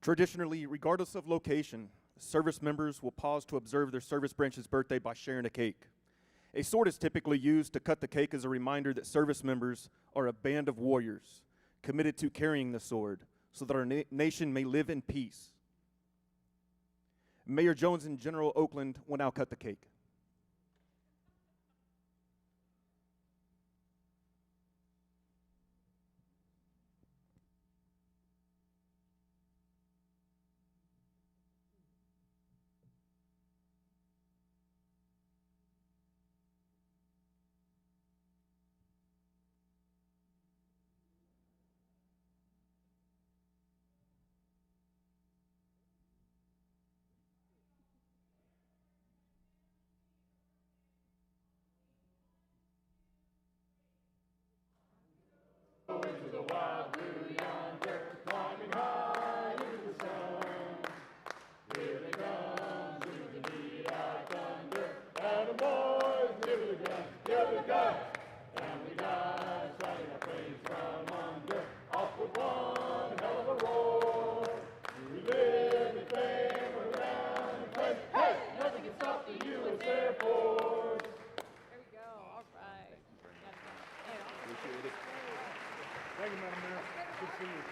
Traditionally, regardless of location, service members will pause to observe their service branch's birthday by sharing a cake. A sword is typically used to cut the cake as a reminder that service members are a band of warriors committed to carrying the sword so that our nation may live in peace. Mayor Jones and General Oakland will now cut the cake. Into the wild blue yonder, climbing high into the sun. Here they come, to the beat of thunder, and the boys give the gun, and we die, sliding our flames from under, off with one hell of a roar. We live in fame around the place, hey, nothing can stop the U.S. Air Force. There we go, all right. Appreciate it. Thank you, Madam Mayor. Good to see you.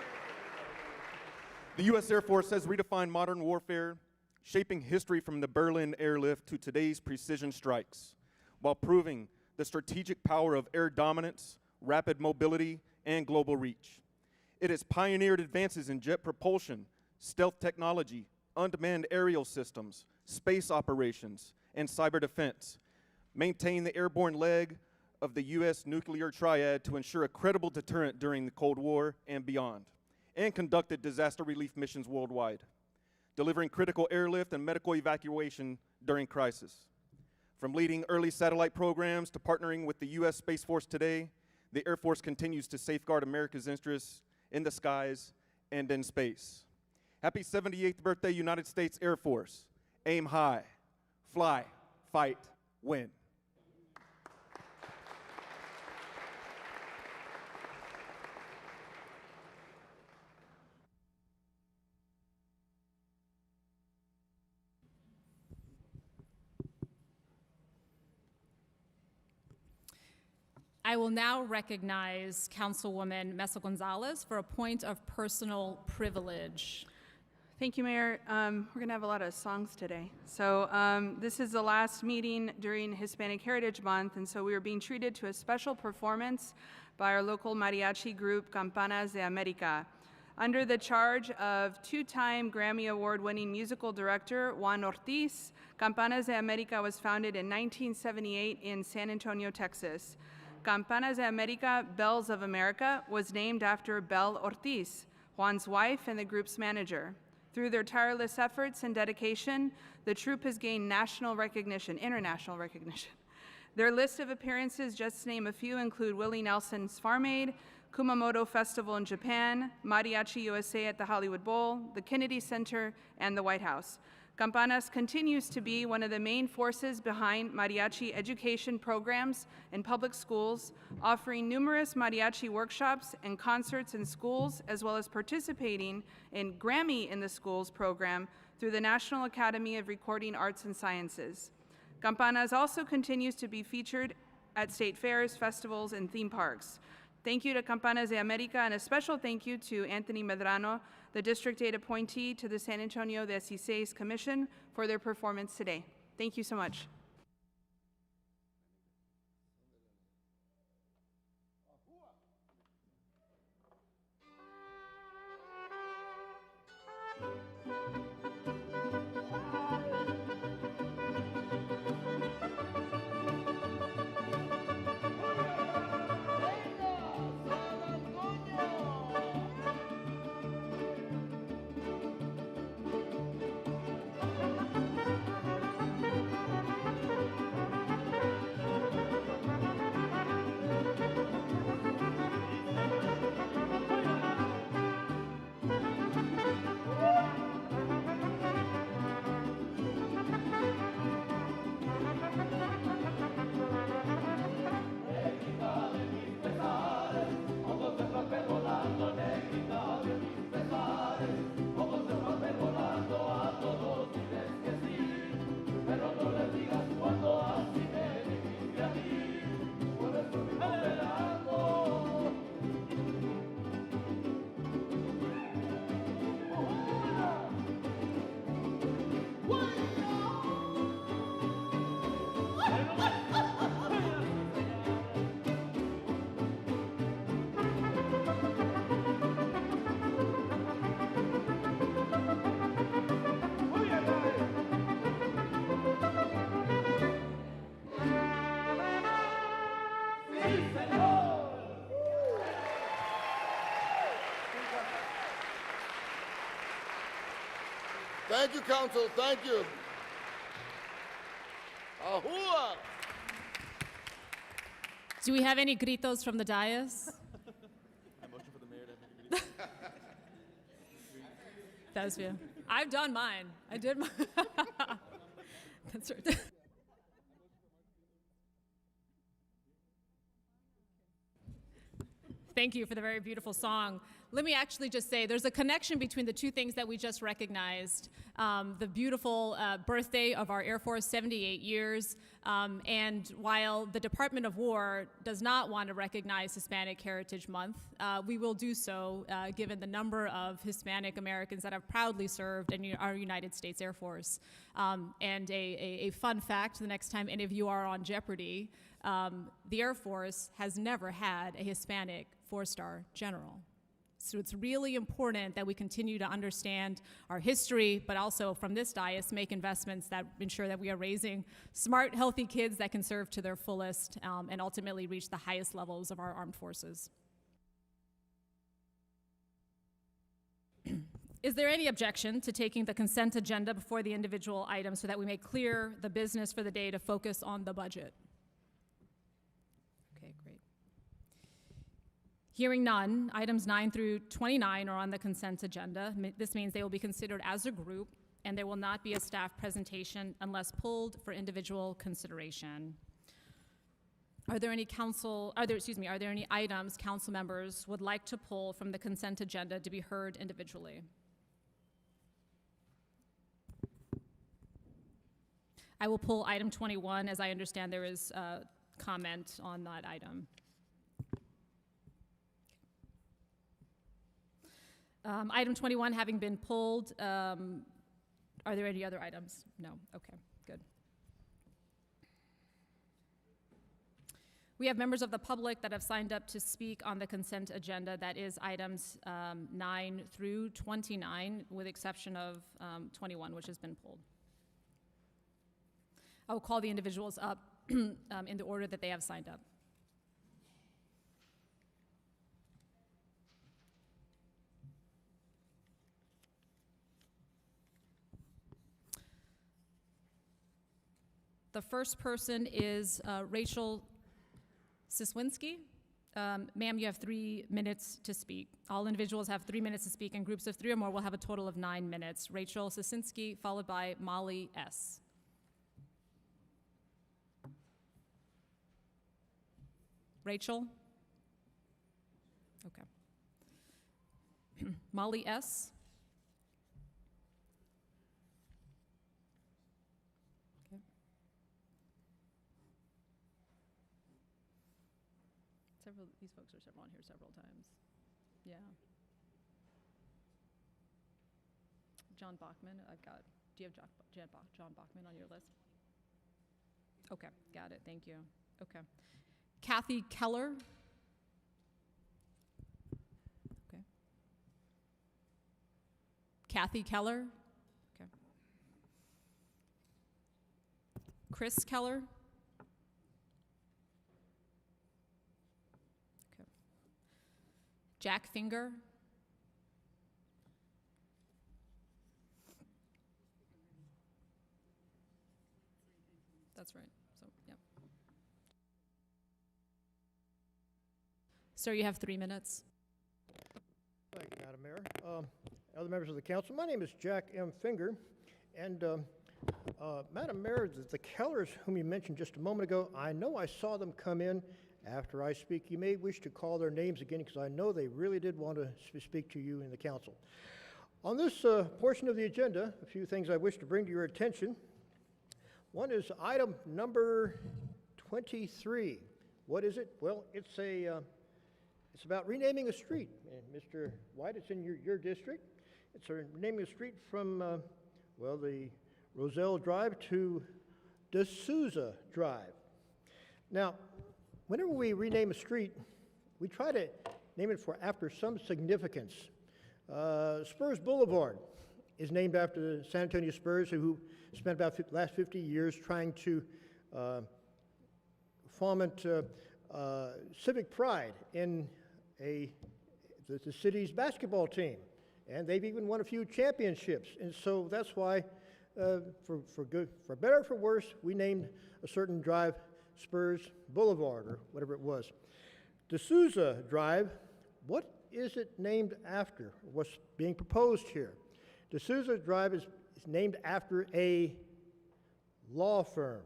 The U.S. Air Force has redefined modern warfare, shaping history from the Berlin airlift to today's precision strikes, while proving the strategic power of air dominance, rapid mobility, and global reach. It has pioneered advances in jet propulsion, stealth technology, unmanned aerial systems, space operations, and cyber defense, maintained the airborne leg of the U.S. nuclear triad to ensure a credible deterrent during the Cold War and beyond, and conducted disaster relief missions worldwide, delivering critical airlift and medical evacuation during crisis. From leading early satellite programs to partnering with the U.S. Space Force today, the Air Force continues to safeguard America's interests in the skies and in space. Happy 78th birthday, United States Air Force. Aim high, fly, fight, win. I will now recognize Councilwoman Mesa Gonzalez for a point of personal privilege. Thank you, Mayor. We're going to have a lot of songs today. So this is the last meeting during Hispanic Heritage Month, and so we are being treated to a special performance by our local mariachi group, Campanas de America. Under the charge of two-time Grammy Award-winning musical director Juan Ortiz, Campanas de America was founded in 1978 in San Antonio, Texas. Campanas de America, Bells of America, was named after Belle Ortiz, Juan's wife and the group's manager. Through their tireless efforts and dedication, the troupe has gained national recognition, international recognition. Their list of appearances, just to name a few, include Willie Nelson's Farm Aid, Kumamoto Festival in Japan, Mariachi USA at the Hollywood Bowl, the Kennedy Center, and the White House. Campanas continues to be one of the main forces behind mariachi education programs in public schools, offering numerous mariachi workshops and concerts in schools, as well as participating in Grammy in the Schools program through the National Academy of Recording Arts and Sciences. Campanas also continues to be featured at state fairs, festivals, and theme parks. Thank you to Campanas de America, and a special thank you to Anthony Medrano, the District 8 appointee to the San Antonio de 16 Commission, for their performance today. Thank you so much. Thank you, Council. Thank you. Ahua! Do we have any gritos from the dais? I motion for the mayor to make a That's you. I've done mine. I did mine. That's right. Thank you for the very beautiful song. Let me actually just say there's a connection between the two things that we just recognized. The beautiful birthday of our Air Force, 78 years. And while the Department of War does not want to recognize Hispanic Heritage Month, we will do so given the number of Hispanic Americans that have proudly served in our United States Air Force. And a fun fact, the next time any of you are on Jeopardy, the Air Force has never had a Hispanic four-star general. So it's really important that we continue to understand our history, but also from this dais make investments that ensure that we are raising smart, healthy kids that can serve to their fullest and ultimately reach the highest levels of our armed forces. Is there any objection to taking the consent agenda before the individual items so that we may clear the business for the day to focus on the budget? Okay, great. Hearing none, items 9 through 29 are on the consent agenda. This means they will be considered as a group, and there will not be a staff presentation unless pulled for individual consideration. Are there any items council members would like to pull from the consent agenda to be heard individually? I will pull item 21, as I understand there is a comment on that item. Item 21 having been pulled, are there any other items? No, okay, good. We have members of the public that have signed up to speak on the consent agenda. That is items 9 through 29, with exception of 21, which has been pulled. I will call the individuals up in the order that they have signed up. The first person is Rachel Siswinski. Ma'am, you have 3 minutes to speak. All individuals have 3 minutes to speak. In groups of 3 or more, we'll have a total of 9 minutes. Rachel Siswinski, followed by Molly S. Rachel? Okay. Molly S. Okay. These folks are on here several times. Yeah. John Bachman, I've got, do you have John Bachman on your list? Okay, got it, thank you. Okay. Kathy Keller. Okay. Kathy Keller. Okay. Chris Keller. Okay. Jack Finger. That's right. So, yep. Sir, you have 3 minutes. Thank you, Madam Mayor. Other members of the council, my name is Jack M. Finger, and Madam Mayor, the Kellers, whom you mentioned just a moment ago, I know I saw them come in after I speak. You may wish to call their names again, because I know they really did want to speak to you in the council. On this portion of the agenda, a few things I wish to bring to your attention. One is item number 23. What is it? Well, it's about renaming a street. And Mr. White, it's in your district. It's renaming a street from, the Roselle Drive to D'Souza Drive. Now, whenever we rename a street, we try to name it after some significance. Spurs Boulevard is named after the San Antonio Spurs, who spent about the last 50 years trying to foment civic pride in the city's basketball team. and they've even won a few championships. And so that's why, for better or for worse, we named a certain drive Spurs Boulevard, or whatever it was. D'Souza Drive, what is it named after? What's being proposed here? D'Souza Drive is named after a law firm,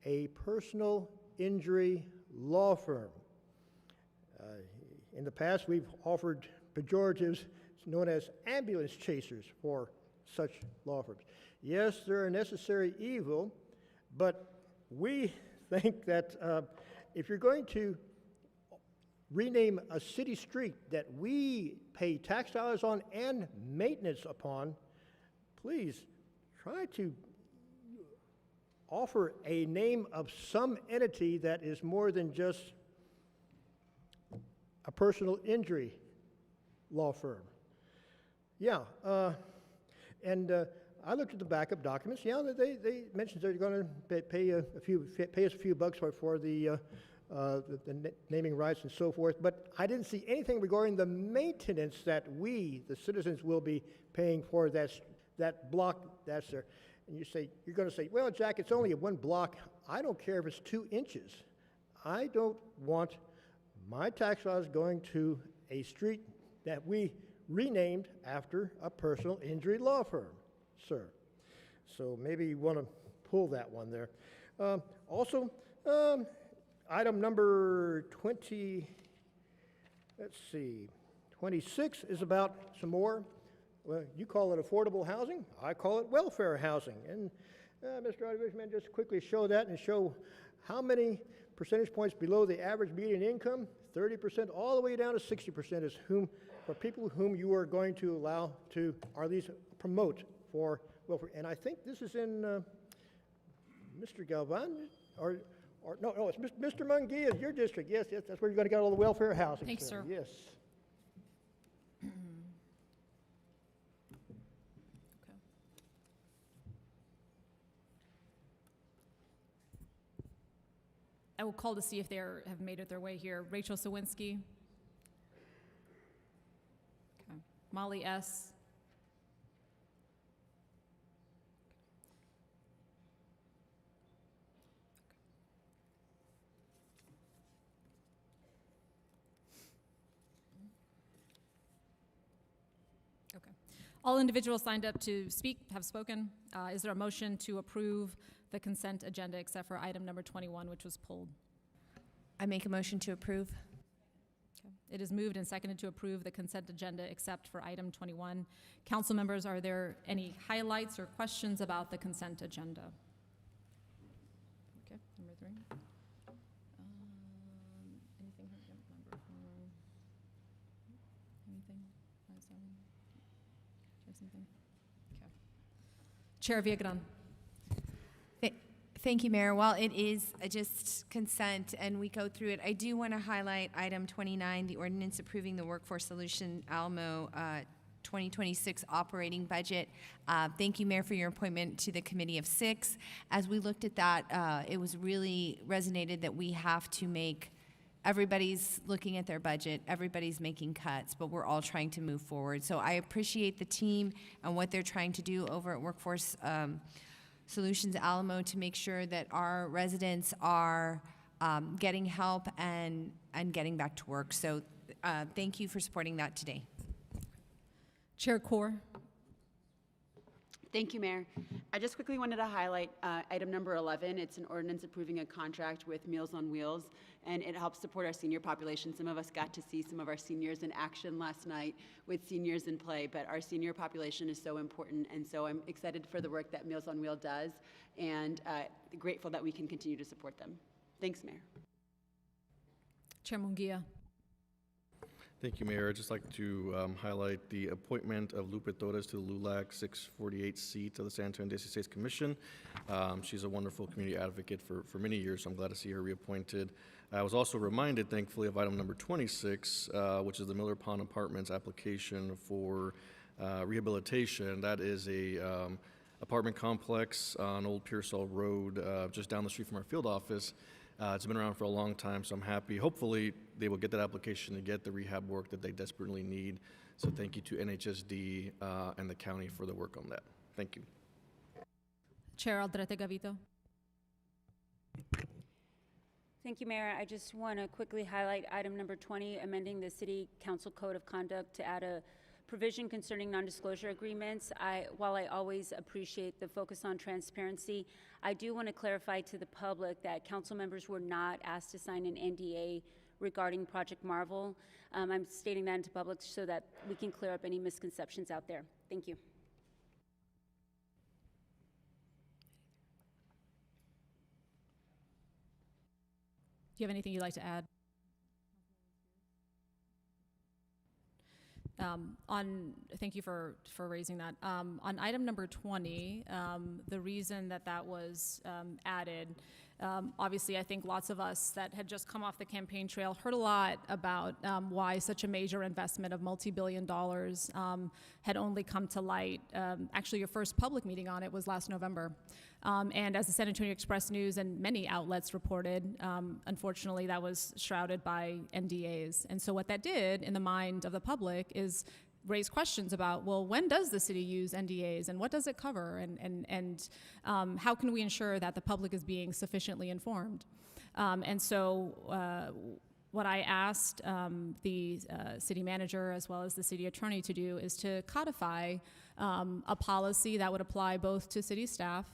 a personal injury law firm. In the past, we've offered pejoratives known as ambulance chasers for such law firms. Yes, they're a necessary evil, but we think that if you're going to rename a city street that we pay tax dollars on and maintenance upon, please try to offer a name of some entity that is more than just a personal injury law firm. Yeah, and I looked at the backup documents. Yeah, they mentioned they're going to pay us a few bucks for the naming rights and so forth, but I didn't see anything regarding the maintenance that we, the citizens, will be paying for that block that's there. And you're going to say, well, Jack, it's only 1 block. I don't care if it's 2 inches. I don't want my tax dollars going to a street that we renamed after a personal injury law firm, sir. So maybe you want to pull that one there. Also, item number 20, let's see, 26 is about some more. Well, you call it affordable housing. I call it welfare housing. And Mr. Audiovisual, just quickly show that and show how many percentage points below the average median income, 30% all the way down to 60% is for people whom you are going to allow to, or at least promote for welfare. And I think this is in Mr. Galvan, or no, it's Mr. Munguia's, your district. Yes, that's where you're going to get all the welfare housing. Thanks, sir. Yes. I will call to see if they have made it their way here. Rachel Sawinski. Okay. Molly S. Okay. All individuals signed up to speak have spoken. Is there a motion to approve the consent agenda except for item number 21, which was pulled? I make a motion to approve. Okay. It is moved and seconded to approve the consent agenda except for item 21. Council members, are there any highlights or questions about the consent agenda? Okay, number 3. Anything? Number 4. Anything? 5, 7. Do you have something? Okay. Chair Viagran. Thank you, Mayor. While it is just consent and we go through it, I do want to highlight item 29, the ordinance approving the Workforce Solution Alamo 2026 operating budget. Thank you, Mayor, for your appointment to the Committee of 6. As we looked at that, it was really resonated that we have to make, everybody's looking at their budget, everybody's making cuts, but we're all trying to move forward. So I appreciate the team and what they're trying to do over at Workforce Solutions Alamo to make sure that our residents are getting help and getting back to work. So thank you for supporting that today. Chair Kaur. Thank you, Mayor. I just quickly wanted to highlight item number 11. It's an ordinance approving a contract with Meals on Wheels, and it helps support our senior population. Some of us got to see some of our seniors in action last night with Seniors in Play, but our senior population is so important, and so I'm excited for the work that Meals on Wheels does, and grateful that we can continue to support them. Thanks, Mayor. Chair Munguia. Thank you, Mayor. I'd just like to highlight the appointment of Lupe Torres to the LULAC 648 seat of the San Antonio District States Commission. She's a wonderful community advocate for many years, so I'm glad to see her reappointed. I was also reminded, thankfully, of item number 26, which is the Miller Pond Apartments application for rehabilitation. That is a apartment complex on Old Pearsall Road, just down the street from our field office. It's been around for a long time, so I'm happy. Hopefully, they will get that application to get the rehab work that they desperately need. So thank you to NHSD and the county for the work on that. Thank you. Chair Aldrete Gavito. Thank you, Mayor. I just want to quickly highlight item number 20, amending the City Council Code of Conduct to add a provision concerning non-disclosure agreements. While I always appreciate the focus on transparency, I do want to clarify to the public that council members were not asked to sign an NDA regarding Project Marvel. I'm stating that into public so that we can clear up any misconceptions out there. Thank you. Do you have anything you'd like to add? Thank you for raising that. On item number 20, the reason that was added, obviously I think lots of us that had just come off the campaign trail heard a lot about why such a major investment of multi-billion dollars had only come to light. Actually, your first public meeting on it was last November. And as the San Antonio Express News and many outlets reported, unfortunately that was shrouded by NDAs. And so what that did in the mind of the public is raise questions about, well, when does the city use NDAs and what does it cover, and how can we ensure that the public is being sufficiently informed? And so what I asked the city manager as well as the city attorney to do is to codify a policy that would apply both to city staff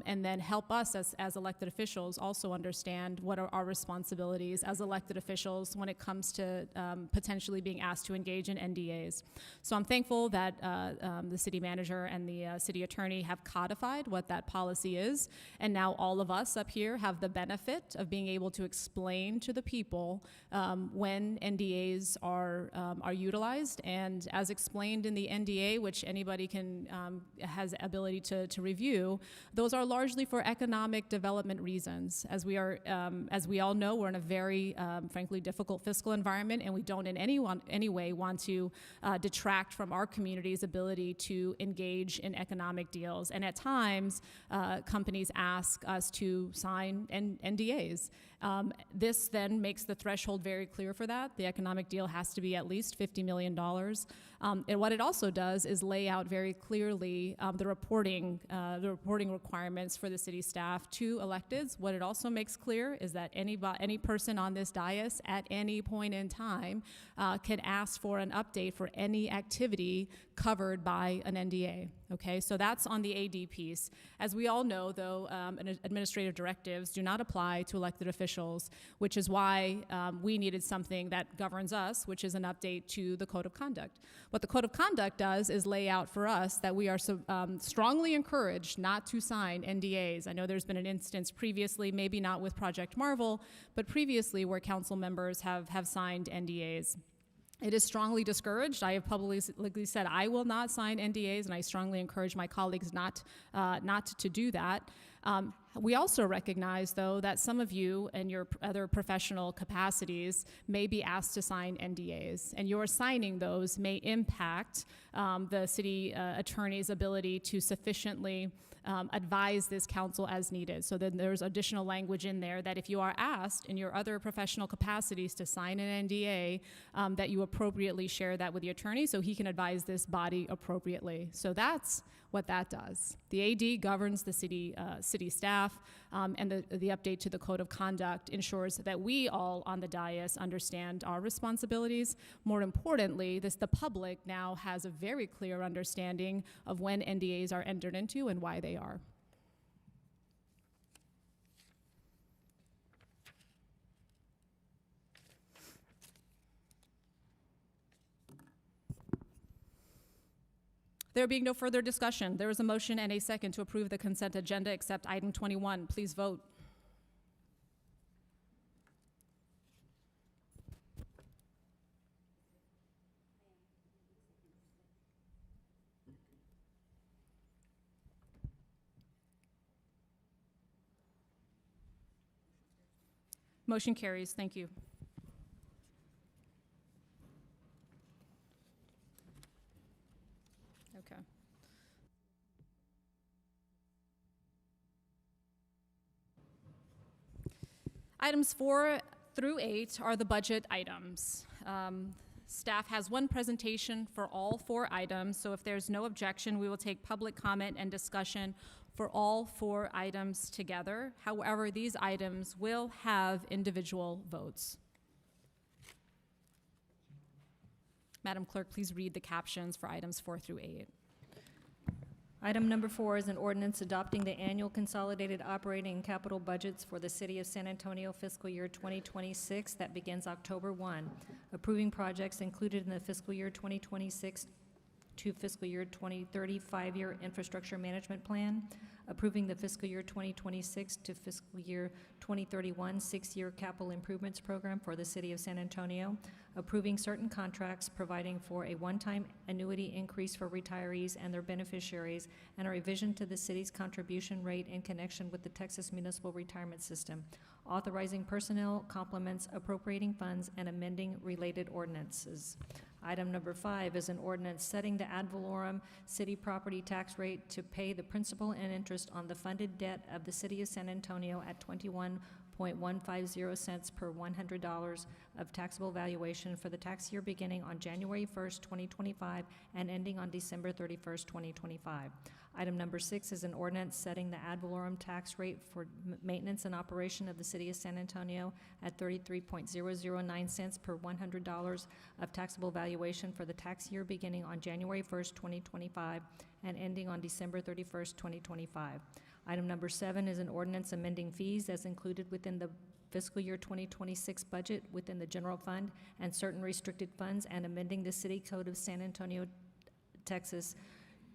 and then help us as elected officials also understand what are our responsibilities as elected officials when it comes to potentially being asked to engage in NDAs. So I'm thankful that the city manager and the city attorney have codified what that policy is, and now all of us up here have the benefit of being able to explain to the people when NDAs are utilized, and as explained in the NDA, which anybody can has ability to review, those are largely for economic development reasons. As we all know, we're in a very, frankly, difficult fiscal environment, and we don't in any way want to detract from our community's ability to engage in economic deals. And at times, companies ask us to sign NDAs. This then makes the threshold very clear for that. The economic deal has to be at least $50 million. And what it also does is lay out very clearly the reporting requirements for the city staff to electeds. What it also makes clear is that any person on this dais at any point in time can ask for an update for any activity covered by an NDA. Okay, so that's on the AD piece. As we all know, though, administrative directives do not apply to elected officials, which is why we needed something that governs us, which is an update to the Code of Conduct. What the Code of Conduct does is lay out for us that we are strongly encouraged not to sign NDAs. I know there's been an instance previously, maybe not with Project Marvel, but previously where council members have signed NDAs. It is strongly discouraged. I have publicly said I will not sign NDAs, and I strongly encourage my colleagues not to do that. We also recognize, though, that some of you in your other professional capacities may be asked to sign NDAs, and your signing those may impact the city attorney's ability to sufficiently advise this council as needed. So then there's additional language in there that if you are asked in your other professional capacities to sign an NDA, that you appropriately share that with the attorney so he can advise this body appropriately. So that's what that does. The AD governs the city staff, and the update to the Code of Conduct ensures that we all on the dais understand our responsibilities. More importantly, the public now has a very clear understanding of when NDAs are entered into and why they are. There being no further discussion, there is a motion and a second to approve the consent agenda except item 21. Please vote. Motion carries. Thank you. Okay. Items 4 through 8 are the budget items. Staff has one presentation for all 4 items, so if there's no objection, we will take public comment and discussion for all 4 items together. However, these items will have individual votes. Madam Clerk, please read the captions for items 4 through 8. Item number 4 is an ordinance adopting the annual consolidated operating and capital budgets for the City of San Antonio fiscal year 2026 that begins October 1, approving projects included in the fiscal year 2026 to fiscal year 2030 5-year infrastructure management plan, approving the fiscal year 2026 to fiscal year 2031 6-year capital improvements program for the City of San Antonio, approving certain contracts, providing for a one-time annuity increase for retirees and their beneficiaries, and a revision to the city's contribution rate in connection with the Texas Municipal Retirement System, authorizing personnel complements, appropriating funds, and amending related ordinances. Item number 5 is an ordinance setting the ad valorem city property tax rate to pay the principal and interest on the funded debt of the City of San Antonio at 21.150 cents per $100 of taxable valuation for the tax year beginning on January 1st, 2025 and ending on December 31st, 2025. Item number 6 is an ordinance setting the ad valorem tax rate for maintenance and operation of the City of San Antonio at 33.009 cents per $100 of taxable valuation for the tax year beginning on January 1st, 2025 and ending on December 31st, 2025. Item number 7 is an ordinance amending fees as included within the fiscal year 2026 budget within the general fund and certain restricted funds and amending the City Code of San Antonio, Texas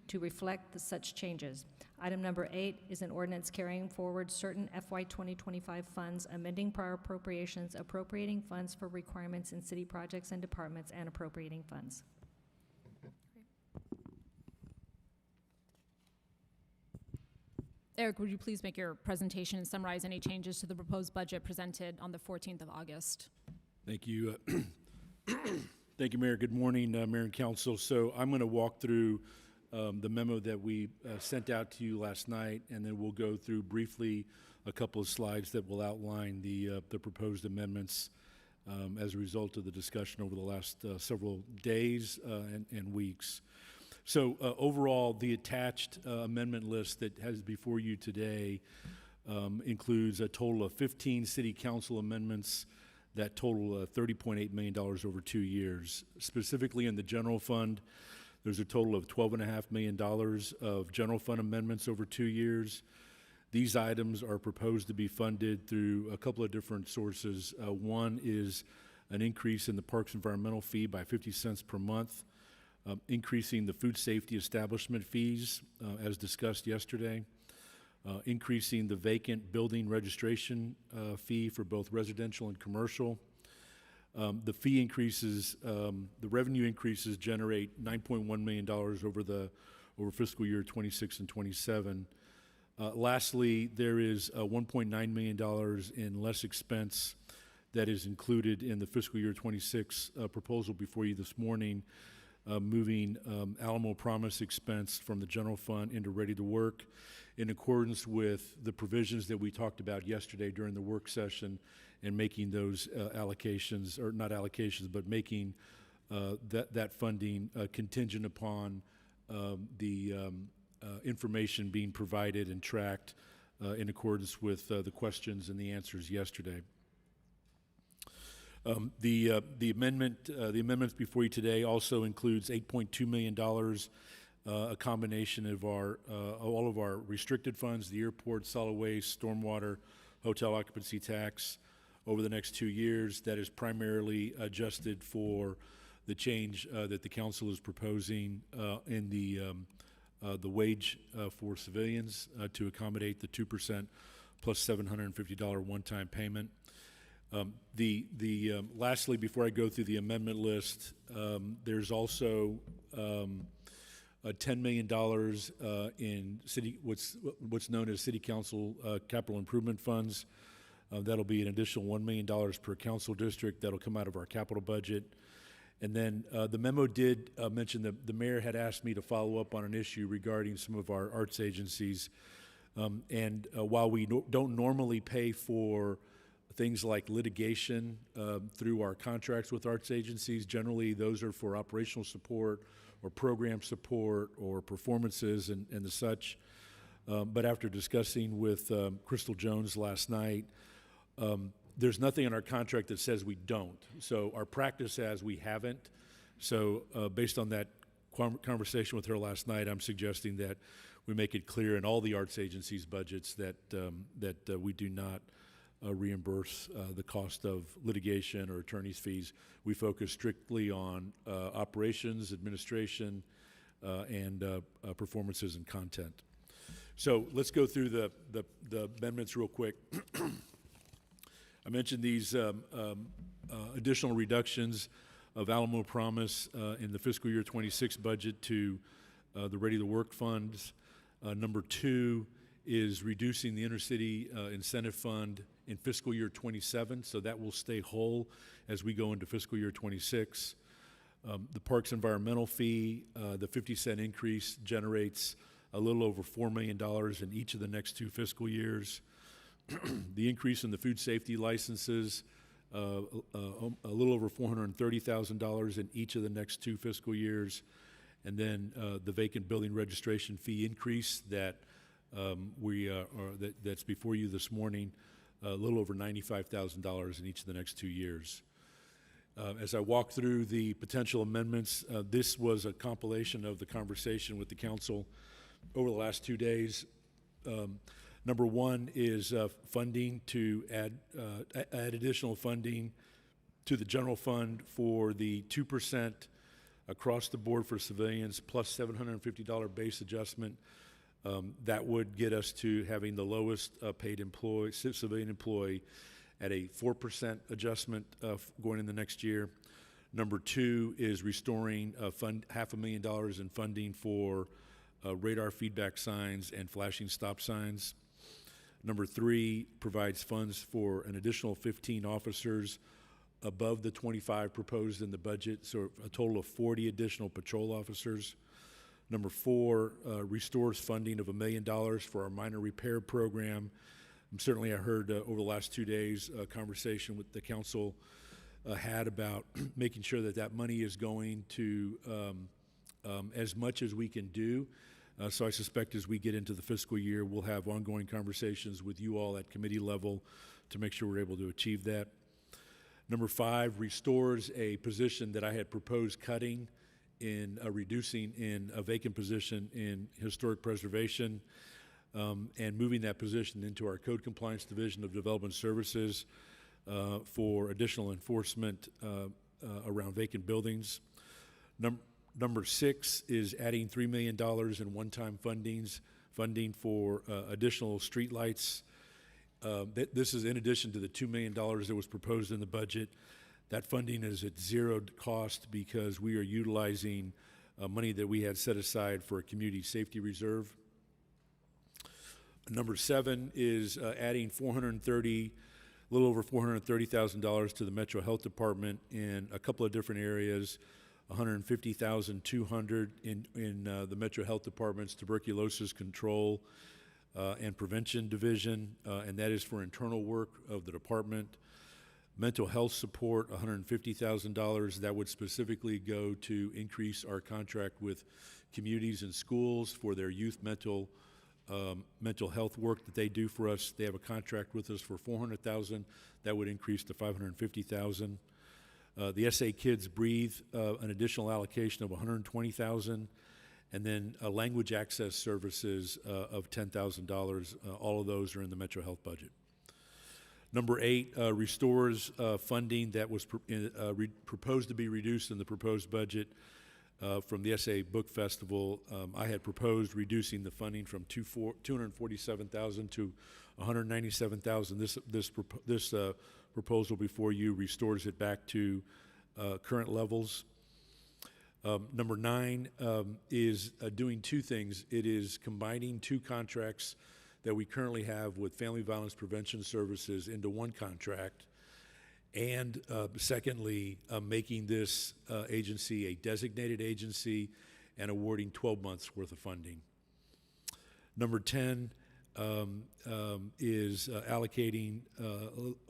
to reflect such changes. Item number 8 is an ordinance carrying forward certain FY 2025 funds, amending prior appropriations, appropriating funds for requirements in city projects and departments, and appropriating funds. Eric, would you please make your presentation and summarize any changes to the proposed budget presented on the 14th of August? Thank you. Thank you, Mayor. Good morning, Mayor and Council. So I'm going to walk through the memo that we sent out to you last night, and then we'll go through briefly a couple of slides that will outline the proposed amendments as a result of the discussion over the last several days and weeks. So overall, the attached amendment list that has before you today includes a total of 15 city council amendments that total $30.8 million over 2 years. Specifically in the general fund, there's a total of $12.5 million of general fund amendments over 2 years. These items are proposed to be funded through a couple of different sources. One is an increase in the parks environmental fee by 50 cents per month, increasing the food safety establishment fees, as discussed yesterday, increasing the vacant building registration fee for both residential and commercial. The fee increases, the revenue increases generate $9.1 million over fiscal year 26 and 27. Lastly, there is $1.9 million in less expense that is included in the fiscal year 26 proposal before you this morning, moving Alamo Promise expense from the general fund into ready to work in accordance with the provisions that we talked about yesterday during the work session, and making those allocations, or not allocations, but making that funding contingent upon the information being provided and tracked in accordance with the questions and the answers yesterday. The amendments before you today also includes $8.2 million, a combination of all of our restricted funds, the airport, solid waste, stormwater, hotel occupancy tax over the next 2 years. That is primarily adjusted for the change that the council is proposing in the wage for civilians to accommodate the 2% plus $750 one-time payment. Lastly, before I go through the amendment list, there's also $10 million in what's known as city council capital improvement funds. That'll be an additional $1 million per council district. That'll come out of our capital budget. And then the memo did mention that the mayor had asked me to follow up on an issue regarding some of our arts agencies. While we don't normally pay for things like litigation through our contracts with arts agencies. Generally, those are for operational support or program support or performances and the such. But after discussing with Crystal Jones last night, there's nothing in our contract that says we don't. So our practice says we haven't. So based on that conversation with her last night, I'm suggesting that we make it clear in all the arts agencies' budgets that we do not reimburse the cost of litigation or attorney's fees. We focus strictly on operations, administration, and performances and content. So let's go through the amendments real quick. I mentioned these additional reductions of Alamo Promise in the fiscal year 26 budget to the Ready to Work funds. Number 2 is reducing the intercity incentive fund in fiscal year 27, so that will stay whole as we go into fiscal year 26. The Parks environmental fee, the 50-cent increase generates a little over $4 million in each of the next 2 fiscal years. The increase in the food safety licenses, a little over $430,000 in each of the next 2 fiscal years. And then the vacant building registration fee increase that that's before you this morning, a little over $95,000 in each of the next 2 years. As I walk through the potential amendments, this was a compilation of the conversation with the council over the last 2 days. Number 1 is funding to add additional funding to the general fund for the 2% across the board for civilians plus $750 base adjustment. That would get us to having the lowest paid civilian employee at a 4% adjustment going in the next year. Number 2 is restoring $500,000 in funding for radar feedback signs and flashing stop signs. Number 3 provides funds for an additional 15 officers above the 25 proposed in the budget, so a total of 40 additional patrol officers. Number 4 restores funding of $1 million for our minor repair program. Certainly I heard over the last 2 days a conversation with the council had about making sure that that money is going to as much as we can do. So I suspect as we get into the fiscal year, we'll have ongoing conversations with you all at committee level to make sure we're able to achieve that. Number 5 restores a position that I had proposed cutting in reducing in a vacant position in historic preservation and moving that position into our Code Compliance Division of Development Services for additional enforcement around vacant buildings. Number 6 is adding $3 million in one-time funding for additional streetlights. This is in addition to the $2 million that was proposed in the budget. That funding is at zero cost because we are utilizing money that we had set aside for a community safety reserve. Number 7 is adding a little over $430,000 to the Metro Health Department in a couple of different areas. $150,200 in the Metro Health Department's tuberculosis control and prevention division, and that is for internal work of the department. Mental health support, $150,000. That would specifically go to increase our contract with communities and schools for their youth mental health work that they do for us. They have a contract with us for $400,000. That would increase to $550,000. The SA Kids Breathe, an additional allocation of $120,000, and then language access services of $10,000. All of those are in the Metro Health budget. Number 8 restores funding that was proposed to be reduced in the proposed budget from the SA Book Festival. I had proposed reducing the funding from $247,000 to $197,000. This proposal before you restores it back to current levels. Number 9 is doing 2 things. It is combining 2 contracts that we currently have with Family Violence Prevention Services into one contract, and secondly, making this agency a designated agency and awarding 12 months worth of funding. Number 10, is allocating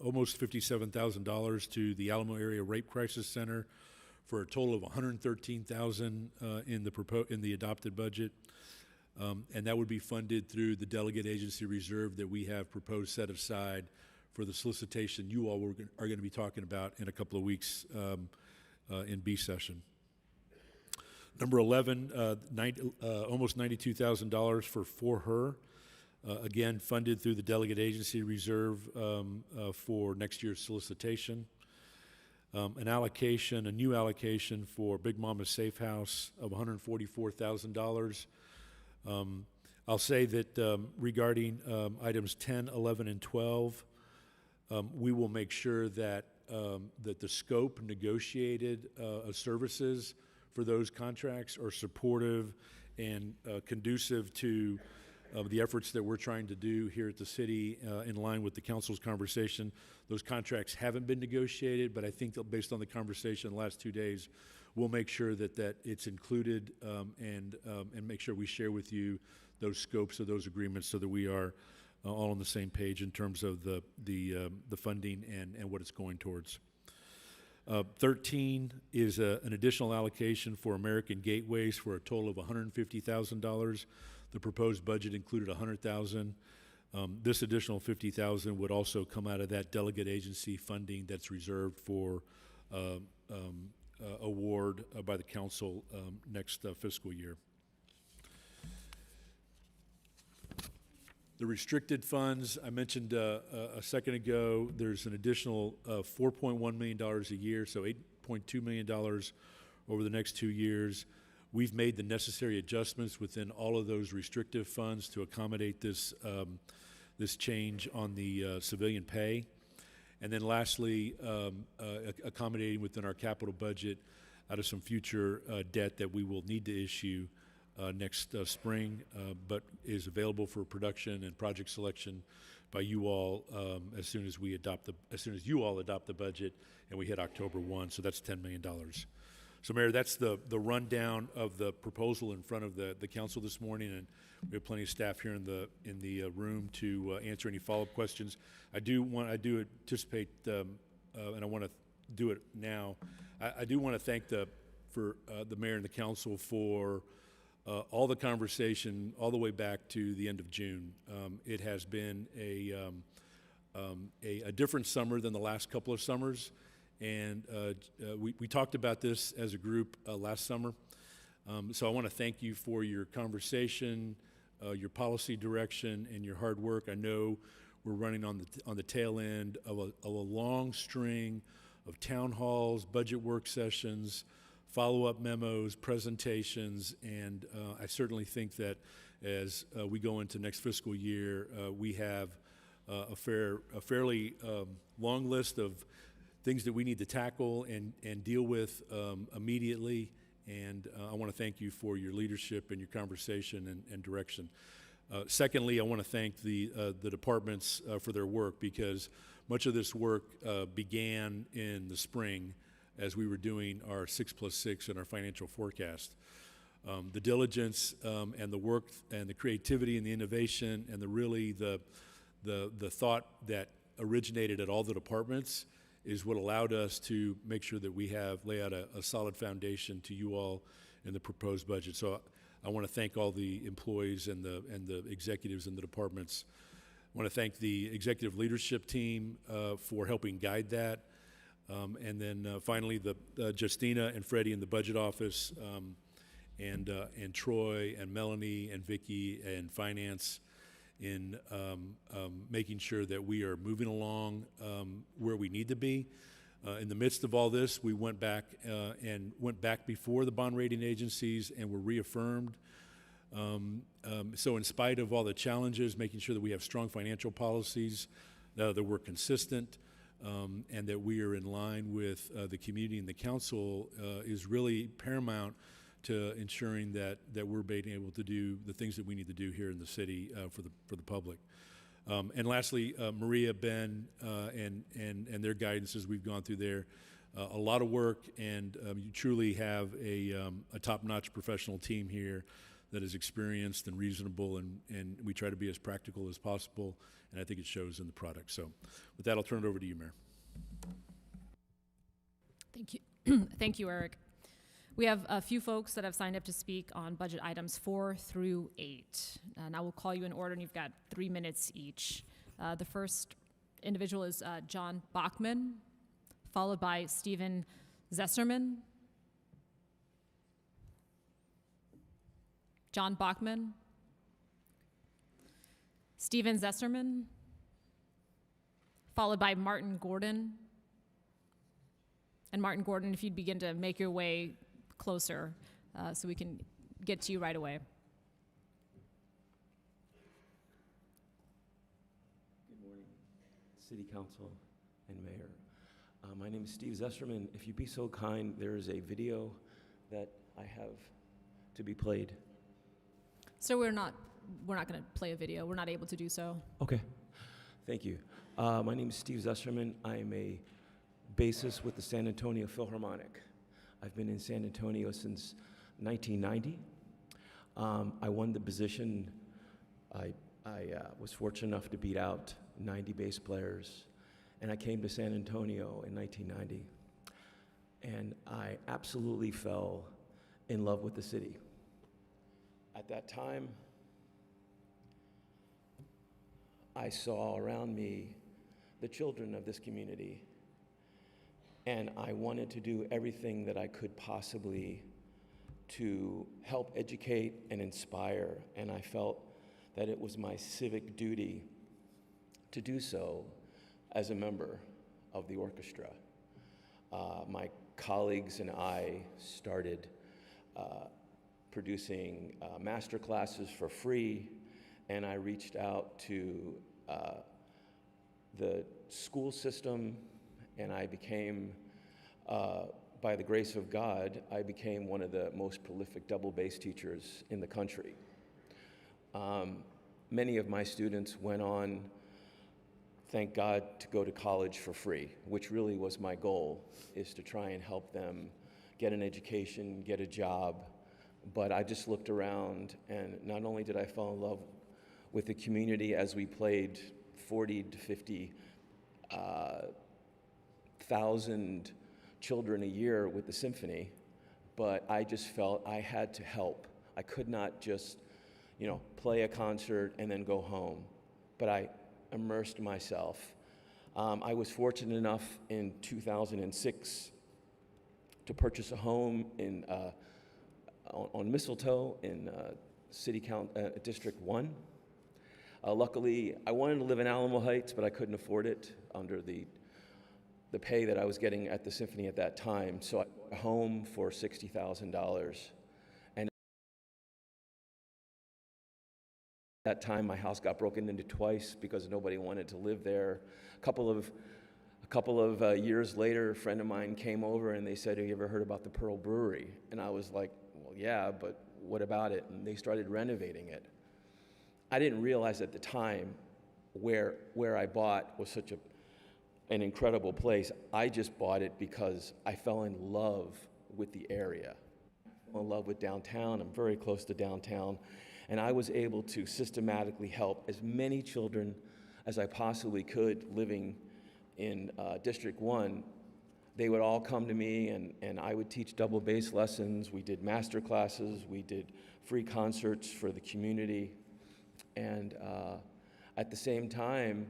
almost $57,000 to the Alamo Area Rape Crisis Center for a total of $113,000 in the adopted budget. And that would be funded through the delegate agency reserve that we have proposed set aside for the solicitation you all are going to be talking about in a couple of weeks in B session. Number 11, almost $92,000 for her. Again, funded through the delegate agency reserve for next year's solicitation. A new allocation for Big Mama's Safe House of $144,000. I'll say that regarding items 10, 11, and 12, we will make sure that that the scope negotiated of services for those contracts are supportive and conducive to the efforts that we're trying to do here at the city in line with the council's conversation. Those contracts haven't been negotiated, but I think that based on the conversation in the last 2 days, we'll make sure that it's included and make sure we share with you those scopes of those agreements so that we are all on the same page in terms of the funding and what it's going towards. 13 is an additional allocation for American Gateways for a total of $150,000. The proposed budget included $100,000. This additional $50,000 would also come out of that delegate agency funding that's reserved for award by the council next fiscal year. The restricted funds, I mentioned a second ago, there's an additional $4.1 million a year, so $8.2 million over the next 2 years. We've made the necessary adjustments within all of those restrictive funds to accommodate this, this change on the civilian pay. And then lastly, accommodating within our capital budget out of some future debt that we will need to issue next spring, but is available for production and project selection by you all as soon as you all adopt the budget and we hit October 1. So that's $10 million. So, Mayor, that's the rundown of the proposal in front of the council this morning, and we have plenty of staff here in the room to answer any follow-up questions. I do anticipate, and I want to do it now. I do want to thank the mayor and the council for all the conversation all the way back to the end of June. It has been a different summer than the last couple of summers, and we talked about this as a group last summer. So I want to thank you for your conversation, your policy direction, and your hard work. I know we're running on the tail end of a long string of town halls, budget work sessions, follow-up memos, presentations, and I certainly think that as we go into next fiscal year, we have a fairly long list of things that we need to tackle and deal with immediately, and I want to thank you for your leadership and your conversation and direction. Secondly, I want to thank the departments for their work, because much of this work began in the spring as we were doing our 6+6 and our financial forecast. The diligence and the work and the creativity and the innovation and the thought that originated at all the departments is what allowed us to make sure that we lay out a solid foundation to you all in the proposed budget. So I want to thank all the employees and the executives in the departments. I want to thank the executive leadership team for helping guide that. And then finally, Justina and Freddie in the budget office, and Troy and Melanie and Vicky and finance in making sure that we are moving along where we need to be. In the midst of all this, we went back before the bond rating agencies and were reaffirmed. So in spite of all the challenges, making sure that we have strong financial policies, that we're consistent, and that we are in line with the community and the council is really paramount to ensuring that we're being able to do the things that we need to do here in the city for the public. And lastly, Maria, Ben, and their guidance as we've gone through there. A lot of work, and you truly have a top-notch professional team here that is experienced and reasonable, and we try to be as practical as possible, and I think it shows in the product. So with that, I'll turn it over to you, Mayor. Thank you. Thank you, Eric. We have a few folks that have signed up to speak on budget items 4 through 8. And I will call you in order, and you've got 3 minutes each. The first individual is John Bachman, followed by Stephen Zesserman. John Bachman. Stephen Zesserman, followed by Martin Gordon. And Martin Gordon, if you'd begin to make your way closer so we can get to you right away. Good morning, City Council and Mayor. My name is Steve Zesserman. If you'd be so kind, there is a video that I have to be played. So we're not going to play a video. We're not able to do so. Okay, thank you. My name is Steve Zesserman. I am a bassist with the San Antonio Philharmonic. I've been in San Antonio since 1990. I won the position. I was fortunate enough to beat out 90 bass players, and I came to San Antonio in 1990, and I absolutely fell in love with the city. At that time, I saw around me the children of this community, and I wanted to do everything that I could possibly to help educate and inspire, and I felt that it was my civic duty to do so as a member of the orchestra. My colleagues and I started producing master classes for free, and I reached out to the school system, and I became, by the grace of God, I became one of the most prolific double bass teachers in the country. Many of my students went on, thank God, to go to college for free, which really was my goal, is to try and help them get an education, get a job. But I just looked around, and not only did I fall in love with the community as we played 40 to 50 thousand children a year with the symphony, but I just felt I had to help. I could not just, play a concert and then go home, but I immersed myself. I was fortunate enough in 2006 to purchase a home in on Mistletoe in District 1. Luckily, I wanted to live in Alamo Heights, but I couldn't afford it under the pay that I was getting at the symphony at that time. So I bought a home for $60,000. And at that time, my house got broken into twice because nobody wanted to live there. A couple of years later, a friend of mine came over and they said, "Have you ever heard about the Pearl Brewery?" And I was like, "Well, yeah, but what about it?" And they started renovating it. I didn't realize at the time where I bought was such an incredible place. I just bought it because I fell in love with the area. I fell in love with downtown. I'm very close to downtown. And I was able to systematically help as many children as I possibly could living in District 1. They would all come to me, and I would teach double bass lessons. We did master classes. We did free concerts for the community. And at the same time,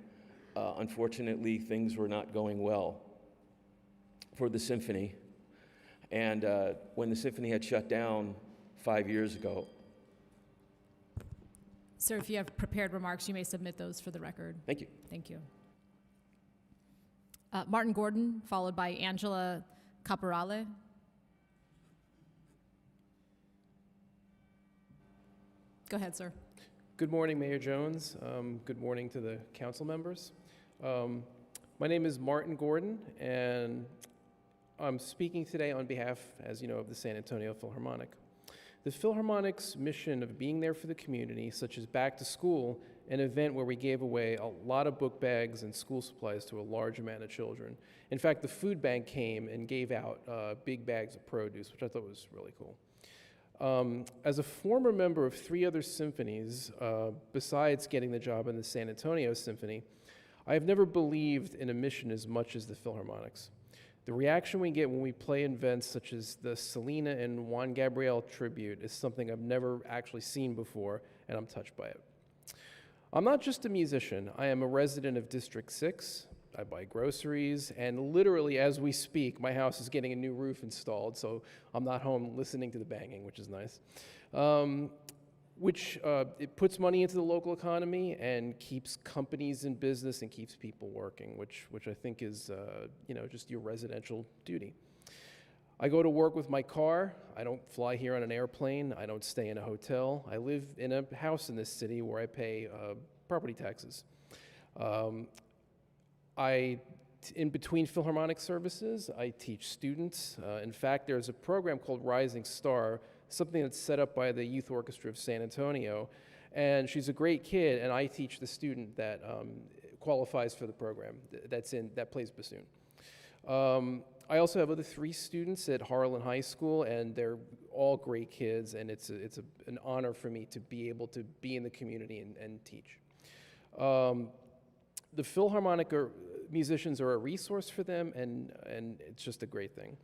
unfortunately, things were not going well for the symphony. And when the symphony had shut down 5 years ago. Sir, if you have prepared remarks, you may submit those for the record. Thank you. Thank you. Martin Gordon, followed by Angela Caporale. Go ahead, sir. Good morning, Mayor Jones. Good morning to the council members. My name is Martin Gordon, and I'm speaking today on behalf, as you know, of the San Antonio Philharmonic. The Philharmonic's mission of being there for the community, such as Back to School, an event where we gave away a lot of book bags and school supplies to a large amount of children. In fact, the food bank came and gave out big bags of produce, which I thought was really cool. As a former member of 3 other symphonies, besides getting the job in the San Antonio Symphony, I have never believed in a mission as much as the Philharmonics. The reaction we get when we play events such as the Selena and Juan Gabriel tribute is something I've never actually seen before, and I'm touched by it. I'm not just a musician. I am a resident of District 6. I buy groceries, and literally as we speak, my house is getting a new roof installed, so I'm not home listening to the banging, which is nice. It puts money into the local economy and keeps companies in business and keeps people working, which I think is just your residential duty. I go to work with my car. I don't fly here on an airplane. I don't stay in a hotel. I live in a house in this city where I pay property taxes. In between Philharmonic services, I teach students. In fact, there's a program called Rising Star, something that's set up by the Youth Orchestra of San Antonio. And she's a great kid, and I teach the student that qualifies for the program that plays bassoon. I also have other 3 students at Harlan High School, and they're all great kids, and it's an honor for me to be able to be in the community and teach. The Philharmonic musicians are a resource for them, and it's just a great thing.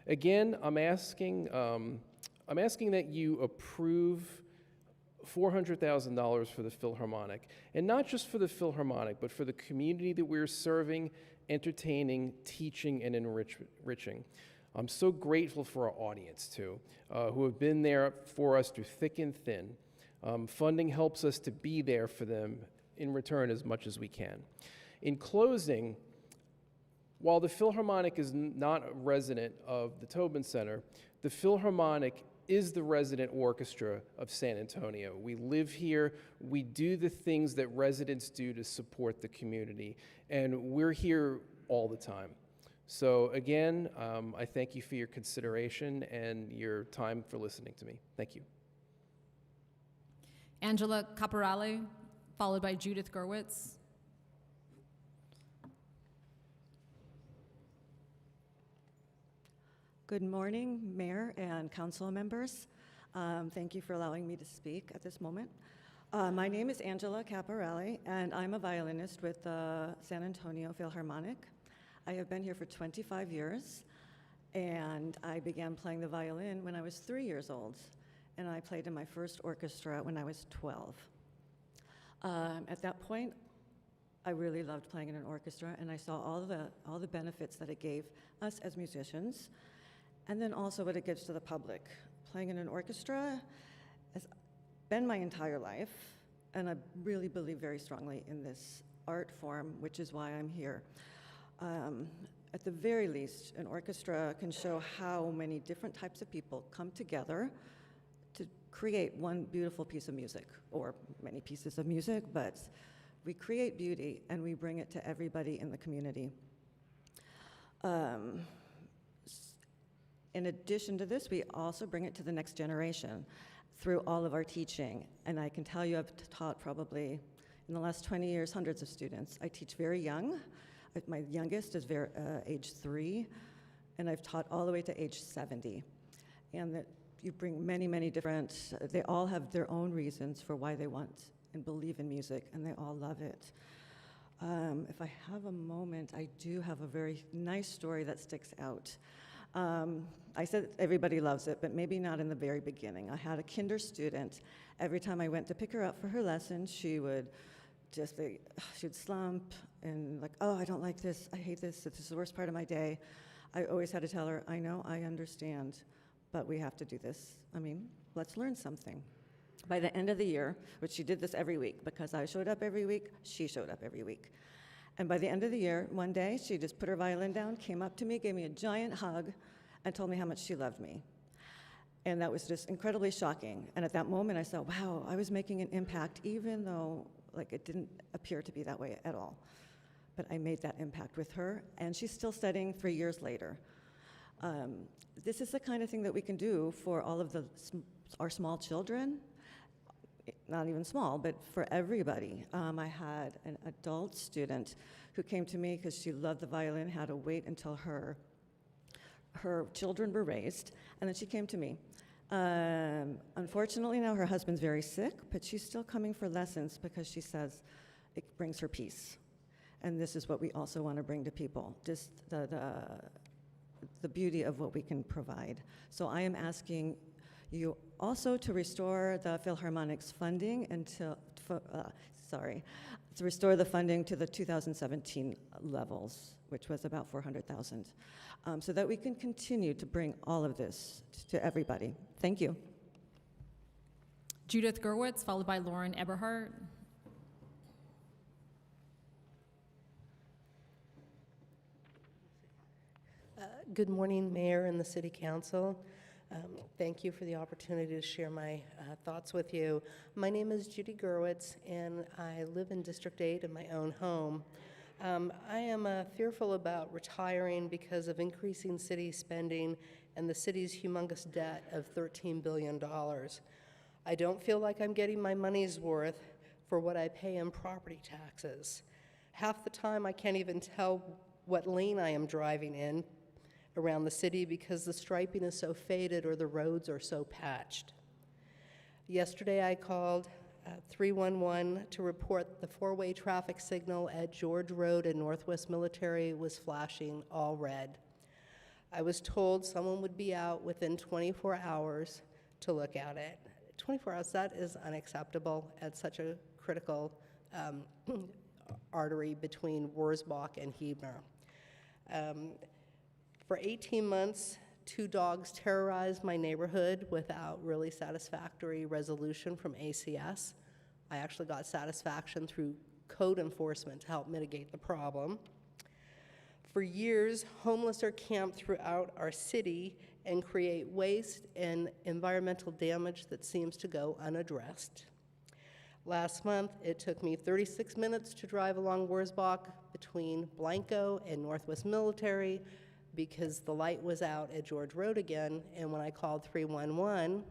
Again, I'm asking that you approve $400,000 for the Philharmonic, and not just for the Philharmonic, but for the community that we're serving, entertaining, teaching, and enriching. I'm so grateful for our audience, too, who have been there for us through thick and thin. Funding helps us to be there for them in return as much as we can. In closing, while the Philharmonic is not a resident of the Tobin Center, the Philharmonic is the resident orchestra of San Antonio. We live here, we do the things that residents do to support the community, and we're here all the time. So again, I thank you for your consideration and your time for listening to me. Thank you. Angela Caporale, followed by Judith Gerwitz. Good morning, Mayor and council members. Thank you for allowing me to speak at this moment. My name is Angela Caporale, and I'm a violinist with the San Antonio Philharmonic. I have been here for 25 years, and I began playing the violin when I was 3 years old, and I played in my first orchestra when I was 12. At that point, I really loved playing in an orchestra, and I saw all the benefits that it gave us as musicians, and then also what it gives to the public. Playing in an orchestra has been my entire life, and I really believe very strongly in this art form, which is why I'm here. At the very least, an orchestra can show how many different types of people come together to create one beautiful piece of music, or many pieces of music, but we create beauty and we bring it to everybody in the community. In addition to this, we also bring it to the next generation through all of our teaching. And I can tell you I've taught probably, in the last 20 years, hundreds of students. I teach very young. My youngest is age 3, and I've taught all the way to age 70. And that you bring many, many different, they all have their own reasons for why they want and believe in music, and they all love it. If I have a moment, I do have a very nice story that sticks out. I said everybody loves it, but maybe not in the very beginning. I had a kinder student. Every time I went to pick her up for her lesson, she would she'd slump and like, oh, I don't like this, I hate this is the worst part of my day. I always had to tell her, I know, I understand, but we have to do this. I mean, let's learn something. By the end of the year, which she did this every week, because I showed up every week, she showed up every week. And by the end of the year, one day, she just put her violin down, came up to me, gave me a giant hug, and told me how much she loved me. And that was just incredibly shocking. And at that moment, I saw, wow, I was making an impact, even though it didn't appear to be that way at all. But I made that impact with her, and she's still studying 3 years later. This is the kind of thing that we can do for all of our small children, not even small, but for everybody. I had an adult student who came to me because she loved the violin, had to wait until her children were raised, and then she came to me. Unfortunately, now her husband's very sick, but she's still coming for lessons because she says it brings her peace. And this is what we also want to bring to people, just the beauty of what we can provide. So I am asking you also to restore the Philharmonic's funding until, to restore the funding to the 2017 levels, which was about 400,000, so that we can continue to bring all of this to everybody. Thank you. Judith Gerwitz, followed by Lauren Eberhardt. Good morning, Mayor and the City Council. Thank you for the opportunity to share my thoughts with you. My name is Judy Gerwitz, and I live in District 8 in my own home. I am fearful about retiring because of increasing city spending and the city's humongous debt of $13 billion. I don't feel like I'm getting my money's worth for what I pay in property taxes. Half the time I can't even tell what lane I am driving in around the city because the striping is so faded or the roads are so patched. Yesterday I called 311 to report the four-way traffic signal at George Road and Northwest Military was flashing all red. I was told someone would be out within 24 hours to look at it. 24 hours, that is unacceptable at such a critical artery between Wurzbach and Hebner. For 18 months, 2 dogs terrorized my neighborhood without really satisfactory resolution from ACS. I actually got satisfaction through code enforcement to help mitigate the problem. For years, homeless are camped throughout our city and create waste and environmental damage that seems to go unaddressed. Last month, it took me 36 minutes to drive along Wurzbach between Blanco and Northwest Military because the light was out at George Road again, and when I called 311,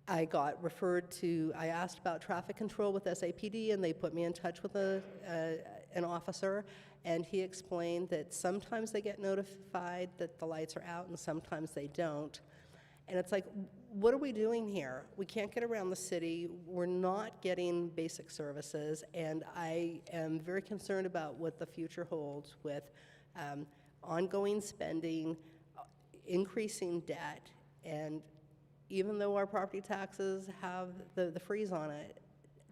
I got referred to, I asked about traffic control with SAPD, and they put me in touch with an officer, and he explained that sometimes they get notified that the lights are out and sometimes they don't. And it's like, what are we doing here? We can't get around the city. We're not getting basic services, and I am very concerned about what the future holds with ongoing spending, increasing debt, and even though our property taxes have the freeze on it,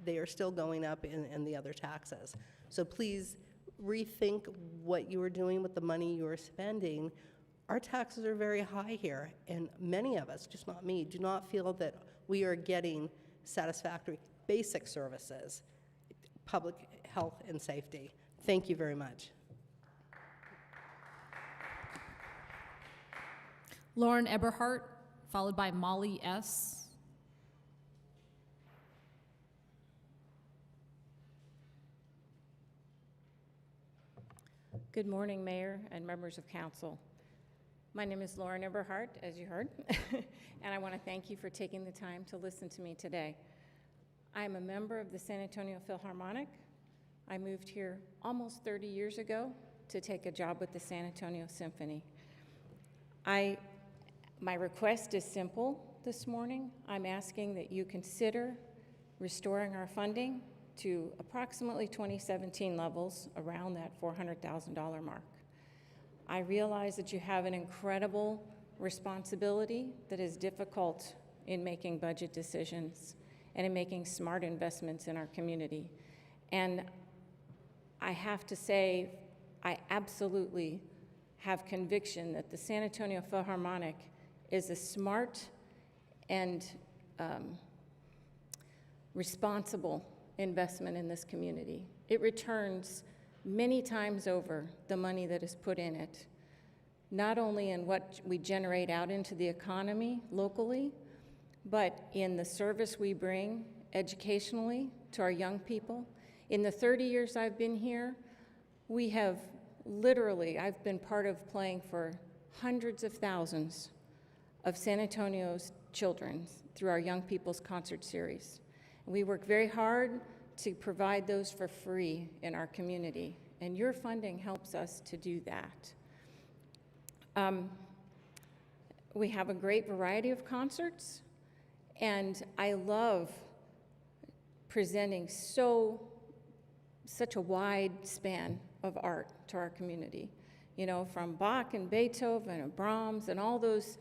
they are still going up in the other taxes. So please rethink what you are doing with the money you are spending. Our taxes are very high here, and many of us, just not me, do not feel that we are getting satisfactory basic services, public health and safety. Thank you very much. Lauren Eberhardt, followed by Molly S. Good morning, Mayor and members of Council. My name is Lauren Eberhardt, as you heard, and I want to thank you for taking the time to listen to me today. I am a member of the San Antonio Philharmonic. I moved here almost 30 years ago to take a job with the San Antonio Symphony. My request is simple this morning. I'm asking that you consider restoring our funding to approximately 2017 levels, around that $400,000 mark. I realize that you have an incredible responsibility that is difficult in making budget decisions and in making smart investments in our community. And I have to say, I absolutely have conviction that the San Antonio Philharmonic is a smart and responsible investment in this community. It returns many times over the money that is put in it, not only in what we generate out into the economy locally, but in the service we bring educationally to our young people. In the 30 years I've been here, we have literally, I've been part of playing for hundreds of thousands of San Antonio's children through our Young People's Concert Series. We work very hard to provide those for free in our community, and your funding helps us to do that. we have a great variety of concerts, and I love presenting such a wide span of art to our community. You know, from Bach and Beethoven and Brahms and all those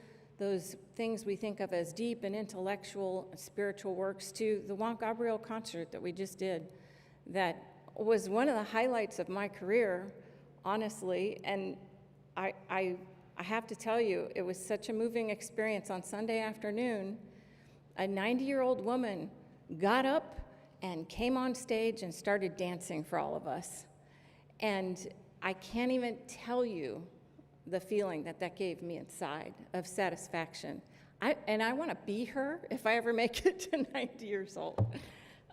things we think of as deep and intellectual and spiritual works, to the Juan Gabriel concert that we just did, that was one of the highlights of my career, honestly. And I have to tell you, it was such a moving experience. On Sunday afternoon, a 90-year-old woman got up and came on stage and started dancing for all of us. And I can't even tell you the feeling that gave me inside of satisfaction. I want to be her if I ever make it to 90 years old.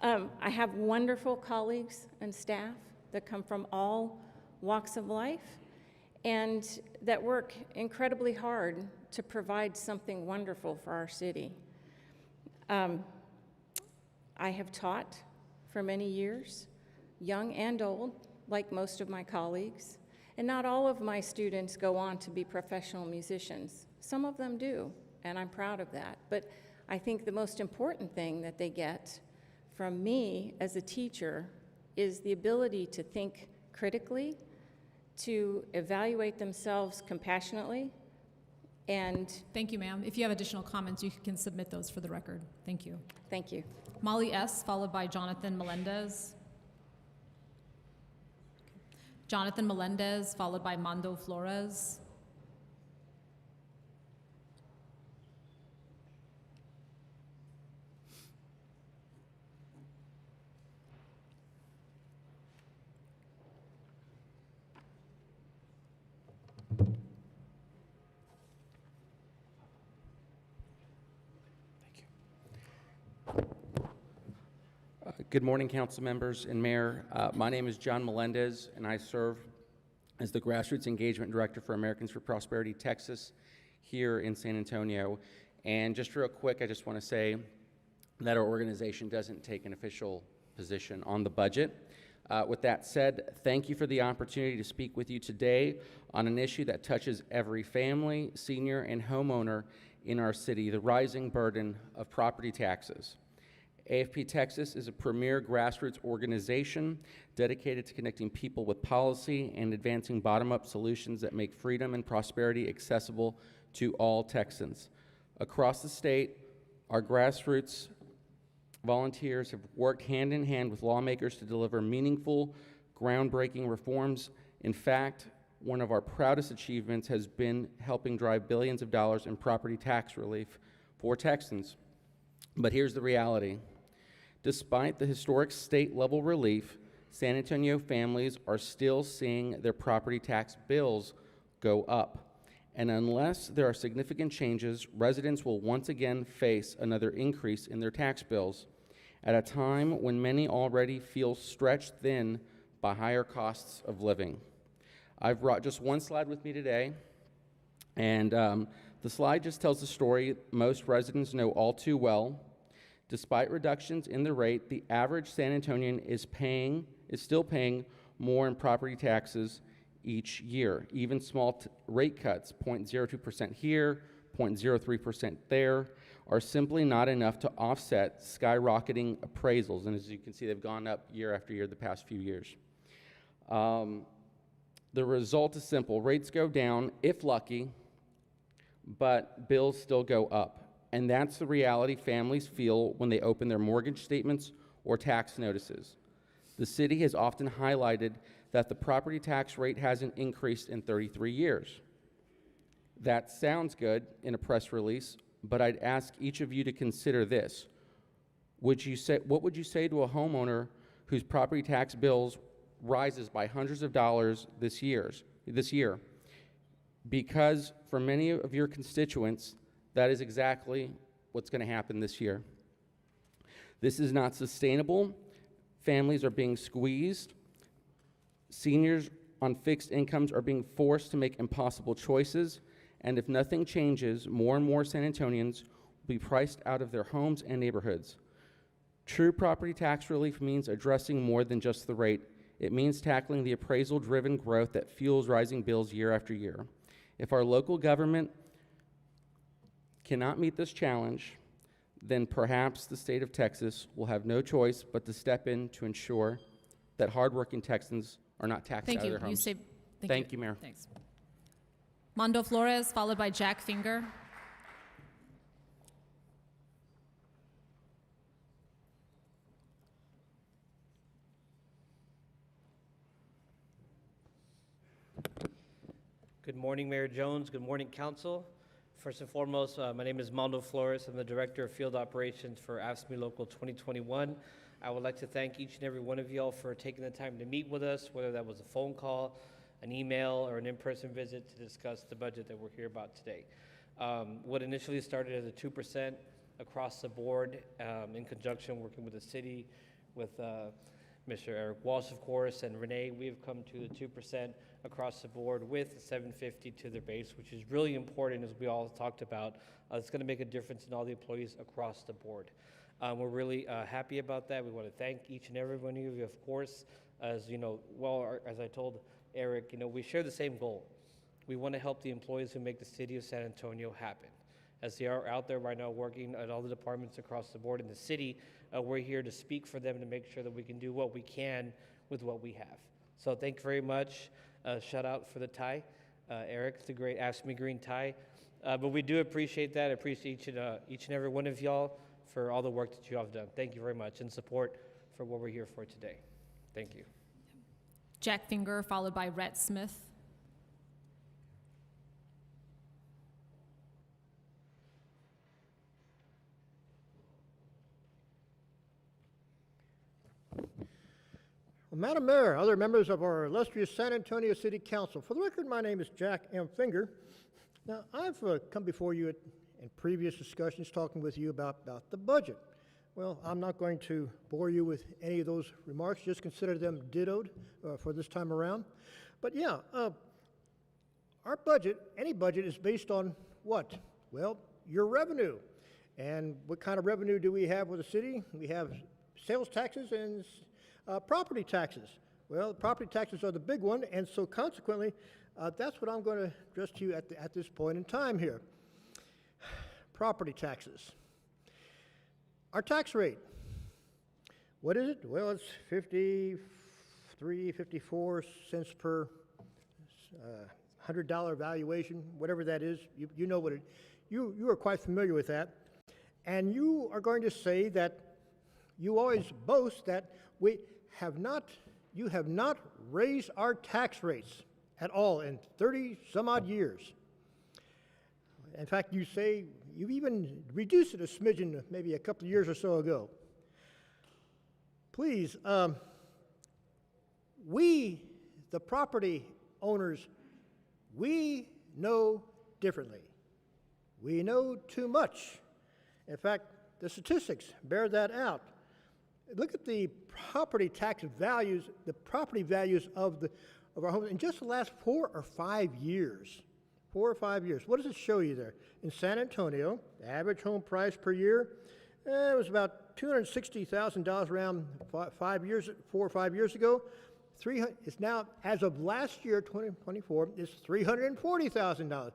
I have wonderful colleagues and staff that come from all walks of life and that work incredibly hard to provide something wonderful for our city. I have taught for many years, young and old, like most of my colleagues, and not all of my students go on to be professional musicians. Some of them do, and I'm proud of that. But I think the most important thing that they get from me as a teacher is the ability to think critically, to evaluate themselves compassionately, and... Thank you, ma'am. If you have additional comments, you can submit those for the record. Thank you. Thank you. Molly S., followed by Jonathan Melendez. Jonathan Melendez, followed by Mando Flores. Good morning, council members and mayor. My name is John Melendez, and I serve as the Grassroots Engagement Director for Americans for Prosperity Texas here in San Antonio. And just real quick, I just want to say that our organization doesn't take an official position on the budget. With that said, thank you for the opportunity to speak with you today on an issue that touches every family, senior, and homeowner in our city, the rising burden of property taxes. AFP Texas is a premier grassroots organization dedicated to connecting people with policy and advancing bottom-up solutions that make freedom and prosperity accessible to all Texans. Across the state, our grassroots volunteers have worked hand in hand with lawmakers to deliver meaningful, groundbreaking reforms. In fact, one of our proudest achievements has been helping drive billions of dollars in property tax relief for Texans. But here's the reality. Despite the historic state-level relief, San Antonio families are still seeing their property tax bills go up. And unless there are significant changes, residents will once again face another increase in their tax bills at a time when many already feel stretched thin by higher costs of living. I've brought just one slide with me today, and the slide just tells the story most residents know all too well. Despite reductions in the rate, the average San Antonian is still paying more in property taxes each year. Even small rate cuts, 0.02% here, 0.03% there, are simply not enough to offset skyrocketing appraisals. And as you can see, they've gone up year after year the past few years. The result is simple. Rates go down, if lucky, but bills still go up. And that's the reality families feel when they open their mortgage statements or tax notices. The city has often highlighted that the property tax rate hasn't increased in 33 years. That sounds good in a press release, but I'd ask each of you to consider this. What would you say to a homeowner whose property tax bills rises by hundreds of dollars this year? Because for many of your constituents, that is exactly what's going to happen this year. This is not sustainable. Families are being squeezed. Seniors on fixed incomes are being forced to make impossible choices. And if nothing changes, more and more San Antonians will be priced out of their homes and neighborhoods. True property tax relief means addressing more than just the rate. It means tackling the appraisal-driven growth that fuels rising bills year after year. If our local government cannot meet this challenge, then perhaps the state of Texas will have no choice but to step in to ensure that hardworking Texans are not taxed Thank out of you. their homes. Thank you, Mayor. Thanks. Mondo Flores, followed by Jack Finger. Good morning, Mayor Jones. Good morning, Council. First and foremost, my name is Mondo Flores. I'm the Director of Field Operations for AFSCME Local 2021. I would like to thank each and every one of y'all for taking the time to meet with us, whether that was a phone call, an email, or an in-person visit to discuss the budget that we're here about today. What initially started as a 2% across the board, in conjunction working with the city, with Mr. Eric Walsh, of course, and Renee, we have come to the 2% across the board with $750 to their base, which is really important, as we all talked about. It's going to make a difference in all the employees across the board. We're really happy about that. We want to thank each and every one of you, of course. As you know, well, as I told Eric, you know, we share the same goal. We want to help the employees who make the city of San Antonio happen. As they are out there right now working at all the departments across the board in the city, we're here to speak for them to make sure that we can do what we can with what we have. So thank you very much. Shout out for the tie. Eric, it's a great AFSCME green tie. But we do appreciate that. I appreciate each and every one of y'all for all the work that you have done. Thank you very much, and support for what we're here for today. Thank you. Jack Finger, followed by Rhett Smith. Well, Madam Mayor, other members of our illustrious San Antonio City Council, for the record, my name is Jack M. Finger. Now, I've come before you in previous discussions talking with you about the budget. Well, I'm not going to bore you with any of those remarks. Just consider them dittoed for this time around. But yeah, our budget, any budget, is based on what? Well, your revenue. And what kind of revenue do we have with the city? We have sales taxes and property taxes. Well, property taxes are the big one, and so consequently, that's what I'm going to address to you at this point in time here. Property taxes. Our tax rate, what is it? Well, it's 53, 54 cents per $100 valuation, whatever that is. You know what it, you are quite familiar with that. And you are going to say that you always boast that you have not raised our tax rates at all in 30 some odd years. In fact, you say you've even reduced it a smidgen maybe a couple of years or so ago. Please, we, the property owners, we know differently. We know too much. In fact, the statistics bear that out. Look at the property tax values, the property values of our homes in just the last 4 or 5 years. 4 or 5 years. What does it show you there? In San Antonio, the average home price per year, it was about $260,000 around 4 or 5 years ago. It's now, as of last year, 2024, it's $340,000.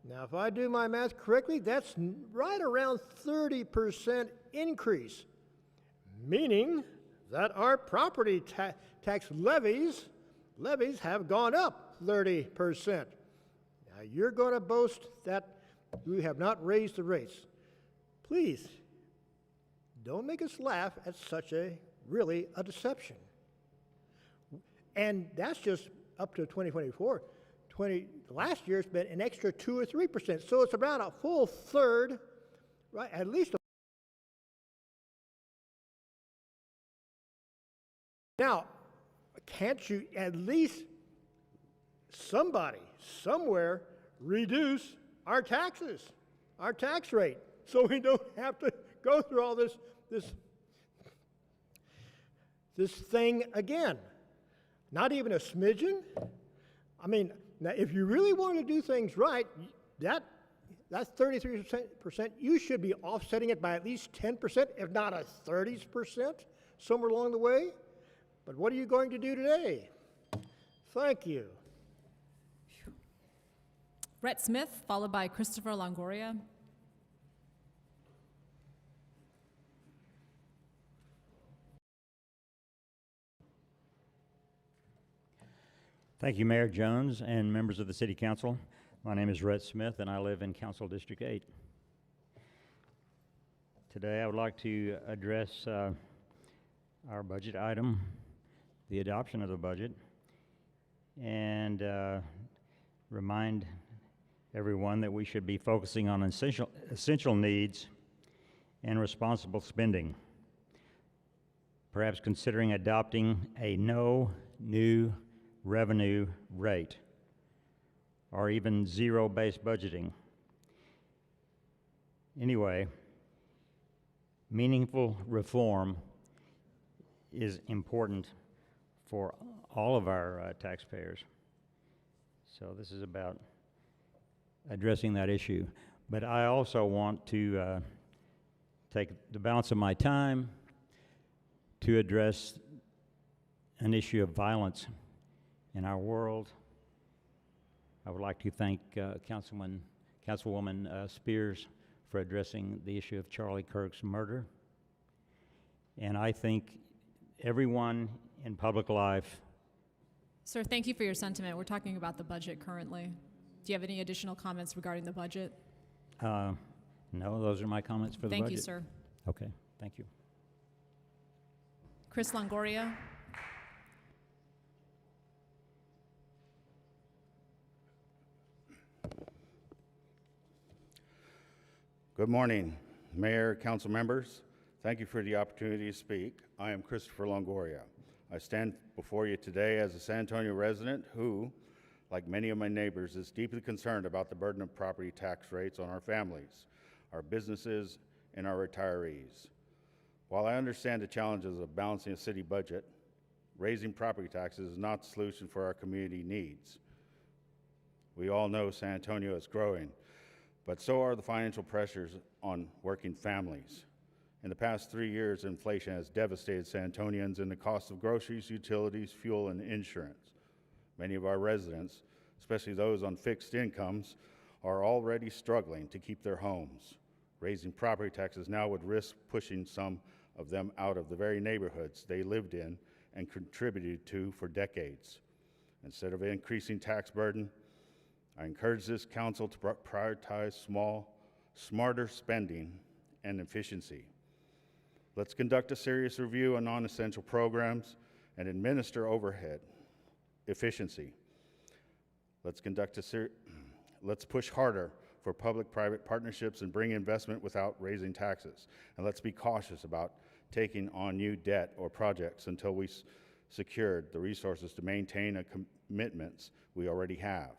Now, if I do my math correctly, that's right around 30% increase, meaning that our property tax levies have gone up 30%. Now, you're going to boast that we have not raised the rates. Please, don't make us laugh at such really a deception. And that's just up to 2024. Last year, it's been an extra 2 or 3%. So it's about a full third, right? At least. Now, can't you at least somebody, somewhere, reduce our taxes, our tax rate, so we don't have to go through all this thing again? Not even a smidgen? I mean, now if you really want to do things right, that's 33%, you should be offsetting it by at least 10%, if not a 30%, somewhere along the way. But what are you going to do today? Thank you. Rhett Smith, followed by Christopher Longoria. Thank you, Mayor Jones and members of the City Council. My name is Rhett Smith, and I live in Council District 8. Today, I would like to address our budget item, the adoption of the budget, and remind everyone that we should be focusing on essential needs and responsible spending. Perhaps considering adopting a no new revenue rate or even zero-based budgeting. Anyway, meaningful reform is important for all of our taxpayers. So this is about addressing that issue. But I also want to take the balance of my time to address an issue of violence in our world. I would like to thank Councilwoman Spears for addressing the issue of Charlie Kirk's murder. And I think everyone in public life. Sir, thank you for your sentiment. We're talking about the budget currently. Do you have any additional comments regarding the budget? No, those are my comments for the budget. Thank you, sir. Okay, thank you. Chris Longoria. Good morning, Mayor, council members. Thank you for the opportunity to speak. I am Christopher Longoria. I stand before you today as a San Antonio resident who, like many of my neighbors, is deeply concerned about the burden of property tax rates on our families, our businesses, and our retirees. While I understand the challenges of balancing a city budget, raising property taxes is not the solution for our community needs. We all know San Antonio is growing, but so are the financial pressures on working families. In the past 3 years, inflation has devastated San Antonians in the cost of groceries, utilities, fuel, and insurance. Many of our residents, especially those on fixed incomes, are already struggling to keep their homes. Raising property taxes now would risk pushing some of them out of the very neighborhoods they lived in and contributed to for decades. Instead of increasing tax burden, I encourage this council to prioritize smarter spending and efficiency. Let's conduct a serious review on non-essential programs and administer overhead efficiency. Let's push harder for public-private partnerships and bring investment without raising taxes. And let's be cautious about taking on new debt or projects until we secured the resources to maintain the commitments we already have.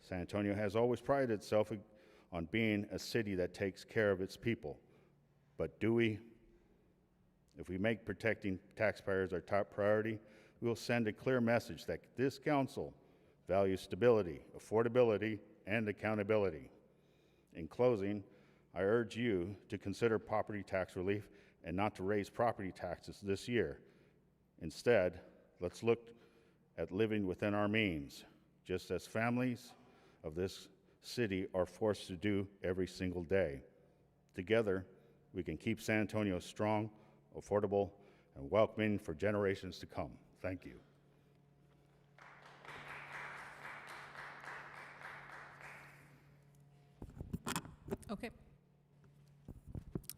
San Antonio has always prided itself on being a city that takes care of its people. But do we? If we make protecting taxpayers our top priority, we will send a clear message that this council values stability, affordability, and accountability. In closing, I urge you to consider property tax relief and not to raise property taxes this year. Instead, let's look at living within our means, just as families of this city are forced to do every single day. Together, we can keep San Antonio strong, affordable, and welcoming for generations to come. Thank you. Okay.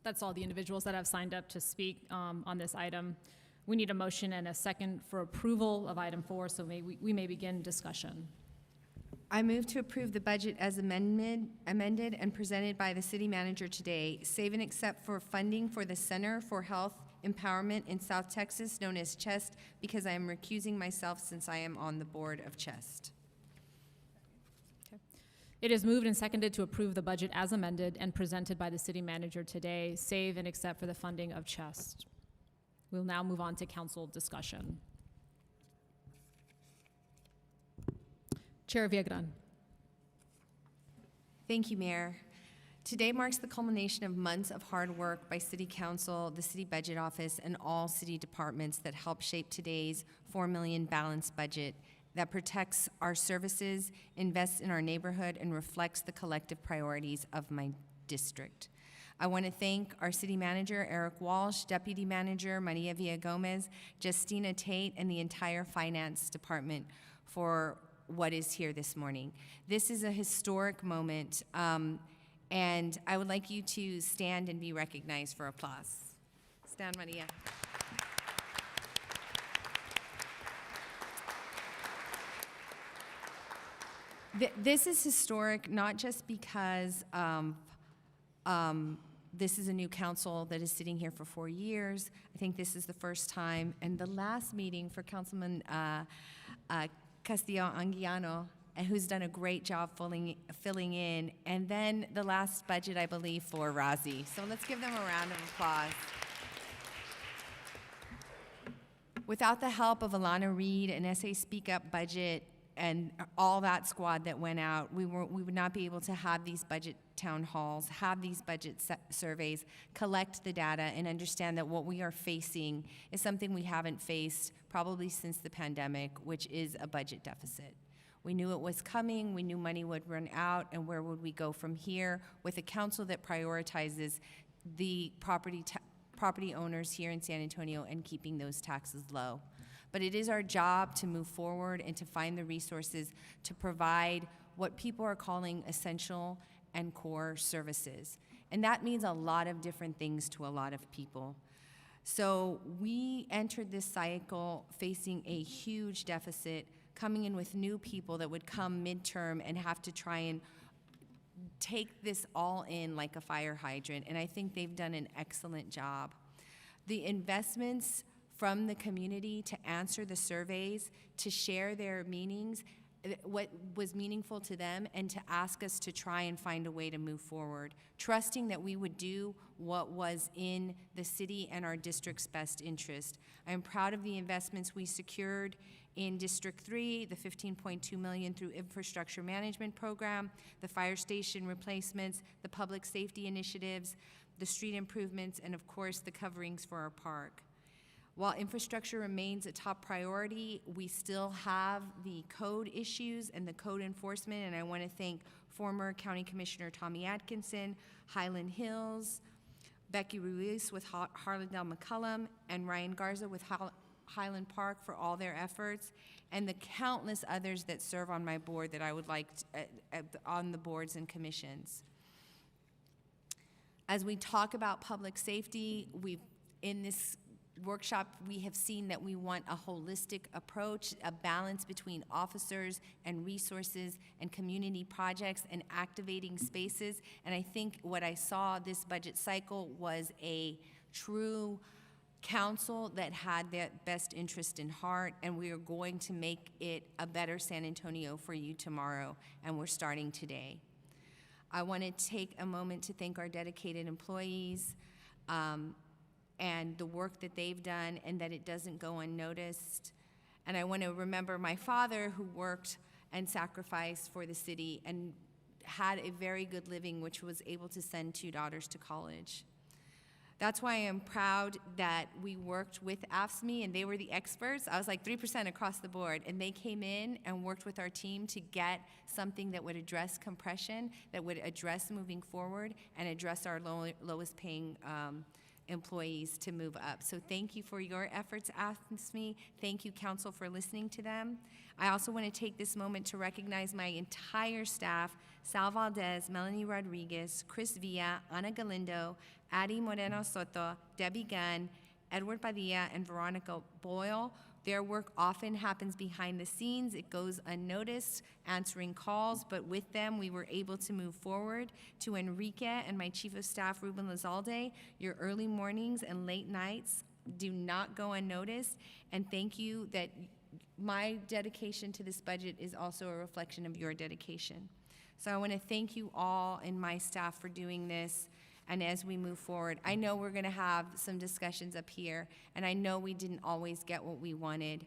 That's all the individuals that have signed up to speak on this item. We need a motion and a second for approval of item 4, so we may begin discussion. I move to approve the budget as amended and presented by the city manager today, save and except for funding for the Center for Health Empowerment in South Texas, known as CHEST, because I am recusing myself since I am on the board of CHEST. It is moved and seconded to approve the budget as amended and presented by the city manager today, save and except for the funding of CHEST. We'll now move on to council discussion. Chair Viagran. Thank you, Mayor. Today marks the culmination of months of hard work by City Council, the City Budget Office, and all city departments that help shape today's $4 million balanced budget that protects our services, invests in our neighborhood, and reflects the collective priorities of my district. I want to thank our city manager, Eric Walsh, deputy manager, Maria Villagomez, Justina Tate, and the entire finance department for what is here this morning. This is a historic moment, and I would like you to stand and be recognized for applause. Stand, Maria. This is historic, not just because this is a new council that is sitting here for 4 years. I think this is the first time, and the last meeting for Councilman Castillo-Anguiano, who's done a great job filling in, and then the last budget, I believe, for Razi. So let's give them a round of applause. Without the help of Alana Reed and SA Speak Up budget and all that squad that went out, we would not be able to have these budget town halls, have these budget surveys, collect the data, and understand that what we are facing is something we haven't faced probably since the pandemic, which is a budget deficit. We knew it was coming, we knew money would run out, and where would we go from here with a council that prioritizes the property owners here in San Antonio and keeping those taxes low. But it is our job to move forward and to find the resources to provide what people are calling essential and core services. And that means a lot of different things to a lot of people. So we entered this cycle facing a huge deficit, coming in with new people that would come midterm and have to try and take this all in like a fire hydrant, and I think they've done an excellent job. The investments from the community to answer the surveys, to share their meanings, what was meaningful to them, and to ask us to try and find a way to move forward, trusting that we would do what was in the city and our district's best interest. I'm proud of the investments we secured in District 3, the $15.2 million through infrastructure management program, the fire station replacements, the public safety initiatives, the street improvements, and of course the coverings for our park. While infrastructure remains a top priority, we still have the code issues and the code enforcement, and I want to thank former County Commissioner Tommy Atkinson, Highland Hills, Becky Ruiz with Harlandale McCullum, and Ryan Garza with Highland Park for all their efforts, and the countless others that serve on my board that I would like on the boards and commissions. As we talk about public safety, in this workshop, we have seen that we want a holistic approach, a balance between officers and resources and community projects and activating spaces. And I think what I saw this budget cycle was a true council that had their best interest in heart, and we are going to make it a better San Antonio for you tomorrow, and we're starting today. I want to take a moment to thank our dedicated employees, and the work that they've done, and that it doesn't go unnoticed. And I want to remember my father, who worked and sacrificed for the city and had a very good living, which was able to send 2 daughters to college. That's why I am proud that we worked with AFSCME, and they were the experts. I was like 3% across the board, and they came in and worked with our team to get something that would address compression, that would address moving forward, and address our lowest paying employees to move up. So thank you for your efforts, AFSCME. Thank you, Council, for listening to them. I also want to take this moment to recognize my entire staff: Sal Valdez, Melanie Rodriguez, Chris Villa, Ana Galindo, Addie Moreno Soto, Debbie Gunn, Edward Padilla, and Veronica Boyle. Their work often happens behind the scenes. It goes unnoticed, answering calls, but with them, we were able to move forward. To Enrique and my Chief of Staff, Ruben Lizalde, your early mornings and late nights do not go unnoticed, and thank you that my dedication to this budget is also a reflection of your dedication. So I want to thank you all and my staff for doing this. And as we move forward, I know we're going to have some discussions up here, and I know we didn't always get what we wanted,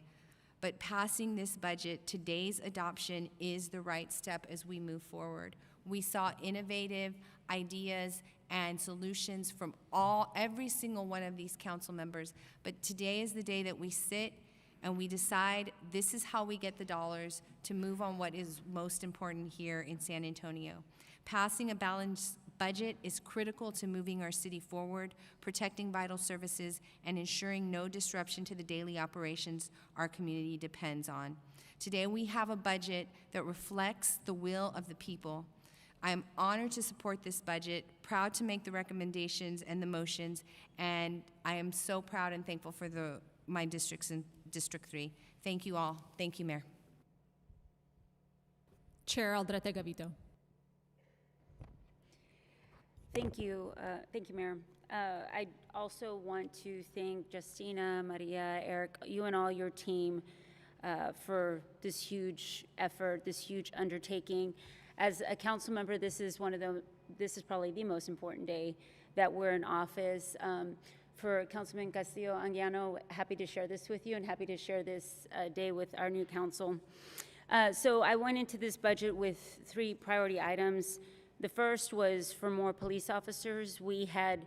but passing this budget, today's adoption, is the right step as we move forward. We saw innovative ideas and solutions from every single one of these council members, but today is the day that we sit and we decide this is how we get the dollars to move on what is most important here in San Antonio. Passing a balanced budget is critical to moving our city forward, protecting vital services, and ensuring no disruption to the daily operations our community depends on. Today, we have a budget that reflects the will of the people. I am honored to support this budget, proud to make the recommendations and the motions, and I am so proud and thankful for my districts in District 3. Thank you all. Thank you, Mayor. Chair Aldrete Gavito. Thank you, Mayor. I also want to thank Justina, Maria, Eric, you and all your team for this huge effort, this huge undertaking. As a council member, this is probably the most important day that we're in office. For Councilman Castillo Anguiano, happy to share this with you and happy to share this day with our new council. So I went into this budget with 3 priority items. The first was for more police officers. We had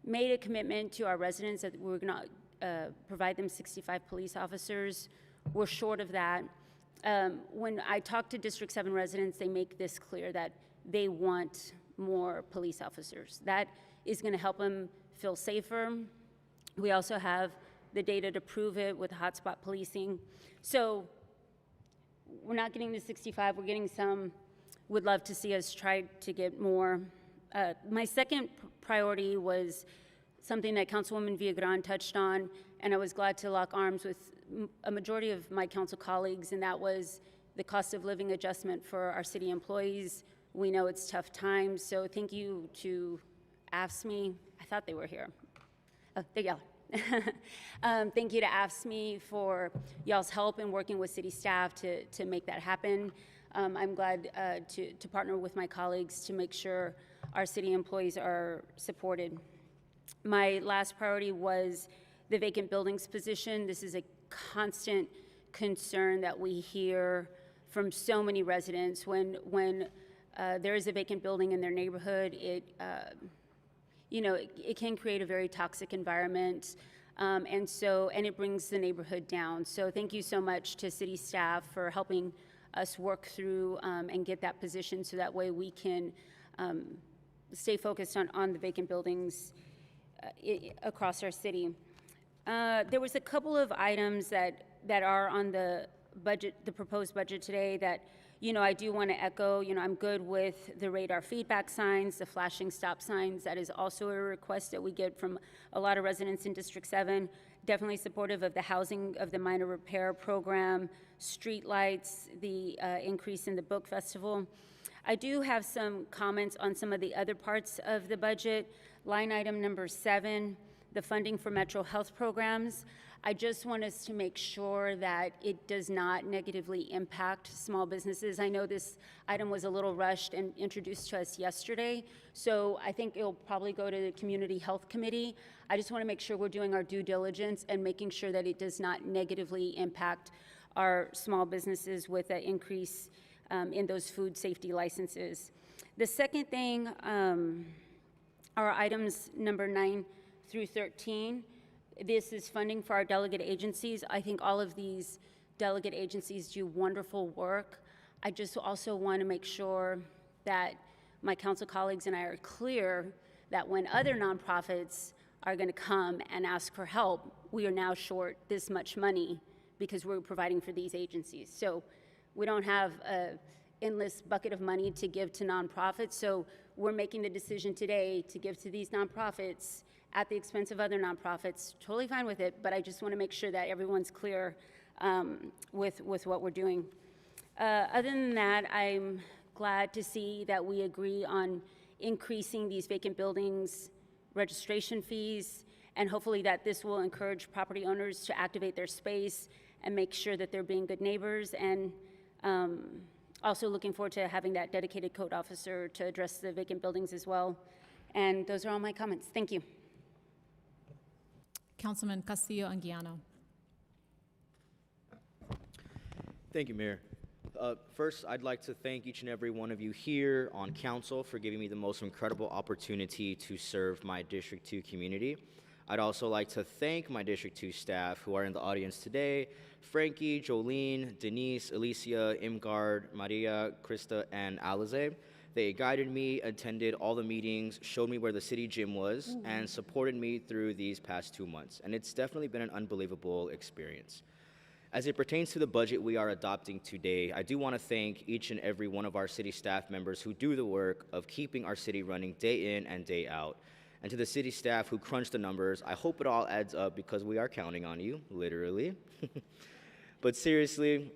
made a commitment to our residents that we were going to provide them 65 police officers. We're short of that. When I talk to District 7 residents, they make this clear that they want more police officers. That is going to help them feel safer. We also have the data to prove it with hotspot policing. So we're not getting the 65, we're getting some. Would love to see us try to get more. My second priority was something that Councilwoman Villagran touched on, and I was glad to lock arms with a majority of my council colleagues, and that was the cost of living adjustment for our city employees. We know it's tough times, so thank you to AFSCME. I thought they were here. Oh, there you are. Thank you to AFSCME for y'all's help in working with city staff to make that happen. I'm glad to partner with my colleagues to make sure our city employees are supported. My last priority was the vacant buildings position. This is a constant concern that we hear from so many residents. When there is a vacant building in their neighborhood, it can create a very toxic environment, and it brings the neighborhood down. So thank you so much to city staff for helping us work through and get that position so that way we can stay focused on the vacant buildings across our city. There was a couple of items that are on the budget, the proposed budget today that, I do want to echo. I'm good with the radar feedback signs, the flashing stop signs. That is also a request that we get from a lot of residents in District 7. Definitely supportive of the housing of the minor repair program, street lights, the increase in the book festival. I do have some comments on some of the other parts of the budget. Line item number 7, the funding for Metro Health programs. I just want us to make sure that it does not negatively impact small businesses. I know this item was a little rushed and introduced to us yesterday, so I think it'll probably go to the Community Health Committee. I just want to make sure we're doing our due diligence and making sure that it does not negatively impact our small businesses with an increase in those food safety licenses. The second thing are items number 9 through 13. This is funding for our delegate agencies. I think all of these delegate agencies do wonderful work. I just also want to make sure that my council colleagues and I are clear that when other nonprofits are going to come and ask for help, we are now short this much money because we're providing for these agencies. So we don't have an endless bucket of money to give to nonprofits, so we're making the decision today to give to these nonprofits at the expense of other nonprofits. Totally fine with it, but I just want to make sure that everyone's clear with what we're doing. Other than that, I'm glad to see that we agree on increasing these vacant buildings registration fees, and hopefully that this will encourage property owners to activate their space and make sure that they're being good neighbors, and also looking forward to having that dedicated code officer to address the vacant buildings as well. And those are all my comments. Thank you. Councilman Castillo Anguiano. Thank you, Mayor. First, I'd like to thank each and every one of you here on council for giving me the most incredible opportunity to serve my District 2 community. I'd also like to thank my District 2 staff who are in the audience today: Frankie, Jolene, Denise, Alicia, Imgard, Maria, Krista, and Alize. They guided me, attended all the meetings, showed me where the city gym was, and supported me through these past 2 months. And it's definitely been an unbelievable experience. As it pertains to the budget we are adopting today, I do want to thank each and every one of our city staff members who do the work of keeping our city running day in and day out. And to the city staff who crunch the numbers, I hope it all adds up because we are counting on you, literally. But seriously,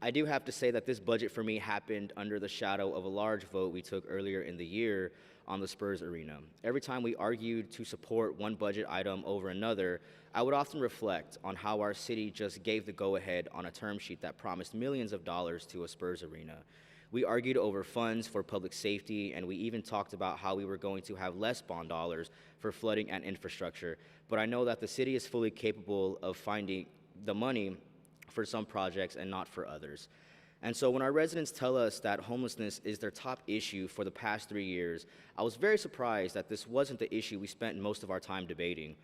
I do have to say that this budget for me happened under the shadow of a large vote we took earlier in the year on the Spurs Arena. Every time we argued to support one budget item over another, I would often reflect on how our city just gave the go-ahead on a term sheet that promised millions of dollars to a Spurs Arena. We argued over funds for public safety, and we even talked about how we were going to have less bond dollars for flooding and infrastructure. But I know that the city is fully capable of finding the money for some projects and not for others. And so when our residents tell us that homelessness is their top issue for the past 3 years, I was very surprised that this wasn't the issue we spent most of our time debating.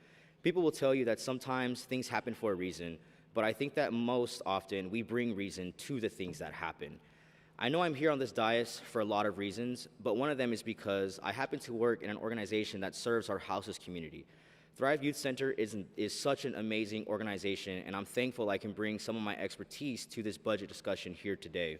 People will tell you that sometimes things happen for a reason, but I think that most often we bring reason to the things that happen. I know I'm here on this dais for a lot of reasons, but one of them is because I happen to work in an organization that serves our houseless community. Thrive Youth Center is such an amazing organization, and I'm thankful I can bring some of my expertise to this budget discussion here today.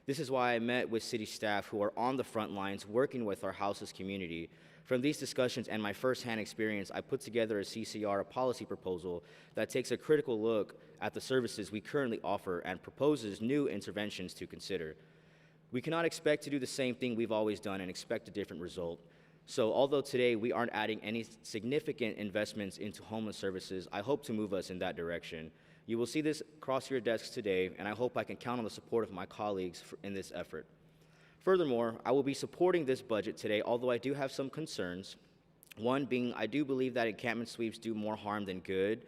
This is why I met with city staff who are on the front lines working with our houseless community. From these discussions and my firsthand experience, I put together a CCR, a policy proposal that takes a critical look at the services we currently offer and proposes new interventions to consider. We cannot expect to do the same thing we've always done and expect a different result. So although today we aren't adding any significant investments into homeless services, I hope to move us in that direction. You will see this across your desks today, and I hope I can count on the support of my colleagues in this effort. Furthermore, I will be supporting this budget today, although I do have some concerns. One being, I do believe that encampment sweeps do more harm than good,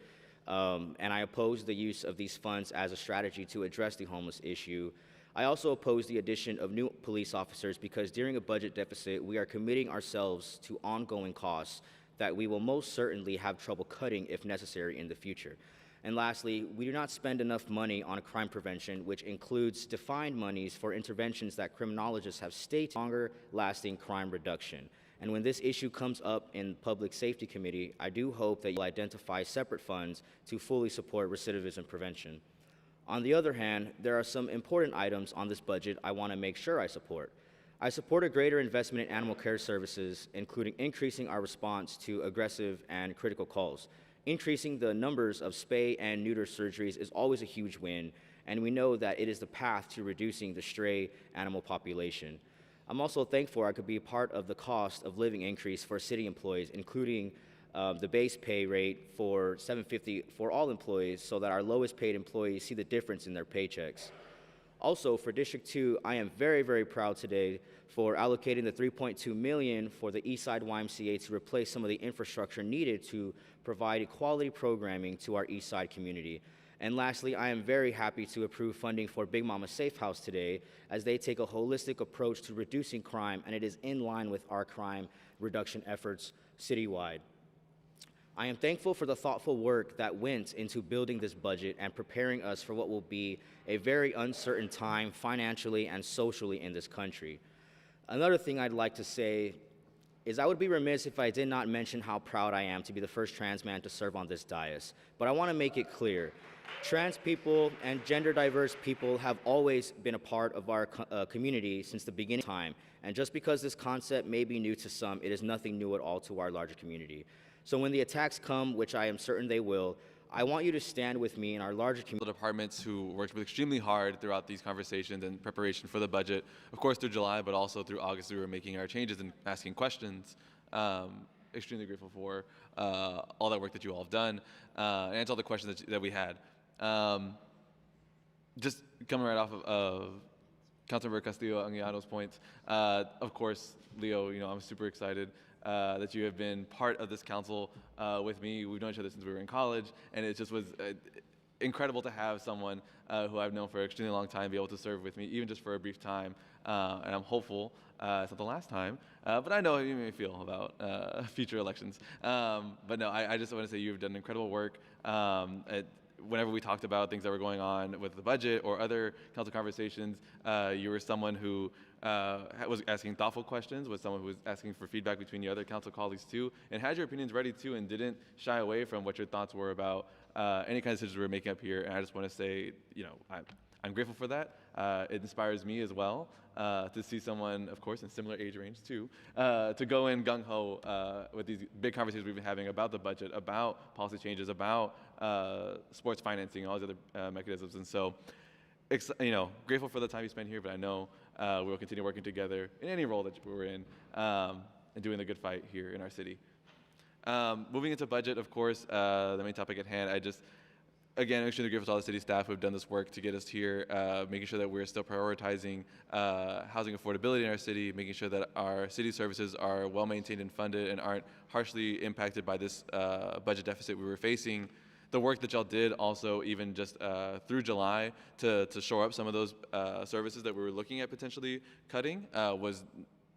and I oppose the use of these funds as a strategy to address the homeless issue. I also oppose the addition of new police officers because during a budget deficit, we are committing ourselves to ongoing costs that we will most certainly have trouble cutting if necessary in the future. And lastly, we do not spend enough money on crime prevention, which includes defined monies for interventions that criminologists have stated longer-lasting crime reduction. And when this issue comes up in Public Safety Committee, I do hope that you'll identify separate funds to fully support recidivism prevention. On the other hand, there are some important items on this budget I want to make sure I support. I support a greater investment in animal care services, including increasing our response to aggressive and critical calls. Increasing the numbers of spay and neuter surgeries is always a huge win, and we know that it is the path to reducing the stray animal population. I'm also thankful I could be a part of the cost of living increase for city employees, including the base pay rate for $750 for all employees so that our lowest paid employees see the difference in their paychecks. Also, for District 2, I am very, very proud today for allocating the $3.2 million for the Eastside YMCA to replace some of the infrastructure needed to provide quality programming to our Eastside community. And lastly, I am very happy to approve funding for Big Mama Safe House today as they take a holistic approach to reducing crime, and it is in line with our crime reduction efforts citywide. I am thankful for the thoughtful work that went into building this budget and preparing us for what will be a very uncertain time financially and socially in this country. Another thing I'd like to say is I would be remiss if I did not mention how proud I am to be the first trans man to serve on this dais. But I want to make it clear, trans people and gender diverse people have always been a part of our community since the beginning of time. And just because this concept may be new to some, it is nothing new at all to our larger community. So when the attacks come, which I am certain they will, I want you to stand with me in our larger community. Departments who worked extremely hard throughout these conversations and preparation for the budget, of course through July, but also through August we were making our changes and asking questions. Extremely grateful for all that work that you all have done and answer all the questions that we had. Just coming right off of Councilmember Castillo-Anguiano's points, of course, Leo, I'm super excited that you have been part of this council with me. We've known each other since we were in college, and it just was incredible to have someone who I've known for an extremely long time be able to serve with me, even just for a brief time. And I'm hopeful it's not the last time, but I know how you may feel about future elections. But no, I just want to say you've done incredible work. Whenever we talked about things that were going on with the budget or other council conversations, you were someone who was asking thoughtful questions, was someone who was asking for feedback between your other council colleagues too, and had your opinions ready too, and didn't shy away from what your thoughts were about any kind of decisions we're making up here. And I just want to say, you know, I'm grateful for that. It inspires me as well to see someone, of course, in similar age range too, to go in gung-ho with these big conversations we've been having about the budget, about policy changes, about sports financing, all these other mechanisms. And so, you know, grateful for the time you spent here, but I know we'll continue working together in any role that we're in and doing the good fight here in our city. Moving into budget, of course, the main topic at hand, again, I'm extremely grateful to all the city staff who have done this work to get us here, making sure that we're still prioritizing housing affordability in our city, making sure that our city services are well maintained and funded and aren't harshly impacted by this budget deficit we were facing. The work that y'all did also, even just through July, to shore up some of those services that we were looking at potentially cutting was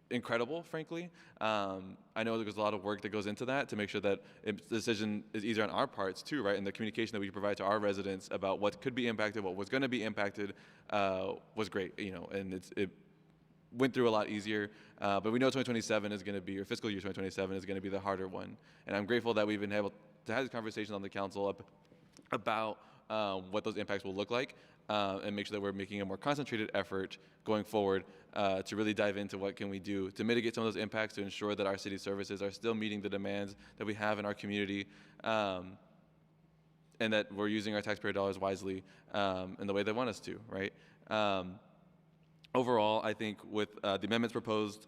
incredible, frankly. I know there's a lot of work that goes into that to make sure that the decision is easier on our parts too, right? And the communication that we provide to our residents about what could be impacted, what was going to be impacted, was great, you know, and it went through a lot easier. But we know 2027 is going to be, or fiscal year 2027 is going to be the harder one. And I'm grateful that we've been able to have these conversations on the council about what those impacts will look like, and make sure that we're making a more concentrated effort going forward to really dive into what can we do to mitigate some of those impacts, to ensure that our city services are still meeting the demands that we have in our community, and that we're using our taxpayer dollars wisely in the way they want us to, right? Overall, I think with the amendments proposed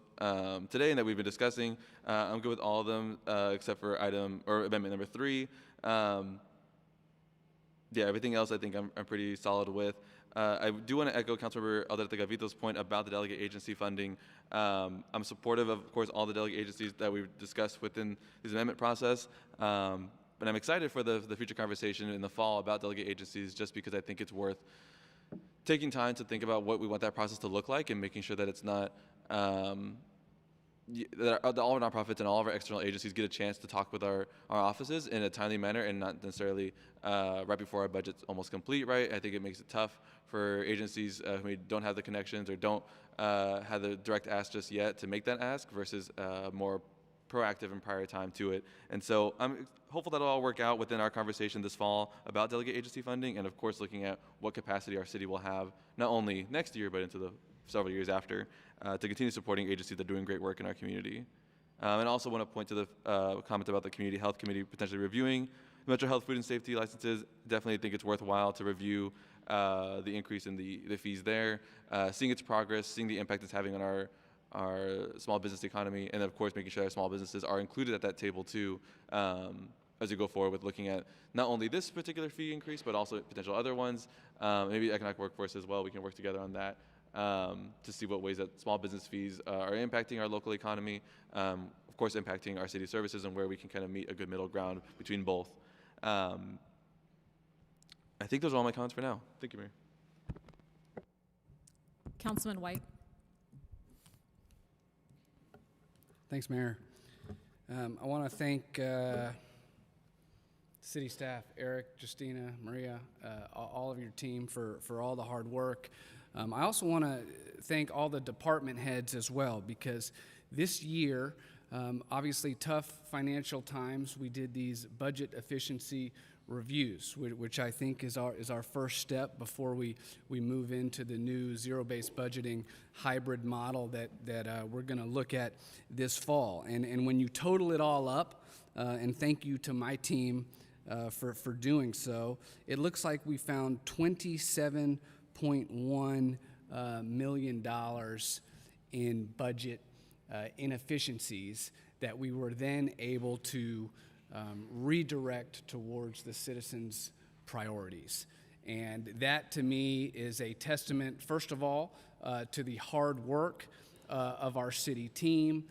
today and that we've been discussing, I'm good with all of them except for amendment number 3. Yeah, everything else I think I'm pretty solid with. I do want to echo Councilmember Alderete Gavito's point about the delegate agency funding. I'm supportive of course, all the delegate agencies that we've discussed within this amendment process. But I'm excited for the future conversation in the fall about delegate agencies, just because I think it's worth taking time to think about what we want that process to look like, and making sure that it's not that all of our nonprofits and all of our external agencies get a chance to talk with our offices in a timely manner, and not necessarily right before our budget's almost complete, right? I think it makes it tough for agencies who don't have the connections or don't have the direct ask just yet to make that ask, versus more proactive and prior time to it. And so I'm hopeful that'll all work out within our conversation this fall about delegate agency funding, and of course looking at what capacity our city will have, not only next year, but into the several years after, to continue supporting agencies that are doing great work in our community. And also want to point to the comment about the Community Health Committee potentially reviewing mental health, food, and safety licenses. Definitely think it's worthwhile to review the increase in the fees there, seeing its progress, seeing the impact it's having on our small business economy, and of course making sure our small businesses are included at that table too, as we go forward with looking at not only this particular fee increase, but also potential other ones, maybe economic workforce as well. We can work together on that to see what ways that small business fees are impacting our local economy, of course impacting our city services, and where we can kind of meet a good middle ground between both. I think those are all my comments for now. Thank you, Mayor. Councilman White. Thanks, Mayor. I want to thank city staff, Eric, Justina, Maria, all of your team for all the hard work. I also want to thank all the department heads as well, because this year, obviously tough financial times, we did these budget efficiency reviews, which I think is our first step before we move into the new zero-based budgeting hybrid model that we're going to look at this fall. And when you total it all up, and thank you to my team for doing so, it looks like we found $27.1 million in budget inefficiencies that we were then able to redirect towards the citizens' priorities. And that, to me, is a testament, first of all, to the hard work of our city team.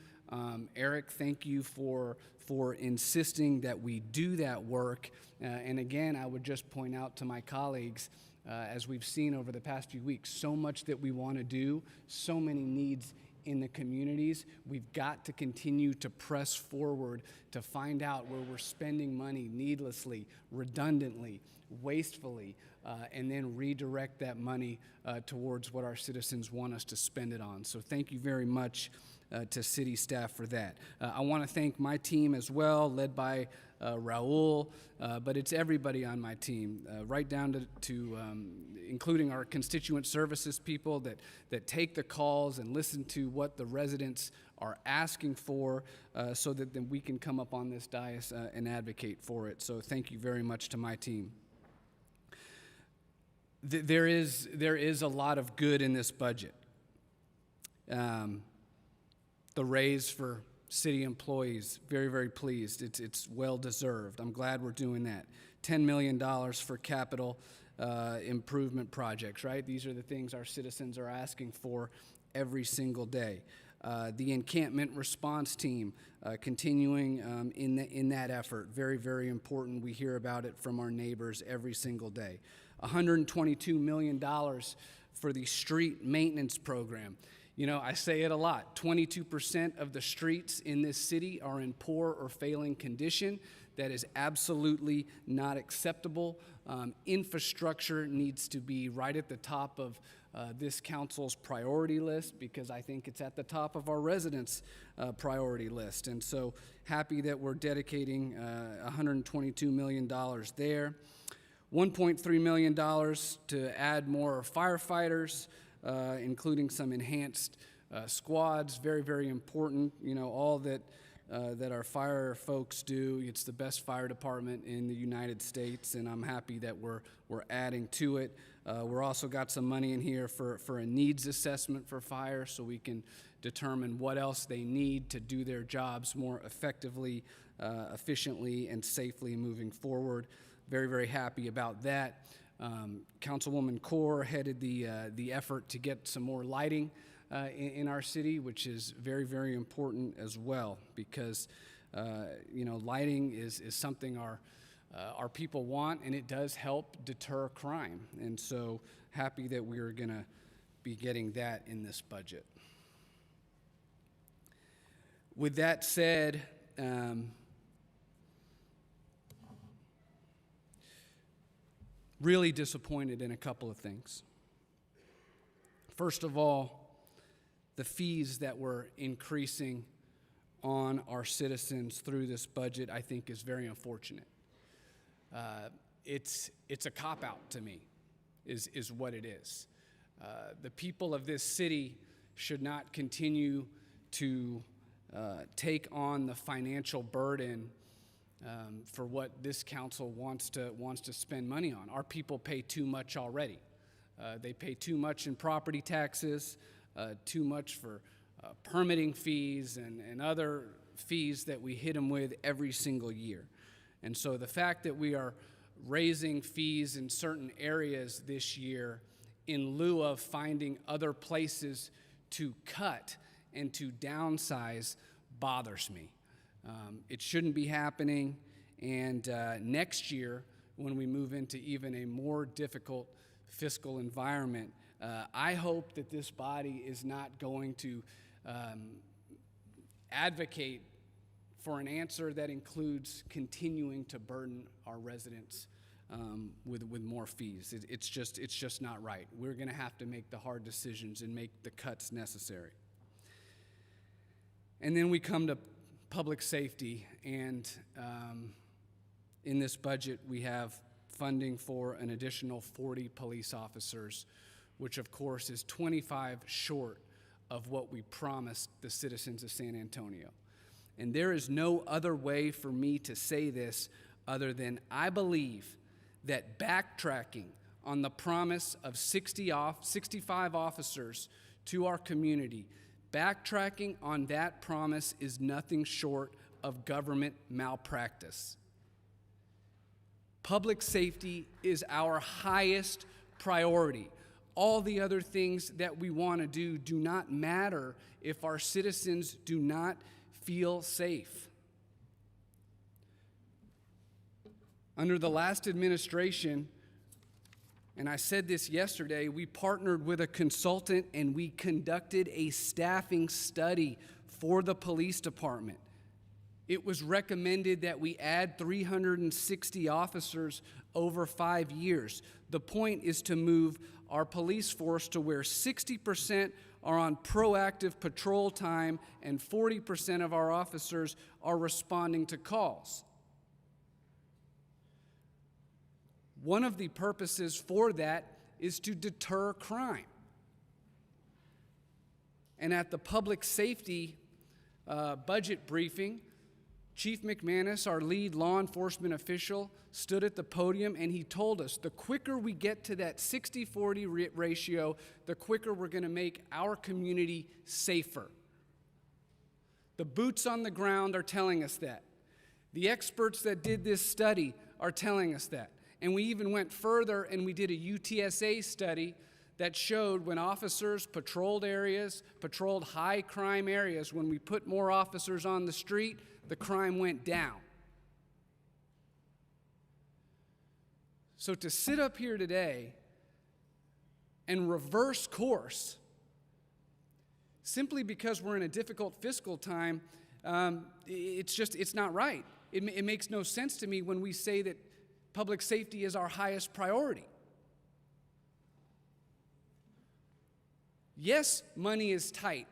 Eric, thank you for insisting that we do that work. And again, I would just point out to my colleagues, as we've seen over the past few weeks, so much that we want to do, so many needs in the communities. We've got to continue to press forward to find out where we're spending money needlessly, redundantly, wastefully, and then redirect that money towards what our citizens want us to spend it on. So thank you very much to city staff for that. I want to thank my team as well, led by Raul, but it's everybody on my team, right down to including our constituent services people that take the calls and listen to what the residents are asking for, so that then we can come up on this dais and advocate for it. So thank you very much to my team. There is a lot of good in this budget. The raise for city employees, very, very pleased. It's well deserved. I'm glad we're doing that. $10 million for capital improvement projects, right? These are the things our citizens are asking for every single day. The encampment response team continuing in that effort, very, very important. We hear about it from our neighbors every single day. $122 million for the street maintenance program. You know, I say it a lot, 22% of the streets in this city are in poor or failing condition. That is absolutely not acceptable. Infrastructure needs to be right at the top of this council's priority list, because I think it's at the top of our residents' priority list. And so happy that we're dedicating $122 million there. $1.3 million to add more firefighters, including some enhanced squads. Very, very important. You know, all that our fire folks do. It's the best fire department in the United States, and I'm happy that we're adding to it. We're also got some money in here for a needs assessment for fire, so we can determine what else they need to do their jobs more effectively, efficiently, and safely moving forward. Very, very happy about that. Councilwoman Kaur headed the effort to get some more lighting in our city, which is very, very important as well, because you know, lighting is something our people want, and it does help deter crime. And so happy that we're going to be getting that in this budget. With that said, really disappointed in a couple of things. First of all, the fees that we're increasing on our citizens through this budget, I think, is very unfortunate. It's a cop-out to me, is what it is. The people of this city should not continue to take on the financial burden for what this council wants to spend money on. Our people pay too much already. They pay too much in property taxes, too much for permitting fees and other fees that we hit them with every single year. And so the fact that we are raising fees in certain areas this year in lieu of finding other places to cut and to downsize bothers me. It shouldn't be happening, and next year, when we move into even a more difficult fiscal environment, I hope that this body is not going to advocate for an answer that includes continuing to burden our residents with more fees. It's just not right. We're going to have to make the hard decisions and make the cuts necessary. And then we come to public safety, and in this budget we have funding for an additional 40 police officers, which of course is 25 short of what we promised the citizens of San Antonio. And there is no other way for me to say this other than I believe that backtracking on the promise of 65 officers to our community, backtracking on that promise is nothing short of government malpractice. Public safety is our highest priority. All the other things that we want to do not matter if our citizens do not feel safe. Under the last administration, and I said this yesterday, we partnered with a consultant and we conducted a staffing study for the police department. It was recommended that we add 360 officers over 5 years. The point is to move our police force to where 60% are on proactive patrol time and 40% of our officers are responding to calls. One of the purposes for that is to deter crime. And at the public safety budget briefing, Chief McManus, our lead law enforcement official, stood at the podium and he told us the quicker we get to that 60-40 ratio, the quicker we're going to make our community safer. The boots on the ground are telling us that. The experts that did this study are telling us that. And we even went further and we did a UTSA study that showed when officers patrolled high crime areas, when we put more officers on the street, the crime went down. So to sit up here today and reverse course simply because we're in a difficult fiscal time, it's not right. It makes no sense to me when we say that public safety is our highest priority. Yes, money is tight,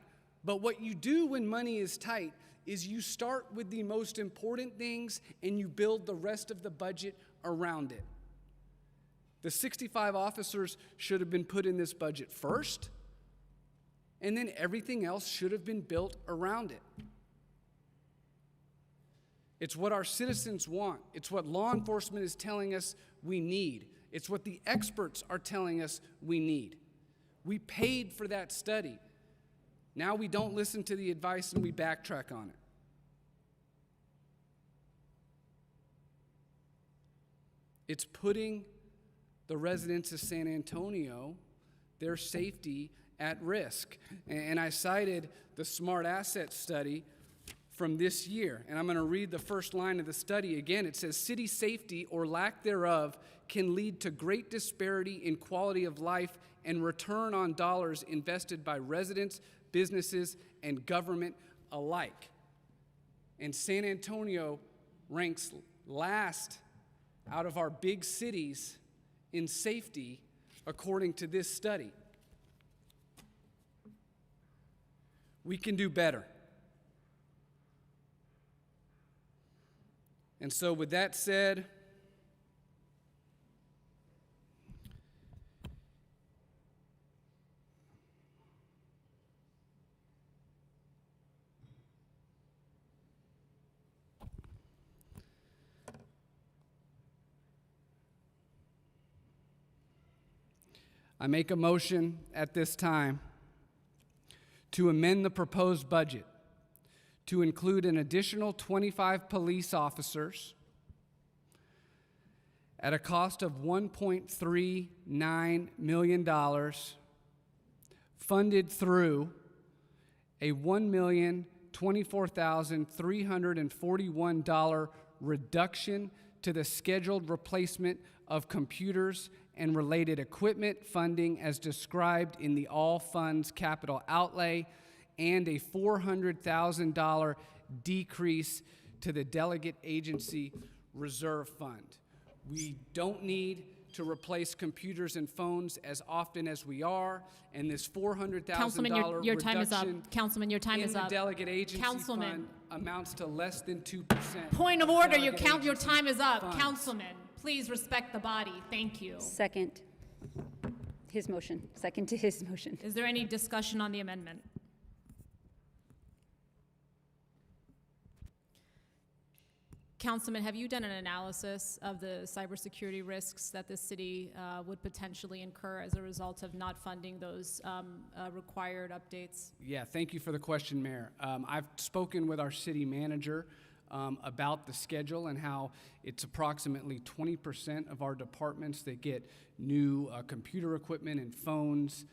but what you do when money is tight is you start with the most important things and you build the rest of the budget around it. The 65 officers should have been put in this budget first, and then everything else should have been built around it. It's what our citizens want. It's what law enforcement is telling us we need. It's what the experts are telling us we need. We paid for that study. Now we don't listen to the advice and we backtrack on it. It's putting the residents of San Antonio, their safety, at risk. And I cited the Smart Asset study from this year. And I'm going to read the first line of the study again. It says, city safety or lack thereof can lead to great disparity in quality of life and return on dollars invested by residents, businesses, and government alike. And San Antonio ranks last out of our big cities in safety, according to this study. We can do better. And so with that said, I make a motion at this time to amend the proposed budget to include an additional 25 police officers at a cost of $1.39 million, funded through a $1,024,341 reduction to the scheduled replacement of computers and related equipment funding as described in the all funds capital outlay, and a $400,000 decrease to the delegate agency reserve fund. We don't need to replace computers and phones as often as we are, and this $400,000 your time is up. reduction Councilman, your time in is the up. delegate agency Councilman. fund amounts to less than 2%. Point of of order, delegate your agency time is up. funds. Councilman, please respect the body. Thank you. Second. His motion. Second to his motion. Is there any discussion on the amendment? Councilman, have you done an analysis of the cybersecurity risks that the city would potentially incur as a result of not funding those required updates? Yeah, thank you for the question, Mayor. I've spoken with our city manager about the schedule and how it's approximately 20% of our departments that get new computer equipment and phones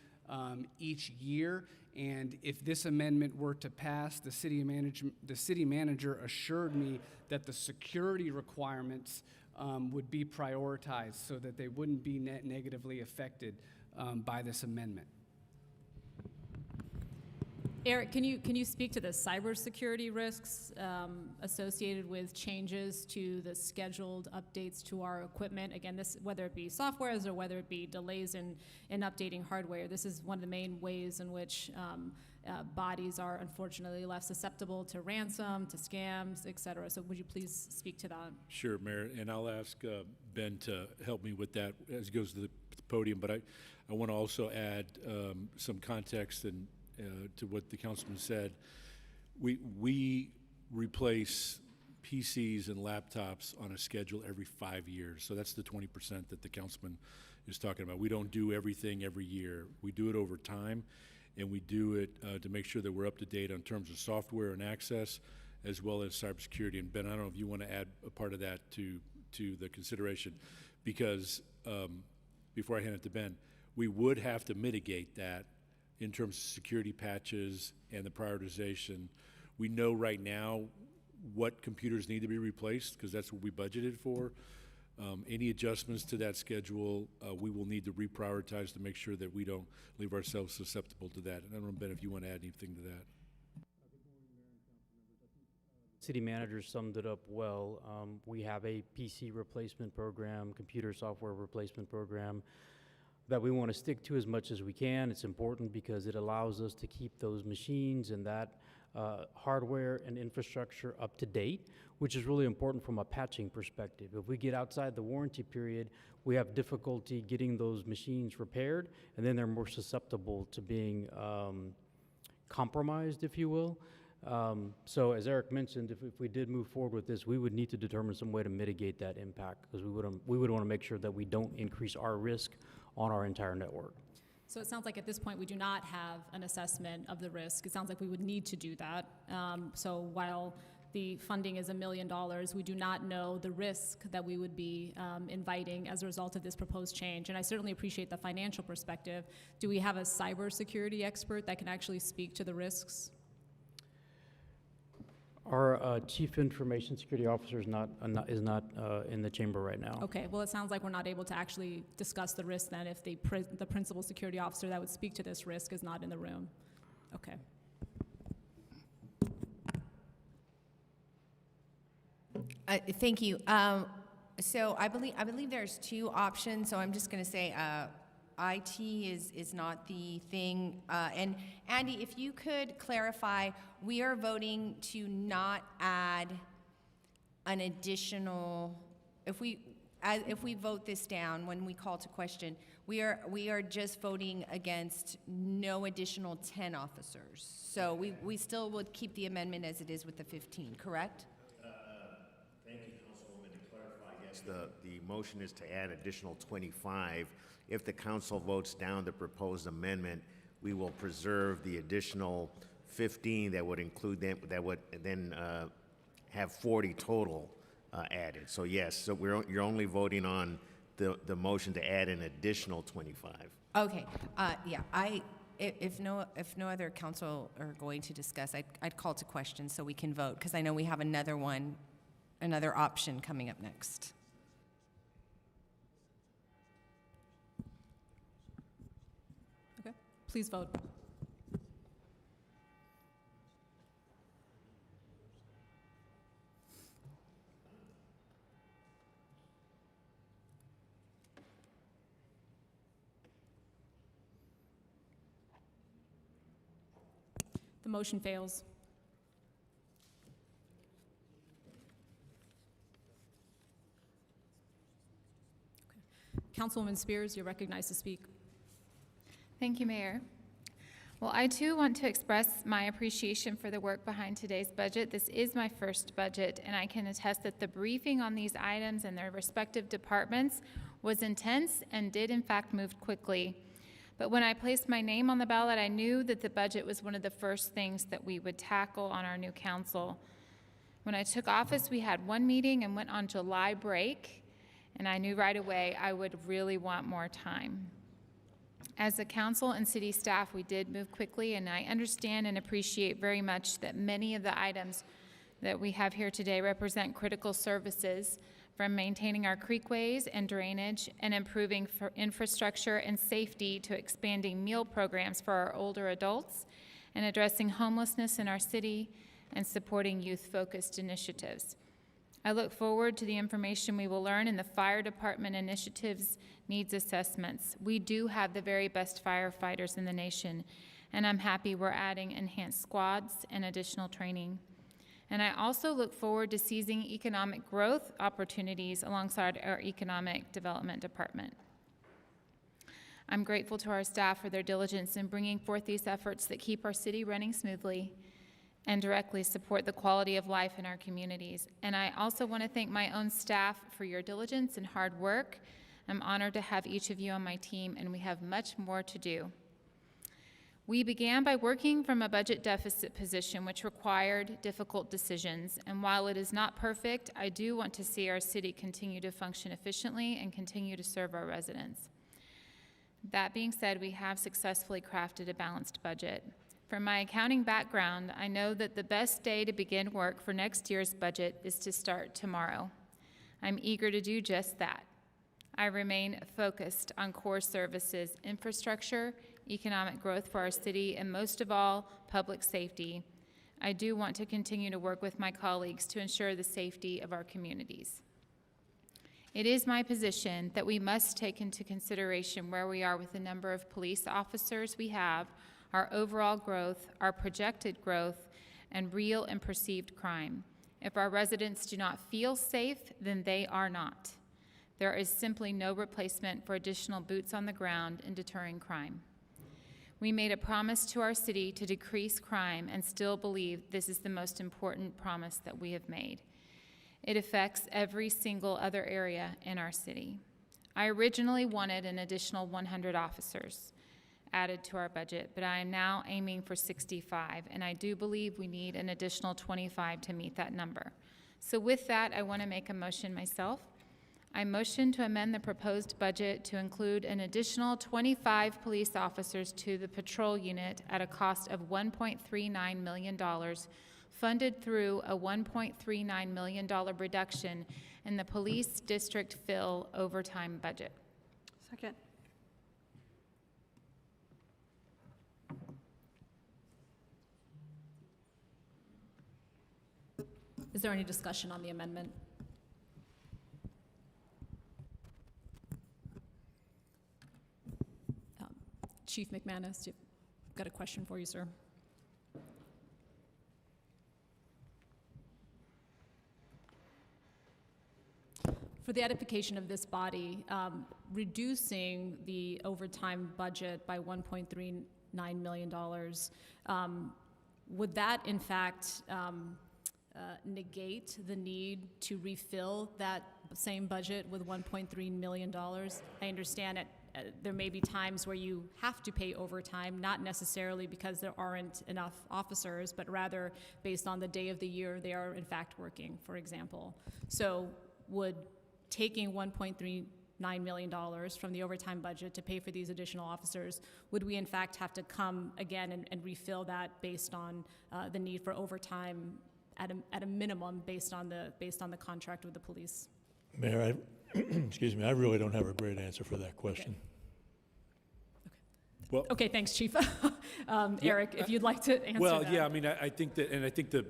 each year. And if this amendment were to pass, the city manager assured me that the security requirements would be prioritized so that they wouldn't be negatively affected by this amendment. Eric, can you speak to the cybersecurity risks associated with changes to the scheduled updates to our equipment? Again, this, whether it be softwares or whether it be delays in updating hardware, this is one of the main ways in which bodies are unfortunately less susceptible to ransom, to scams, et cetera. So would you please speak to that? Sure, Mayor, and I'll ask Ben to help me with that as he goes to the podium, but I want to also add some context and to what the councilman said. We replace PCs and laptops on a schedule every 5 years. So that's the 20% that the councilman is talking about. We don't do everything every year. We do it over time, and we do it to make sure that we're up to date on terms of software and access, as well as cybersecurity. And Ben, I don't know if you want to add a part of that to the consideration, because before I hand it to Ben, we would have to mitigate that in terms of security patches and the prioritization. We know right now what computers need to be replaced because that's what we budgeted for. Any adjustments to that schedule, we will need to reprioritize to make sure that we don't leave ourselves susceptible to that. And I don't know, Ben, if you want to add anything to that. City manager summed it up well. We have a PC replacement program, computer software replacement program that we want to stick to as much as we can. It's important because it allows us to keep those machines and that hardware and infrastructure up to date, which is really important from a patching perspective. If we get outside the warranty period, we have difficulty getting those machines repaired, and then they're more susceptible to being compromised, if you will. So as Eric mentioned, if we did move forward with this, we would need to determine some way to mitigate that impact, because we would want to make sure that we don't increase our risk on our entire network. So it sounds like at this point we do not have an assessment of the risk. It sounds like we would need to do that. So while the funding is $1 million, we do not know the risk that we would be inviting as a result of this proposed change. And I certainly appreciate the financial perspective. Do we have a cybersecurity expert that can actually speak to the risks? Our chief information security officer is not in the chamber right now. Okay, well, it sounds like we're not able to actually discuss the risk then if the principal security officer that would speak to this risk is not in the room. Okay. Thank you. So I believe there's two options. So I'm just going to say IT is not the thing. And Andy, if you could clarify, we are voting to not add an additional. If we vote this down when we call to question, we are just voting against no additional 10 officers. So we still would keep the amendment as it is with the 15, correct? Thank you, Councilwoman. To clarify, yes, the motion is to add additional 25. If the council votes down the proposed amendment, we will preserve the additional 15 that would include them, that would then have 40 total added. So yes, so you're only voting on the motion to add an additional 25. Okay. Yeah. If no other council are going to discuss, I'd call to question so we can vote, because I know we have another option coming up next. Okay, please vote. The motion fails. Okay. Councilwoman Spears, you're recognized to speak. Thank you, Mayor. Well, I too want to express my appreciation for the work behind today's budget. This is my first budget, and I can attest that the briefing on these items and their respective departments was intense and did in fact move quickly. But when I placed my name on the ballot, I knew that the budget was one of the first things that we would tackle on our new council. When I took office, we had one meeting and went on July break, and I knew right away I would really want more time. As a council and city staff, we did move quickly, and I understand and appreciate very much that many of the items that we have here today represent critical services, from maintaining our creekways and drainage and improving infrastructure and safety to expanding meal programs for our older adults and addressing homelessness in our city and supporting youth-focused initiatives. I look forward to the information we will learn in the fire department initiatives needs assessments. We do have the very best firefighters in the nation, and I'm happy we're adding enhanced squads and additional training. And I also look forward to seizing economic growth opportunities alongside our economic development department. I'm grateful to our staff for their diligence in bringing forth these efforts that keep our city running smoothly and directly support the quality of life in our communities. And I also want to thank my own staff for your diligence and hard work. I'm honored to have each of you on my team, and we have much more to do. We began by working from a budget deficit position, which required difficult decisions. And while it is not perfect, I do want to see our city continue to function efficiently and continue to serve our residents. That being said, we have successfully crafted a balanced budget. From my accounting background, I know that the best day to begin work for next year's budget is to start tomorrow. I'm eager to do just that. I remain focused on core services, infrastructure, economic growth for our city, and most of all, public safety. I do want to continue to work with my colleagues to ensure the safety of our communities. It is my position that we must take into consideration where we are with the number of police officers we have, our overall growth, our projected growth, and real and perceived crime. If our residents do not feel safe, then they are not. There is simply no replacement for additional boots on the ground in deterring crime. We made a promise to our city to decrease crime and still believe this is the most important promise that we have made. It affects every single other area in our city. I originally wanted an additional 100 officers added to our budget, but I am now aiming for 65, and I do believe we need an additional 25 to meet that number. So with that, I want to make a motion myself. I motion to amend the proposed budget to include an additional 25 police officers to the patrol unit at a cost of $1.39 million, funded through a $1.39 million reduction in the police district fill overtime budget. Second. Is there any discussion on the amendment? Chief McManus, I've got a question for you, sir. For the edification of this body, reducing the overtime budget by $1.39 million, would that in fact negate the need to refill that same budget with $1.3 million? I understand it. There may be times where you have to pay overtime, not necessarily because there aren't enough officers, but rather based on the day of the year they are in fact working, for example. So would taking $1.39 million from the overtime budget to pay for these additional officers, would we in fact have to come again and refill that based on the need for overtime at a minimum based on the contract with the police? Mayor, excuse me, I really don't have a great answer for that question. Okay. Well, okay, thanks, Chief. Eric, if you'd like to answer well, that. yeah, I mean, I think that, and I think the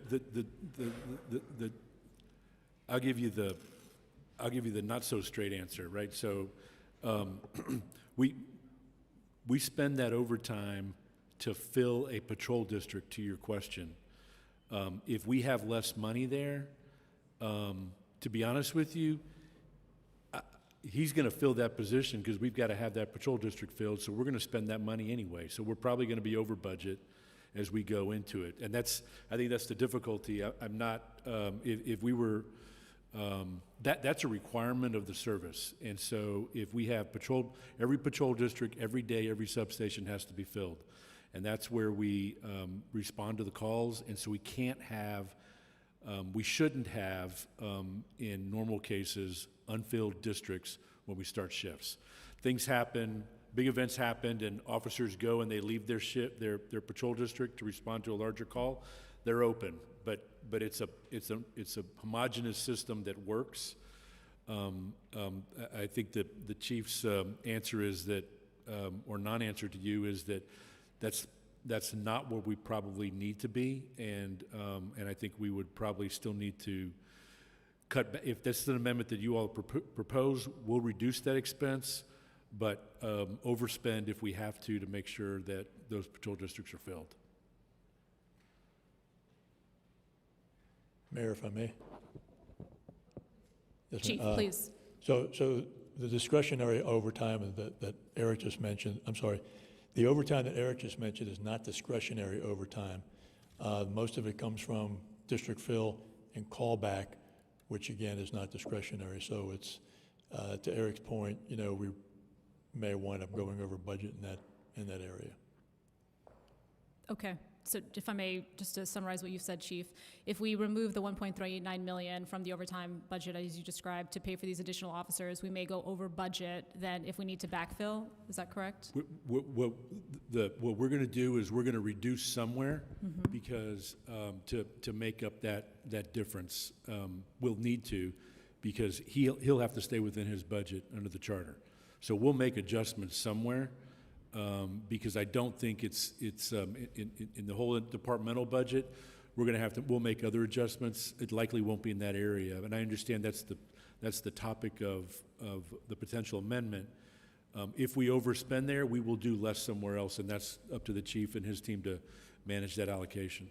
I'll give you the not so straight answer, right? So, we spend that overtime to fill a patrol district. To your question, if we have less money there, to be honest with you, he's going to fill that position because we've got to have that patrol district filled, so we're going to spend that money anyway. So we're probably going to be over budget as we go into it. And I think that's the difficulty. I'm not, if we were, that's a requirement of the service. And so if we have every patrol district, every day, every substation has to be filled. And that's where we respond to the calls. And so we can't have, we shouldn't have, in normal cases, unfilled districts when we start shifts. Things happen, big events happened, and officers go and they leave their shift, their patrol district to respond to a larger call. They're open, but it's a homogeneous system that works. I think that the chief's answer is that, or non-answer to you is that that's not where we probably need to be, and I think we would probably still need to if this is an amendment that you all propose, we'll reduce that expense, but overspend if we have to make sure that those patrol districts are filled. Mayor, if I may? Yes, Chief, please. So the discretionary overtime that Eric just mentioned, I'm sorry, the overtime that Eric just mentioned is not discretionary overtime. Most of it comes from district fill and callback, which again is not discretionary. So it's, to Eric's point, we may wind up going over budget in that area. Okay, so if I may, just to summarize what you said, Chief, if we remove the $1.389 million from the overtime budget as you described to pay for these additional officers, we may go over budget then if we need to backfill. Is that correct? What we're going to do is we're going to reduce somewhere because to make up that difference, we'll need to, because he'll have to stay within his budget under the charter. So we'll make adjustments somewhere. Because I don't think it's in the whole departmental budget, we'll make other adjustments. It likely won't be in that area, and I understand that's the topic of the potential amendment. If we overspend there, we will do less somewhere else, and that's up to the chief and his team to manage that allocation.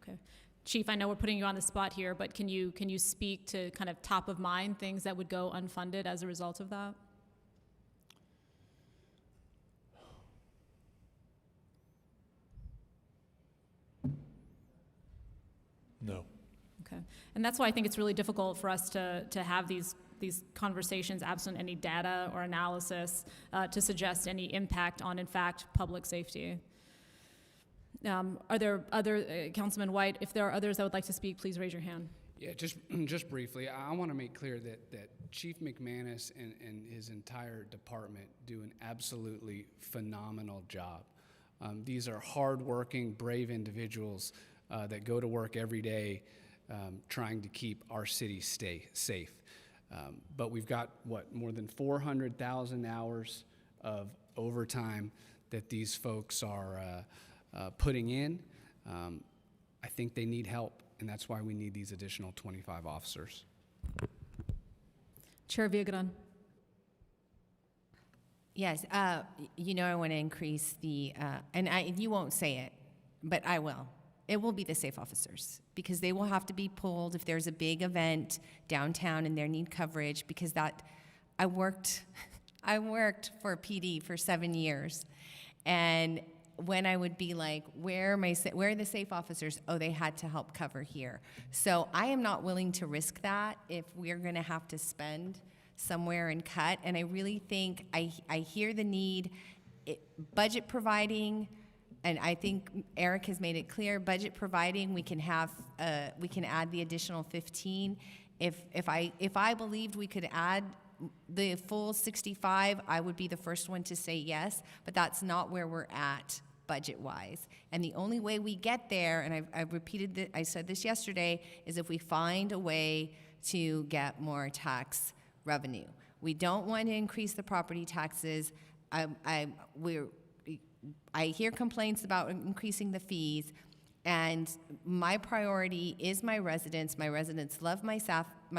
Okay. Chief, I know we're putting you on the spot here, but can you speak to kind of top of mind things that would go unfunded as a result of that? No. Okay. And that's why I think it's really difficult for us to have these conversations absent any data or analysis to suggest any impact on, in fact, public safety. Are there other, Councilman White, if there are others that would like to speak, please raise your hand. Yeah, just briefly, I want to make clear that Chief McManus and his entire department do an absolutely phenomenal job. These are hardworking, brave individuals that go to work every day trying to keep our city safe. But we've got, more than 400,000 hours of overtime that these folks are putting in. I think they need help, and that's why we need these additional 25 officers. Chair Villagrán. Yes, I want to increase the, you won't say it, but I will. It will be the safe officers, because they will have to be pulled if there's a big event downtown and they need coverage, because I worked for PD for 7 years, and when I would be like, where are the safe officers? Oh, they had to help cover here. So I am not willing to risk that if we're going to have to spend somewhere and cut. And I really think I hear the need, budget providing. And I think Eric has made it clear, budget providing, we can add the additional 15. If I believed we could add the full 65, I would be the first one to say yes, but that's not where we're at budget-wise. And the only way we get there, and I've repeated I said this yesterday, is if we find a way to get more tax revenue. We don't want to increase the property taxes. I hear complaints about increasing the fees, and my priority is my residents. My residents love my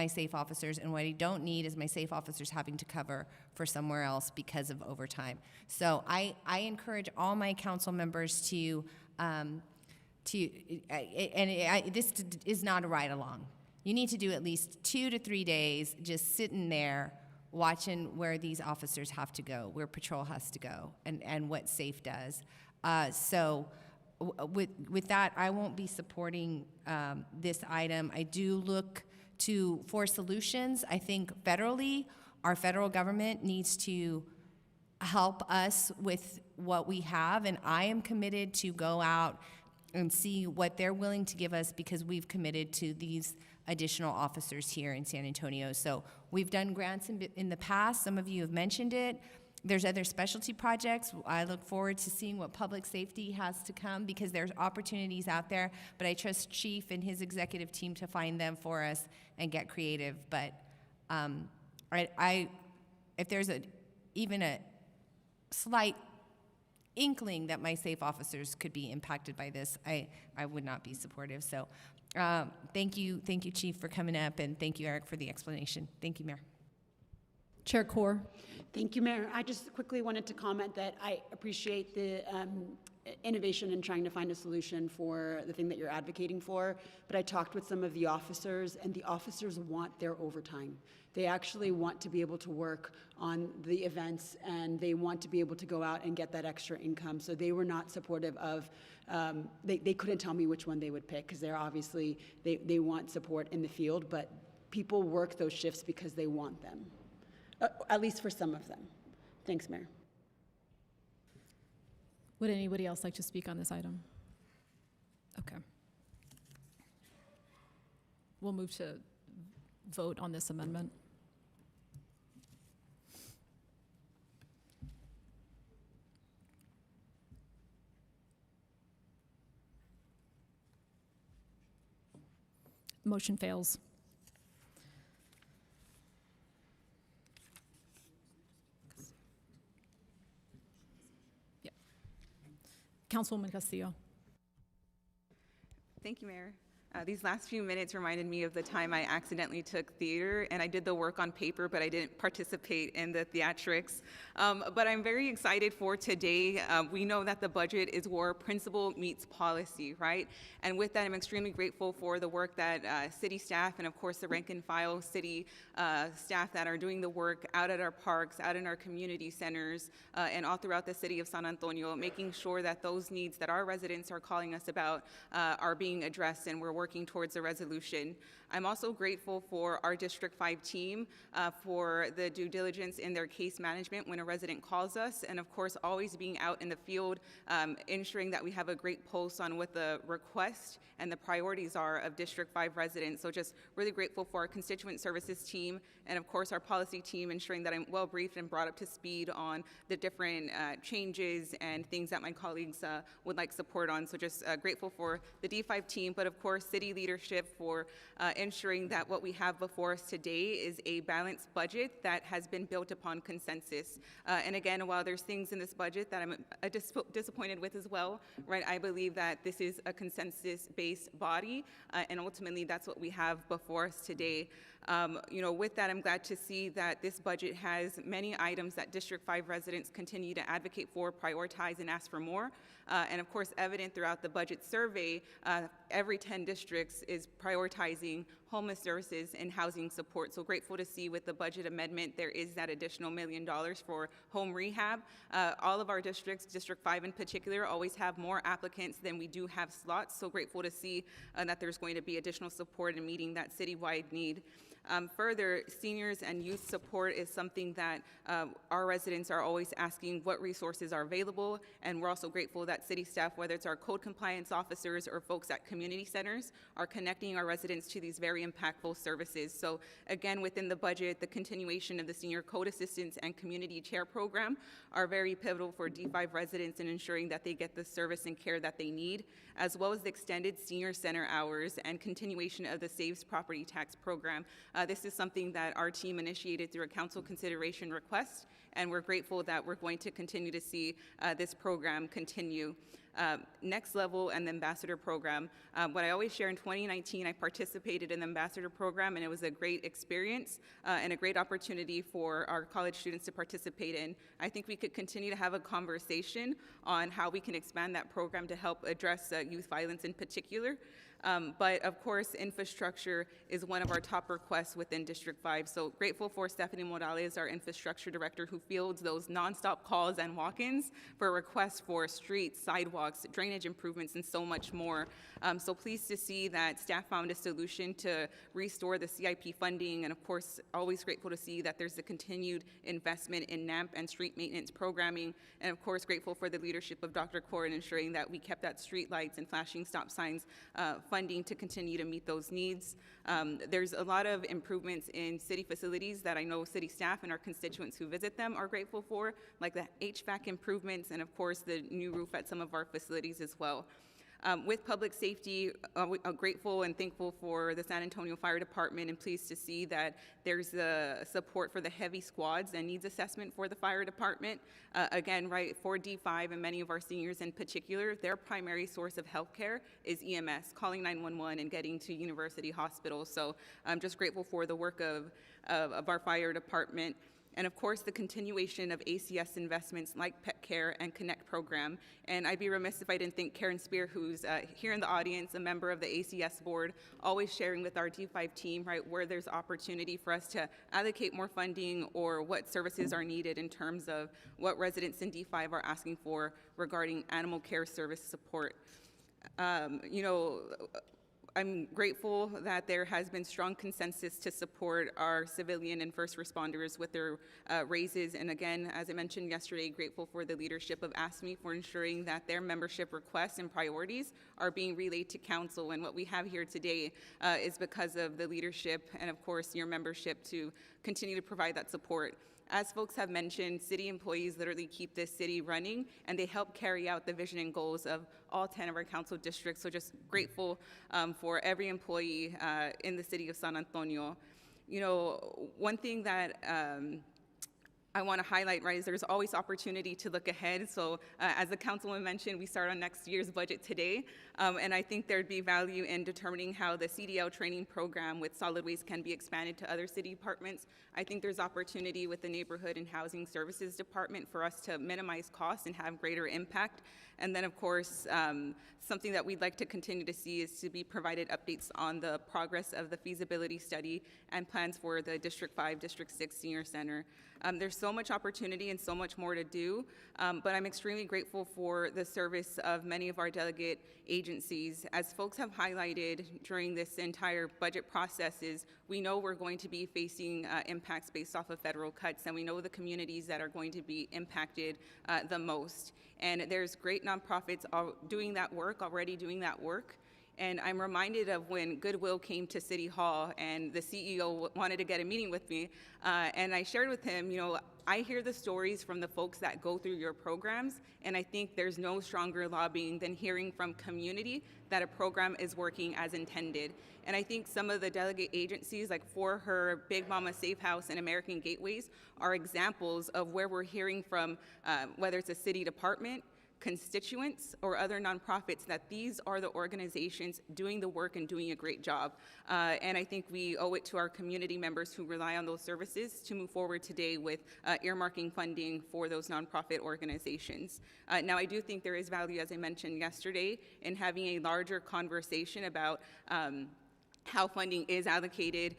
safe officers, and what I don't need is my safe officers having to cover for somewhere else because of overtime. So I encourage all my council members this is not a ride along. You need to do at least 2 to 3 days just sitting there watching where these officers have to go, where patrol has to go, and what SAFE does. With that, I won't be supporting this item. I do look for solutions. I think federally, our federal government needs to help us with what we have, and I am committed to go out and see what they're willing to give us, because we've committed to these additional officers here in San Antonio. So we've done grants in the past. Some of you have mentioned it. There's other specialty projects. I look forward to seeing what public safety has to come, because there's opportunities out there, but I trust Chief and his executive team to find them for us and get creative. But if there's even a slight inkling that my safe officers could be impacted by this, I would not be supportive. So thank you, Chief, for coming up, and thank you, Eric, for the explanation. Thank you, Mayor. Chair Core. Thank you, Mayor. I just quickly wanted to comment that I appreciate the innovation in trying to find a solution for the thing that you're advocating for, but I talked with some of the officers, and the officers want their overtime. They actually want to be able to work on the events, and they want to be able to go out and get that extra income. So they were not supportive of, they couldn't tell me which one they would pick, because they're obviously, they want support in the field, but people work those shifts because they want them, at least for some of them. Thanks, Mayor. Would anybody else like to speak on this item? Okay. We'll move to vote on this amendment. Motion fails. Councilwoman Castillo. Thank you, Mayor. These last few minutes reminded me of the time I accidentally took theater, and I did the work on paper, but I didn't participate in the theatrics. But I'm very excited for today. We know that the budget is where principle meets policy, right? And with that, I'm extremely grateful for the work that city staff and, of course, the rank and file city staff that are doing the work out at our parks, out in our community centers, and all throughout the city of San Antonio, making sure that those needs that our residents are calling us about are being addressed, and we're working towards a resolution. I'm also grateful for our District 5 team for the due diligence in their case management when a resident calls us, and of course always being out in the field, ensuring that we have a great pulse on what the request and the priorities are of District 5 residents. So just really grateful for our constituent services team, and of course our policy team, ensuring that I'm well briefed and brought up to speed on the different changes and things that my colleagues would like support on. So just grateful for the D5 team, but of course city leadership for ensuring that what we have before us today is a balanced budget that has been built upon consensus. And again, while there's things in this budget that I'm disappointed with as well, right, I believe that this is a consensus-based body, and ultimately that's what we have before us today. With that, I'm glad to see that this budget has many items that District 5 residents continue to advocate for, prioritize, and ask for more. And of course, evident throughout the budget survey, every 10 districts is prioritizing homeless services and housing support. So grateful to see with the budget amendment, there is that additional $1 million for home rehab. All of our districts, District 5 in particular, always have more applicants than we do have slots. So grateful to see that there's going to be additional support in meeting that citywide need. Further, seniors and youth support is something that our residents are always asking what resources are available, and we're also grateful that city staff, whether it's our code compliance officers or folks at community centers, are connecting our residents to these very impactful services. So again, within the budget, the continuation of the senior code assistance and community chair program are very pivotal for D5 residents in ensuring that they get the service and care that they need, as well as the extended senior center hours and continuation of the Saves Property Tax program. This is something that our team initiated through a council consideration request, and we're grateful that we're going to continue to see this program continue. Next Level and the Ambassador Program. What I always share, in 2019, I participated in the Ambassador Program, and it was a great experience and a great opportunity for our college students to participate in. I think we could continue to have a conversation on how we can expand that program to help address youth violence in particular. But of course, infrastructure is one of our top requests within District 5. So grateful for Stephanie Morales, our infrastructure director, who fields those nonstop calls and walk-ins for requests for streets, sidewalks, drainage improvements, and so much more. So pleased to see that staff found a solution to restore the CIP funding, and of course, always grateful to see that there's a continued investment in NAMP and street maintenance programming, and of course, grateful for the leadership of Dr. Kaur in ensuring that we kept that street lights and flashing stop signs funding to continue to meet those needs. There's a lot of improvements in city facilities that I know city staff and our constituents who visit them are grateful for, like the HVAC improvements and of course the new roof at some of our facilities as well. With public safety, I'm grateful and thankful for the San Antonio Fire Department and pleased to see that there's the support for the heavy squads and needs assessment for the fire department. Again, right, for D5 and many of our seniors in particular, their primary source of health care is EMS, calling 911 and getting to university hospitals. So I'm just grateful for the work of our fire department. And of course, the continuation of ACS investments like Pet Care and Connect program. And I'd be remiss if I didn't thank Karen Spear, who's here in the audience, a member of the ACS board, always sharing with our D5 team, right, where there's opportunity for us to allocate more funding or what services are needed in terms of what residents in D5 are asking for regarding animal care service support. You know, I'm grateful that there has been strong consensus to support our civilian and first responders with their raises. And again, as I mentioned yesterday, grateful for the leadership of AFSCME for ensuring that their membership requests and priorities are being relayed to council. And what we have here today is because of the leadership and of course your membership to continue to provide that support. As folks have mentioned, city employees literally keep this city running, and they help carry out the vision and goals of all 10 of our council districts. So just grateful for every employee in the city of San Antonio. You know, one thing that I want to highlight, right, is there's always opportunity to look ahead. So as the councilman mentioned, we start on next year's budget today. And I think there'd be value in determining how the CDL training program with solid waste can be expanded to other city departments. I think there's opportunity with the Neighborhood and Housing Services Department for us to minimize costs and have greater impact. And then, of course, something that we'd like to continue to see is to be provided updates on the progress of the feasibility study and plans for the District 5, District 6 Senior Center. There's so much opportunity and so much more to do, but I'm extremely grateful for the service of many of our delegate agencies. As folks have highlighted during this entire budget processes, we know we're going to be facing impacts based off of federal cuts, and we know the communities that are going to be impacted the most. And there's great nonprofits already doing that work. And I'm reminded of when Goodwill came to City Hall and the CEO wanted to get a meeting with me. And I shared with him, you know, I hear the stories from the folks that go through your programs, and I think there's no stronger lobbying than hearing from community that a program is working as intended. And I think some of the delegate agencies, like For Her, Big Mama Safe House, and American Gateways, are examples of where we're hearing from, whether it's a city department, constituents, or other nonprofits, that these are the organizations doing the work and doing a great job. And I think we owe it to our community members who rely on those services to move forward today with earmarking funding for those nonprofit organizations. Now, I do think there is value, as I mentioned yesterday, in having a larger conversation about how funding is allocated.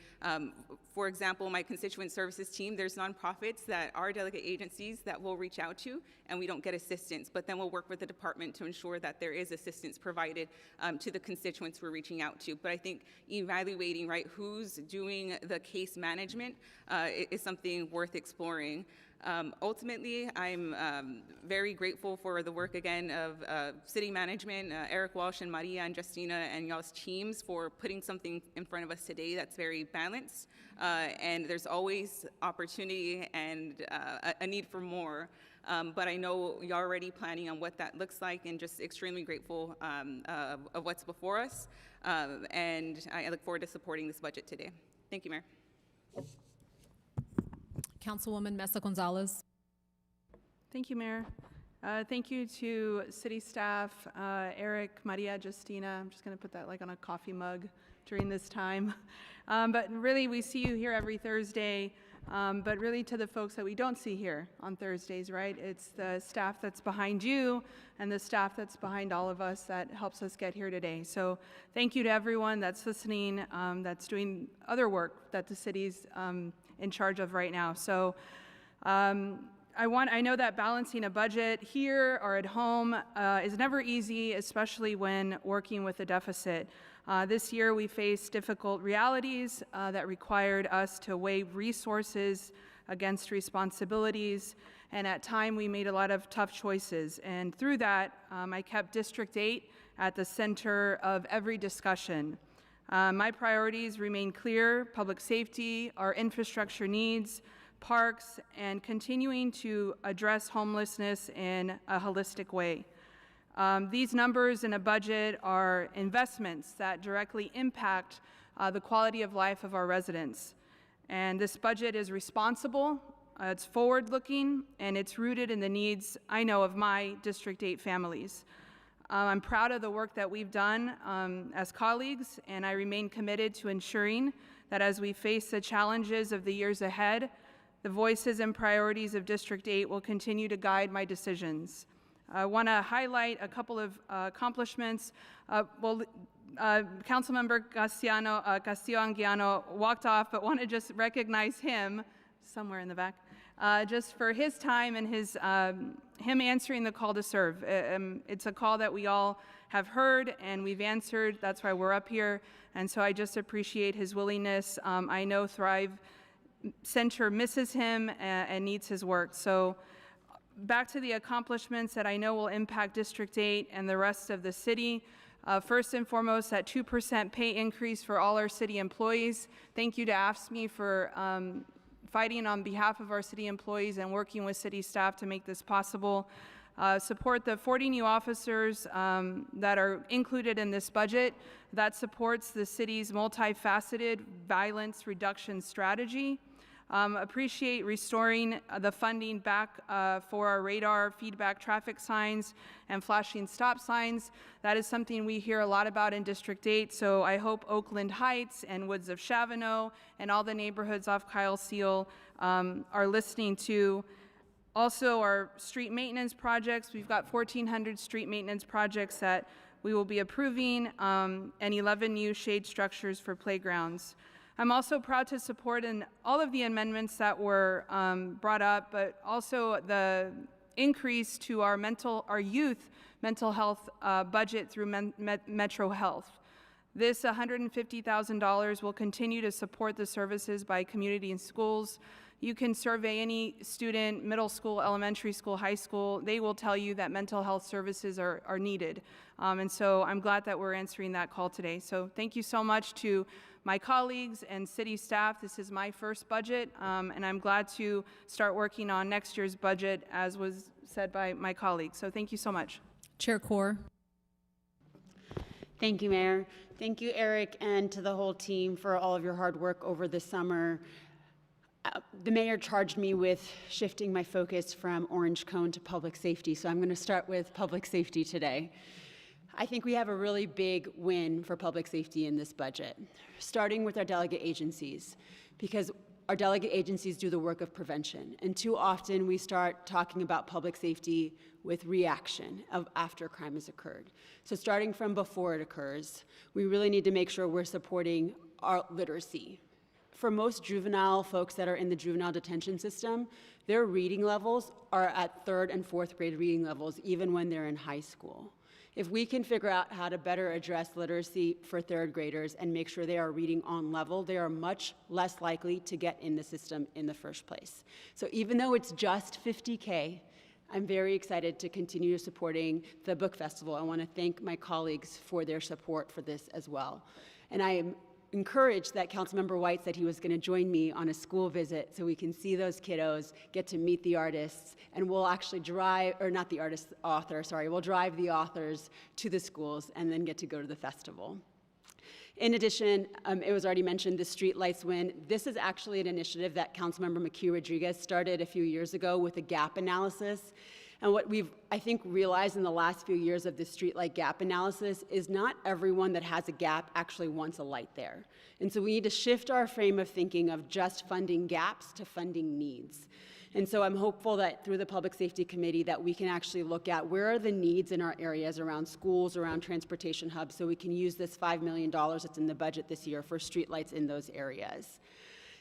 For example, my constituent services team, there's nonprofits that are delegate agencies that we'll reach out to and we don't get assistance, but then we'll work with the department to ensure that there is assistance provided to the constituents we're reaching out to. But I think evaluating, right, who's doing the case management is something worth exploring. Ultimately, I'm very grateful for the work again of city management, Eric Walsh and Maria and Justina and y'all's teams for putting something in front of us today that's very balanced. And there's always opportunity and a need for more. But I know you're already planning on what that looks like, and just extremely grateful of what's before us. And I look forward to supporting this budget today. Thank you, Mayor. Councilwoman Mesa Gonzalez. Thank you, Mayor. Thank you to city staff, Eric, Maria, Justina. I'm just going to put that like on a coffee mug during this time. But really, we see you here every Thursday. But really, to the folks that we don't see here on Thursdays, right? It's the staff that's behind you and the staff that's behind all of us that helps us get here today. So thank you to everyone that's listening, that's doing other work that the city's in charge of right now. So I know that balancing a budget here or at home is never easy, especially when working with a deficit. This year we faced difficult realities that required us to weigh resources against responsibilities, and at times we made a lot of tough choices. And through that, I kept District 8 at the center of every discussion. My priorities remain clear: public safety, our infrastructure needs, parks, and continuing to address homelessness in a holistic way. These numbers in a budget are investments that directly impact the quality of life of our residents. And this budget is responsible, it's forward-looking, and it's rooted in the needs, I know, of my District 8 families. I'm proud of the work that we've done as colleagues, and I remain committed to ensuring that as we face the challenges of the years ahead, the voices and priorities of District 8 will continue to guide my decisions. I want to highlight a couple of accomplishments. Councilmember Castillo-Anguiano walked off, but want to just recognize him somewhere in the back, just for his time and him answering the call to serve. It's a call that we all have heard and we've answered. That's why we're up here. And so I just appreciate his willingness. I know Thrive Center misses him and needs his work. So back to the accomplishments that I know will impact District 8 and the rest of the city. First and foremost, that 2% pay increase for all our city employees. Thank you to AFSCME for fighting on behalf of our city employees and working with city staff to make this possible. Support the 40 new officers that are included in this budget. That supports the city's multifaceted violence reduction strategy. Appreciate restoring the funding back for our radar feedback traffic signs and flashing stop signs. That is something we hear a lot about in District 8, so I hope Oakland Heights and Woods of Chavano and all the neighborhoods off Kyle Seal are listening to. Also, our street maintenance projects. We've got 1,400 street maintenance projects that we will be approving and 11 new shade structures for playgrounds. I'm also proud to support in all of the amendments that were brought up, but also the increase to our youth mental health budget through Metro Health. This $150,000 will continue to support the services by community and schools. You can survey any student, middle school, elementary school, high school. They will tell you that mental health services are needed. And so I'm glad that we're answering that call today. So thank you so much to my colleagues and city staff. This is my first budget, and I'm glad to start working on next year's budget, as was said by my colleagues. So thank you so much. Chair Core. Thank you, Mayor. Thank you, Eric, and to the whole team for all of your hard work over the summer. The mayor charged me with shifting my focus from Orange Cone to public safety, so I'm going to start with public safety today. I think we have a really big win for public safety in this budget, starting with our delegate agencies, because our delegate agencies do the work of prevention, and too often we start talking about public safety with reaction of after crime has occurred. So starting from before it occurs, we really need to make sure we're supporting our literacy. For most juvenile folks that are in the juvenile detention system, their reading levels are at 3rd and 4th grade reading levels, even when they're in high school. If we can figure out how to better address literacy for 3rd graders and make sure they are reading on level, they are much less likely to get in the system in the first place. So even though it's just $50K, I'm very excited to continue supporting the book festival. I want to thank my colleagues for their support for this as well. And I am encouraged that Councilmember White said he was going to join me on a school visit so we can see those kiddos, get to meet the artists, and we'll actually drive, or not the artist, author, sorry, we'll drive the authors to the schools and then get to go to the festival. In addition, it was already mentioned, the Street Lights Win. This is actually an initiative that Councilmember McHugh Rodriguez started a few years ago with a gap analysis. And what we've, I think, realized in the last few years of the streetlight gap analysis is not everyone that has a gap actually wants a light there. And so we need to shift our frame of thinking of just funding gaps to funding needs. And so I'm hopeful that through the Public Safety Committee that we can actually look at where are the needs in our areas around schools, around transportation hubs, so we can use this $5 million that's in the budget this year for streetlights in those areas.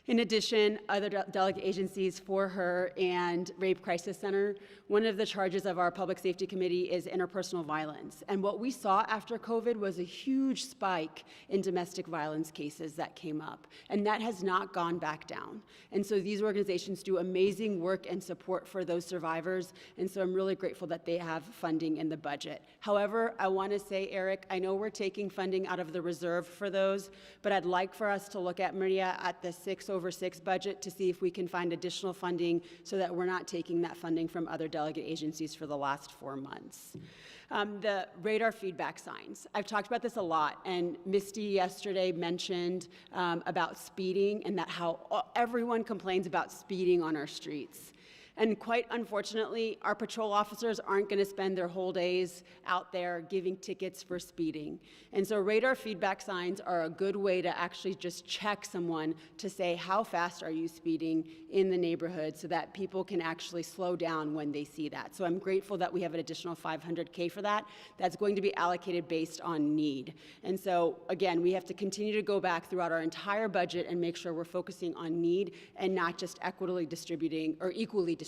In addition, other delegate agencies for her and Rape Crisis Center, one of the charges of our Public Safety Committee is interpersonal violence. And what we saw after COVID was a huge spike in domestic violence cases that came up. And that has not gone back down. And so these organizations do amazing work and support for those survivors. And so I'm really grateful that they have funding in the budget. However, I want to say, Eric, I know we're taking funding out of the reserve for those, but I'd like for us to look at, Maria, at the 6 over 6 budget to see if we can find additional funding so that we're not taking that funding from other delegate agencies for the last 4 months. The radar feedback signs. I've talked about this a lot, and Misty yesterday mentioned about speeding and that how everyone complains about speeding on our streets. And quite unfortunately, our patrol officers aren't going to spend their whole days out there giving tickets for speeding. And so radar feedback signs are a good way to actually just check someone to say, how fast are you speeding in the neighborhood, so that people can actually slow down when they see that. So I'm grateful that we have an additional $500K for that. That's going to be allocated based on need. And so again, we have to continue to go back throughout our entire budget and make sure we're focusing on need and not just equitably distributing or equally distributing,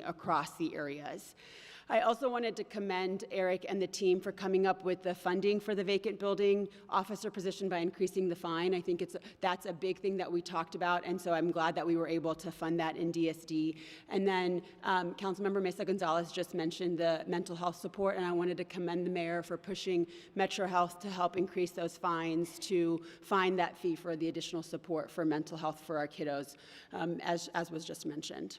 across the areas. I also wanted to commend Eric and the team for coming up with the funding for the vacant building officer position by increasing the fine. I think that's a big thing that we talked about, and so I'm glad that we were able to fund that in DSD. And then Councilmember Mesa Gonzalez just mentioned the mental health support, and I wanted to commend the mayor for pushing Metro Health to help increase those fines to find that fee for the additional support for mental health for our kiddos, as was just mentioned.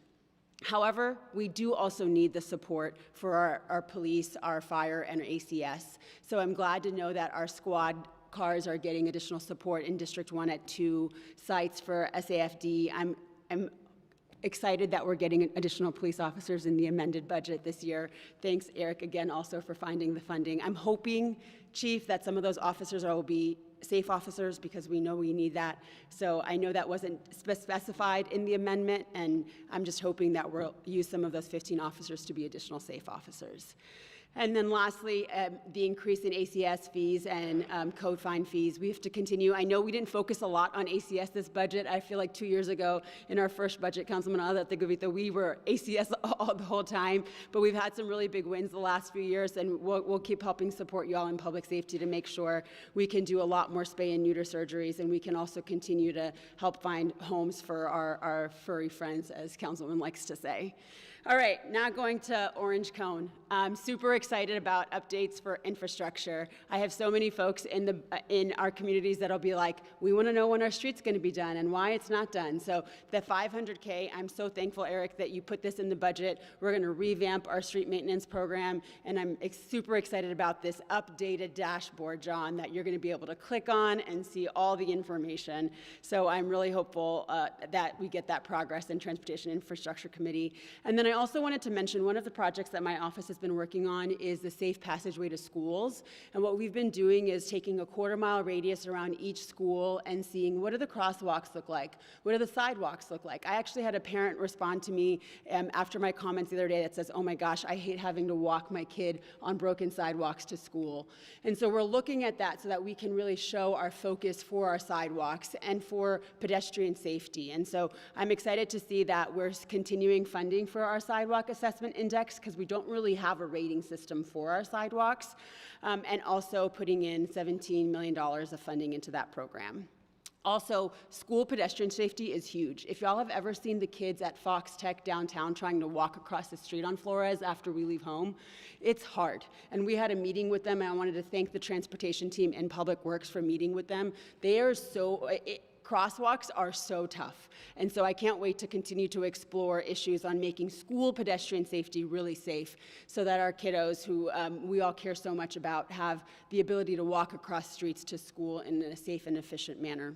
However, we do also need the support for our police, our fire, and our ACS. So I'm glad to know that our squad cars are getting additional support in District 1 at 2 sites for SAFD. I'm excited that we're getting additional police officers in the amended budget this year. Thanks, Eric, again, also for finding the funding. I'm hoping, Chief, that some of those officers will be safe officers, because we know we need that. So I know that wasn't specified in the amendment, and I'm just hoping that we'll use some of those 15 officers to be additional safe officers. And then lastly, the increase in ACS fees and code fine fees. We have to continue. I know we didn't focus a lot on ACS this budget. I feel like 2 years ago in our first budget, Councilman Adatagavita, we were ACS all the whole time, but we've had some really big wins the last few years, and we'll keep helping support you all in public safety to make sure we can do a lot more spay and neuter surgeries, and we can also continue to help find homes for our furry friends, as Councilman likes to say. All right, now going to Orange Cone. I'm super excited about updates for infrastructure. I have so many folks in our communities that'll be like, we want to know when our street's going to be done and why it's not done. So the $500K, I'm so thankful, Eric, that you put this in the budget. We're going to revamp our street maintenance program, and I'm super excited about this updated dashboard, John, that you're going to be able to click on and see all the information. So I'm really hopeful that we get that progress in Transportation Infrastructure Committee. And then I also wanted to mention one of the projects that my office has been working on is the safe passageway to schools. And what we've been doing is taking a quarter-mile radius around each school and seeing what do the crosswalks look like, what do the sidewalks look like. I actually had a parent respond to me after my comments the other day that says, oh my gosh, I hate having to walk my kid on broken sidewalks to school. And so we're looking at that so that we can really show our focus for our sidewalks and for pedestrian safety. And so I'm excited to see that we're continuing funding for our sidewalk assessment index, because we don't really have a rating system for our sidewalks, and also putting in $17 million of funding into that program. Also, school pedestrian safety is huge. If y'all have ever seen the kids at Fox Tech downtown trying to walk across the street on Flores after we leave home, it's hard. And we had a meeting with them, and I wanted to thank the transportation team and Public Works for meeting with them. They are crosswalks are so tough. And so I can't wait to continue to explore issues on making school pedestrian safety really safe, so that our kiddos, who we all care so much about, have the ability to walk across streets to school in a safe and efficient manner.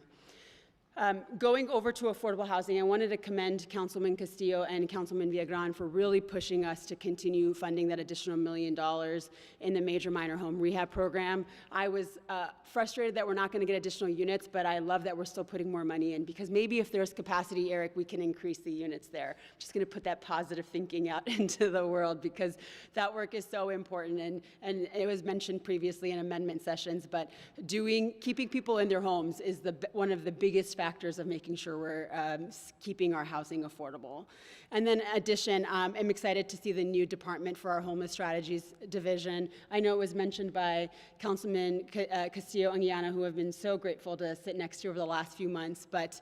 Going over to affordable housing, I wanted to commend Councilman Castillo and Councilman Villagran for really pushing us to continue funding that additional $1 million in the major minor home rehab program. I was frustrated that we're not going to get additional units, but I love that we're still putting more money in, because maybe if there's capacity, Eric, we can increase the units there. I'm just going to put that positive thinking out into the world, because that work is so important, and it was mentioned previously in amendment sessions, but keeping people in their homes is one of the biggest factors of making sure we're keeping our housing affordable. And then in addition, I'm excited to see the new department for our homeless strategies division. I know it was mentioned by Councilman Castillo-Anguiano, who have been so grateful to sit next to over the last few months, but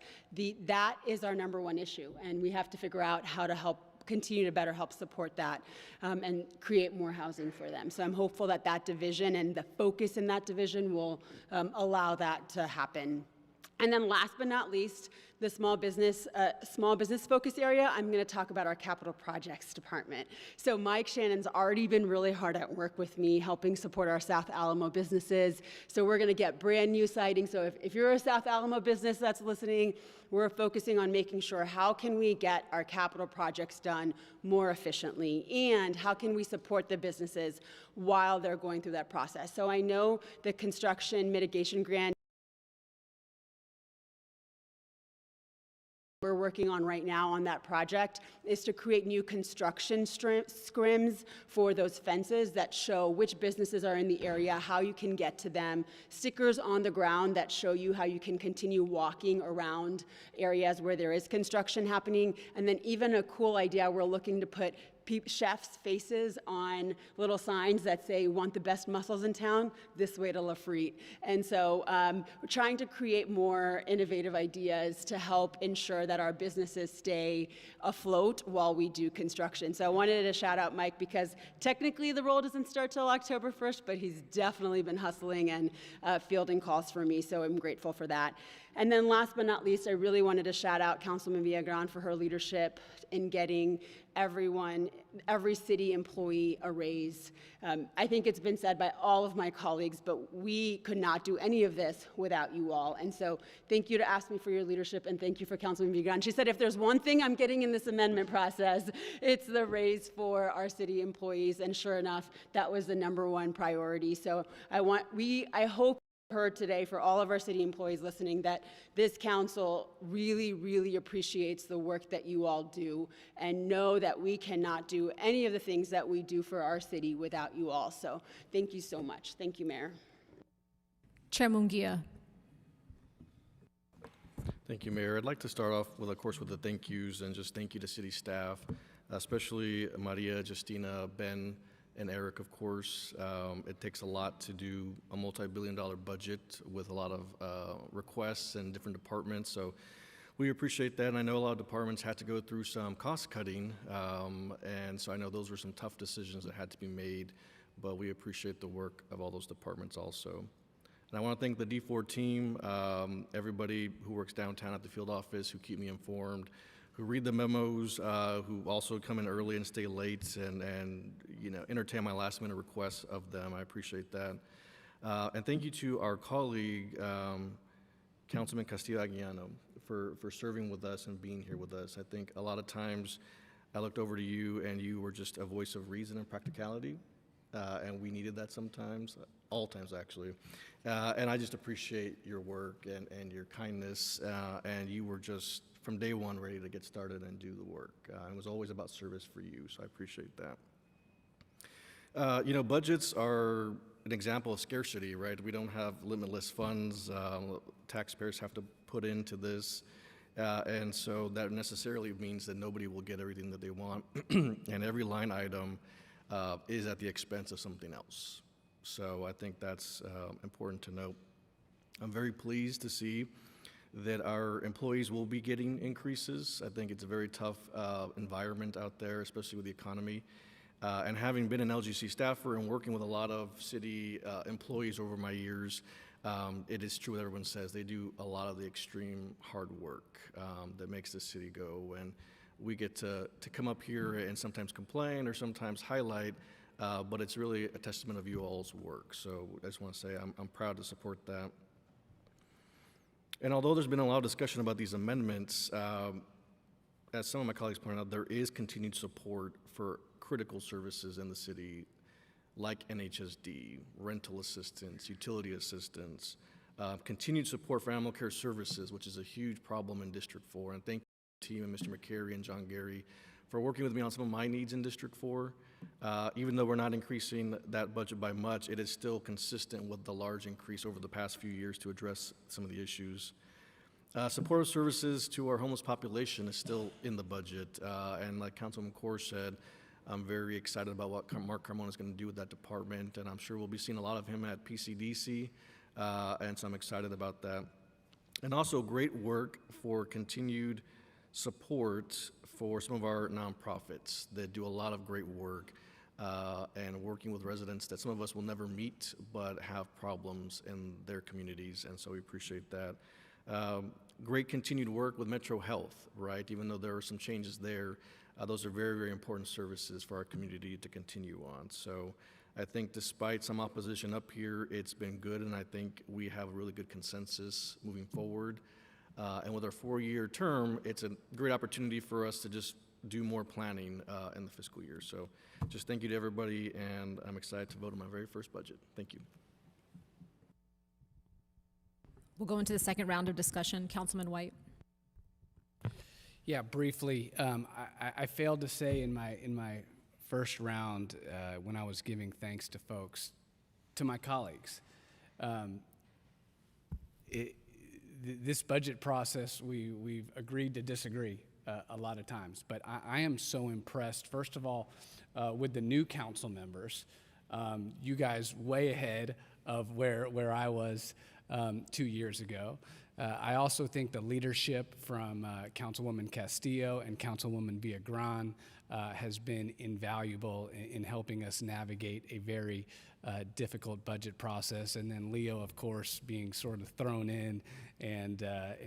that is our #1 issue, and we have to figure out how to continue to better help support that and create more housing for them. So I'm hopeful that that division and the focus in that division will allow that to happen. And then last but not least, the small business focus area, I'm going to talk about our capital projects department. So Mike Shannon's already been really hard at work with me helping support our South Alamo businesses. So we're going to get brand new siding. So if you're a South Alamo business that's listening, we're focusing on making sure how can we get our capital projects done more efficiently, and how can we support the businesses while they're going through that process. So I know the construction mitigation grant we're working on right now on that project is to create new construction scrims for those fences that show which businesses are in the area, how you can get to them, stickers on the ground that show you how you can continue walking around areas where there is construction happening, and then even a cool idea, we're looking to put chefs' faces on little signs that say, want the best mussels in town? This way to Lafrite. And so we're trying to create more innovative ideas to help ensure that our businesses stay afloat while we do construction. So I wanted to shout out Mike because technically the role doesn't start till October 1st, but he's definitely been hustling and fielding calls for me, so I'm grateful for that. And then last but not least, I really wanted to shout out Councilman Villagran for her leadership in getting every city employee a raise. I think it's been said by all of my colleagues, but we could not do any of this without you all. And so thank you to ask me for your leadership, and thank you for Councilman Villagran. She said if there's one thing I'm getting in this amendment process, it's the raise for our city employees, and sure enough, that was the #1 priority. So I hope heard today for all of our city employees listening that this council really, really appreciates the work that you all do, and know that we cannot do any of the things that we do for our city without you all. So thank you so much. Thank you, Mayor. Chair Munguia. Thank you, Mayor. I'd like to start off with, of course, with the thank yous, and just thank you to city staff, especially Maria, Justina, Ben, and Eric, of course. It takes a lot to do a multi-billion-dollar budget with a lot of requests and different departments. So we appreciate that. And I know a lot of departments had to go through some cost cutting. And so I know those were some tough decisions that had to be made, but we appreciate the work of all those departments also. And I want to thank the D4 team, everybody who works downtown at the field office, who keep me informed, who read the memos, who also come in early and stay late, and you know, entertain my last minute requests of them. I appreciate that. And thank you to our colleague, Councilman Castillo-Aguillano, for serving with us and being here with us. I think a lot of times I looked over to you and you were just a voice of reason and practicality, and we needed that sometimes, all times actually. And I just appreciate your work and your kindness, and you were just from day one ready to get started and do the work. It was always about service for you, so I appreciate that. You know, budgets are an example of scarcity, right? We don't have limitless funds. Taxpayers have to put into this. And so that necessarily means that nobody will get everything that they want. And every line item is at the expense of something else. So I think that's important to note. I'm very pleased to see that our employees will be getting increases. I think it's a very tough environment out there, especially with the economy. And having been an LGC staffer and working with a lot of city employees over my years, it is true what everyone says. They do a lot of the extreme hard work that makes the city go. And we get to come up here and sometimes complain or sometimes highlight, but it's really a testament of you all's work. So I just want to say I'm proud to support that. And although there's been a lot of discussion about these amendments, as some of my colleagues pointed out, there is continued support for critical services in the city, like NHSD, rental assistance, utility assistance, continued support for animal care services, which is a huge problem in District 4. And thank you, team, and Mr. McCary and John Gary for working with me on some of my needs in District 4. Even though we're not increasing that budget by much, it is still consistent with the large increase over the past few years to address some of the issues. Supportive services to our homeless population is still in the budget. And like Councilman Kaur said, I'm very excited about what Mark Carmona is going to do with that department, and I'm sure we'll be seeing a lot of him at PCDC, and so I'm excited about that. And also great work for continued support for some of our nonprofits that do a lot of great work and working with residents that some of us will never meet but have problems in their communities, and so we appreciate that. Great continued work with Metro Health, right? Even though there are some changes there, those are very, very important services for our community to continue on. So I think despite some opposition up here, it's been good, and I think we have a really good consensus moving forward. And with our 4-year term, it's a great opportunity for us to just do more planning in the fiscal year. So just thank you to everybody, and I'm excited to vote on my very first budget. Thank you. We'll go into the second round of discussion. Councilman White. Yeah, briefly, I failed to say in my first round when I was giving thanks to folks, to my colleagues. This budget process, we've agreed to disagree a lot of times, but I am so impressed, first of all, with the new council members. You guys way ahead of where I was 2 years ago. I also think the leadership from Councilwoman Castillo and Councilwoman Villagran has been invaluable in helping us navigate a very difficult budget process. And then Leo, of course, being sort of thrown in and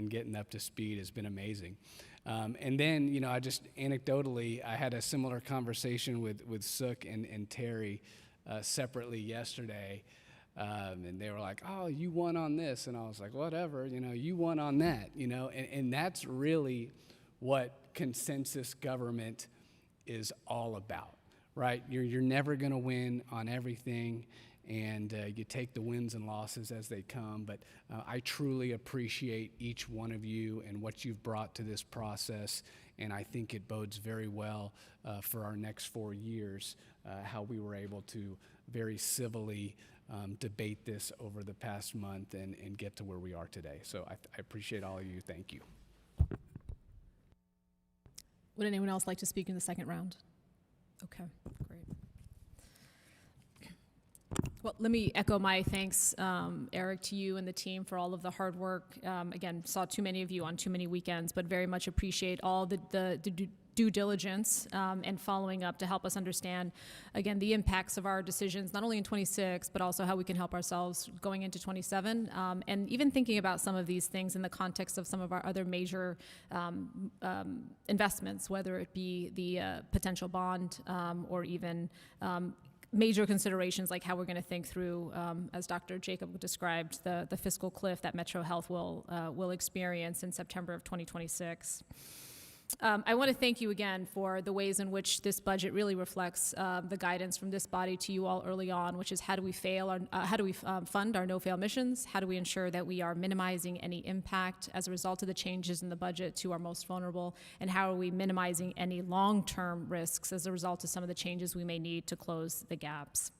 getting up to speed has been amazing. And then, you know, I just anecdotally, I had a similar conversation with Sook and Terry separately yesterday. And they were like, oh, you won on this. And I was like, whatever, you know, you won on that, you know. And that's really what consensus government is all about, right? You're never going to win on everything, and you take the wins and losses as they come. But I truly appreciate each one of you and what you've brought to this process, and I think it bodes very well for our next 4 years, how we were able to very civilly debate this over the past month and get to where we are today. So I appreciate all of you. Thank you. Would anyone else like to speak in the second round? Okay, great. Well, let me echo my thanks, Eric, to you and the team for all of the hard work. Again, saw too many of you on too many weekends, but very much appreciate all the due diligence and following up to help us understand, again, the impacts of our decisions, not only in 26, but also how we can help ourselves going into 27. And even thinking about some of these things in the context of some of our other major investments, whether it be the potential bond or even major considerations like how we're going to think through, as Dr. Jacob described, the fiscal cliff that Metro Health will experience in September of 2026. I want to thank you again for the ways in which this budget really reflects the guidance from this body to you all early on, which is how do we fund our no-fail missions? How do we ensure that we are minimizing any impact as a result of the changes in the budget to our most vulnerable? And how are we minimizing any long-term risks as a result of some of the changes we may need to close the gaps?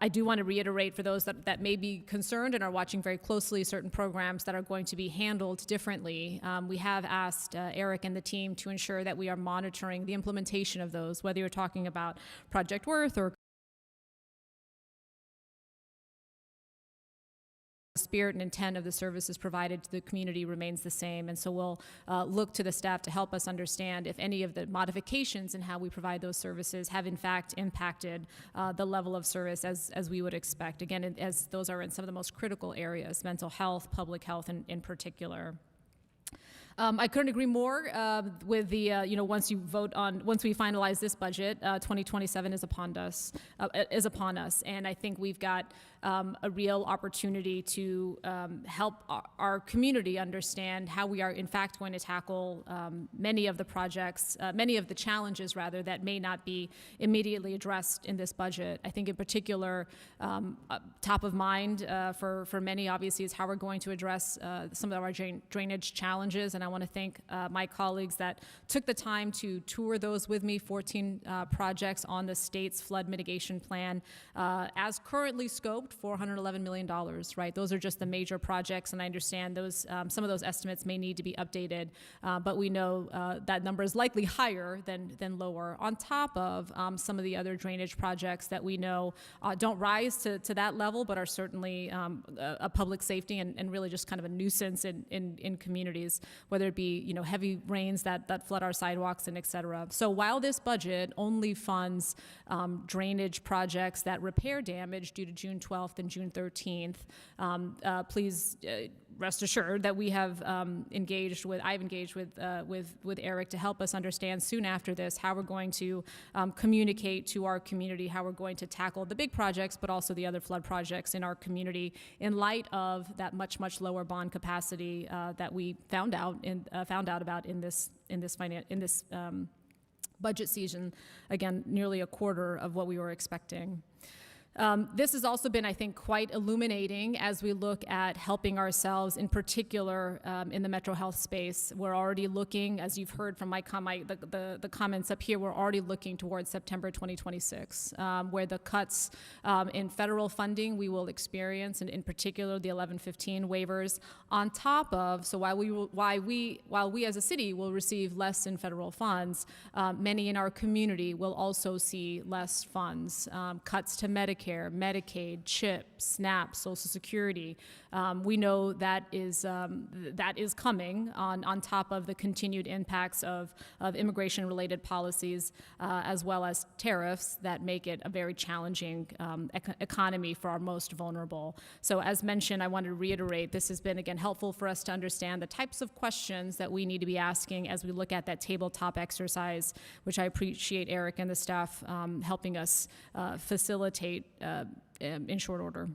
I do want to reiterate for those that may be concerned and are watching very closely certain programs that are going to be handled differently. We have asked Eric and the team to ensure that we are monitoring the implementation of those, whether you're talking about Project Worth or spirit and intent of the services provided to the community remains the same. And so we'll look to the staff to help us understand if any of the modifications in how we provide those services have in fact impacted the level of service as we would expect. Again, as those are in some of the most critical areas, mental health, public health in particular. I couldn't agree more with the, once we finalize this budget, 2027 is upon us, and I think we've got a real opportunity to help our community understand how we are in fact going to tackle many of the projects, many of the challenges rather, that may not be immediately addressed in this budget. I think in particular, top of mind for many obviously is how we're going to address some of our drainage challenges, and I want to thank my colleagues that took the time to tour those with me, 14 projects on the state's flood mitigation plan, as currently scoped, $411 million, right? Those are just the major projects, and I understand those, some of those estimates may need to be updated, but we know that number is likely higher than lower, on top of some of the other drainage projects that we know don't rise to that level, but are certainly a public safety and really just kind of a nuisance in communities, whether it be heavy rains that flood our sidewalks and et cetera. So while this budget only funds drainage projects that repair damage due to June 12th and June 13th, please rest assured that we have I've engaged with Eric to help us understand soon after this how we're going to communicate to our community, how we're going to tackle the big projects, but also the other flood projects in our community in light of that much lower bond capacity that we found out about in this budget season. Again, nearly a quarter of what we were expecting. This has also been, I think, quite illuminating as we look at helping ourselves, in particular in the Metro Health space. We're already looking, as you've heard from the comments up here, we're already looking towards September 2026, where the cuts in federal funding we will experience, and in particular the 1115 waivers, on top of, so while we as a city will receive less in federal funds, many in our community will also see less funds, cuts to Medicare, Medicaid, CHIP, SNAP, Social Security. We know that is coming on top of the continued impacts of immigration-related policies, as well as tariffs that make it a very challenging economy for our most vulnerable. So as mentioned, I want to reiterate, this has been, again, helpful for us to understand the types of questions that we need to be asking as we look at that tabletop exercise, which I appreciate Eric and the staff helping us facilitate in short order.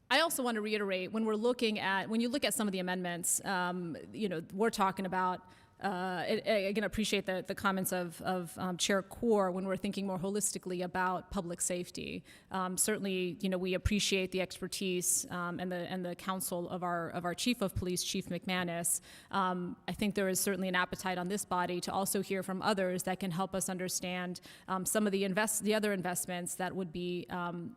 I also want to reiterate, when you look at some of the amendments, we're talking about, again, appreciate the comments of Chair Kaur when we're thinking more holistically about public safety. Certainly, we appreciate the expertise and the counsel of our Chief of Police, Chief McManus. I think there is certainly an appetite on this body to also hear from others that can help us understand some of the other investments that would be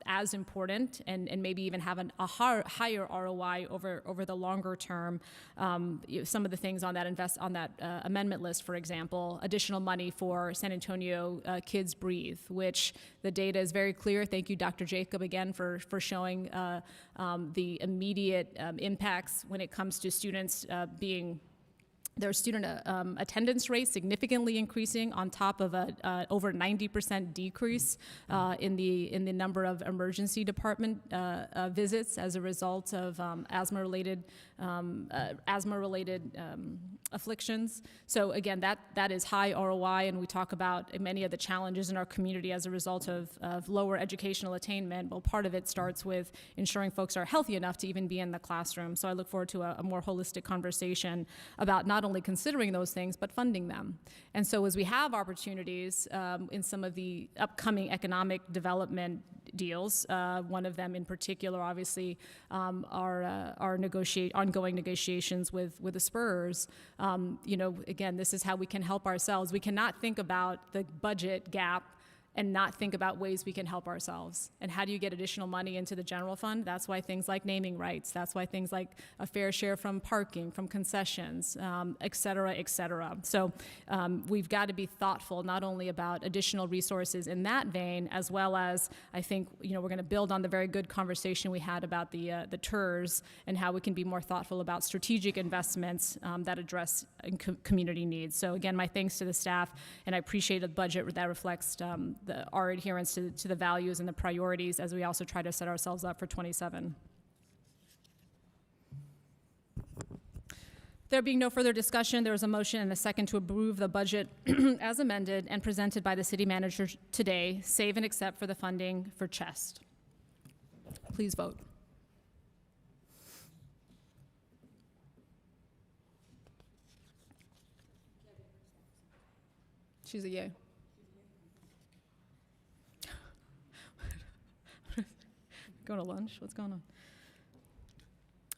as important and maybe even have a higher ROI over the longer term. Some of the things on that amendment list, for example, additional money for San Antonio Kids Breathe, which the data is very clear. Thank you, Dr. Jacob, again, for showing the immediate impacts when it comes to students their student attendance rate significantly increasing on top of a over 90% decrease in the number of emergency department visits as a result of asthma-related afflictions. So again, that is high ROI, and we talk about many of the challenges in our community as a result of lower educational attainment. Well, part of it starts with ensuring folks are healthy enough to even be in the classroom. So I look forward to a more holistic conversation about not only considering those things, but funding them. And so as we have opportunities in some of the upcoming economic development deals, one of them in particular, obviously, our ongoing negotiations with the Spurs. Again, this is how we can help ourselves. We cannot think about the budget gap and not think about ways we can help ourselves. And how do you get additional money into the general fund? That's why things like naming rights, that's why things like a fair share from parking, from concessions, et cetera, et cetera. So we've got to be thoughtful not only about additional resources in that vein, as well as, I think, we're going to build on the very good conversation we had about the TERS and how we can be more thoughtful about strategic investments that address community needs. So again, my thanks to the staff, and I appreciate a budget that reflects our adherence to the values and the priorities as we also try to set ourselves up for 27. There being no further discussion, there is a motion and a second to approve the budget as amended and presented by the city manager today, save and except for the funding for CHEST. Please vote. She's a yay. Going to lunch? What's going on?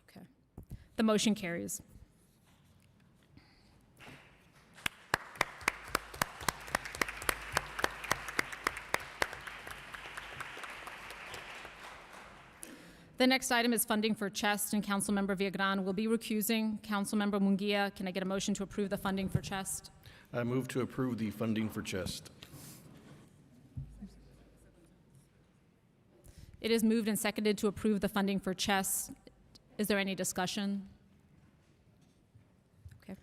Okay. The motion carries. The next item is funding for CHEST, and Councilmember Viagran will be recusing. Councilmember Munguia, can I get a motion to approve the funding for CHEST? I move to approve the funding for CHEST. It is moved and seconded to approve the funding for CHEST. Is there any discussion? Okay.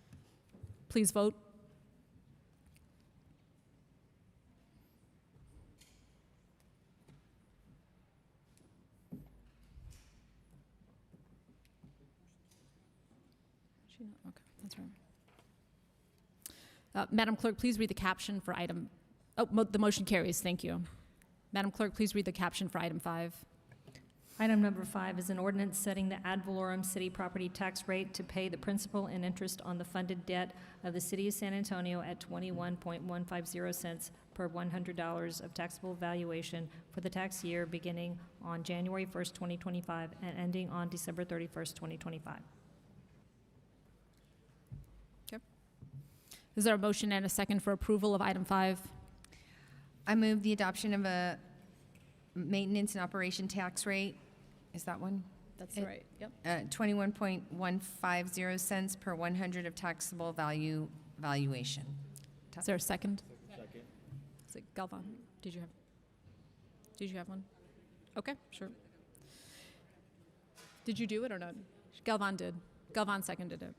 Please vote. Okay, that's right. Madam Clerk, please read the caption for item, the motion carries, thank you. Madam Clerk, please read the caption for item 5. Item number 5 is an ordinance setting the ad valorem city property tax rate to pay the principal and interest on the funded debt of the city of San Antonio at 21.150 cents per $100 of taxable valuation for the tax year beginning on January 1st, 2025 and ending on December 31st, 2025. Okay. Is there a motion and a second for approval of item 5? I move the adoption of a maintenance and operation tax rate. Is that one? That's right, yep. 21.150 cents per 100 of taxable valuation. Is there a second? Second. Is it Galvan? Did you have one? Okay, sure. Did you do it or not? Galvan did. Galvan seconded it.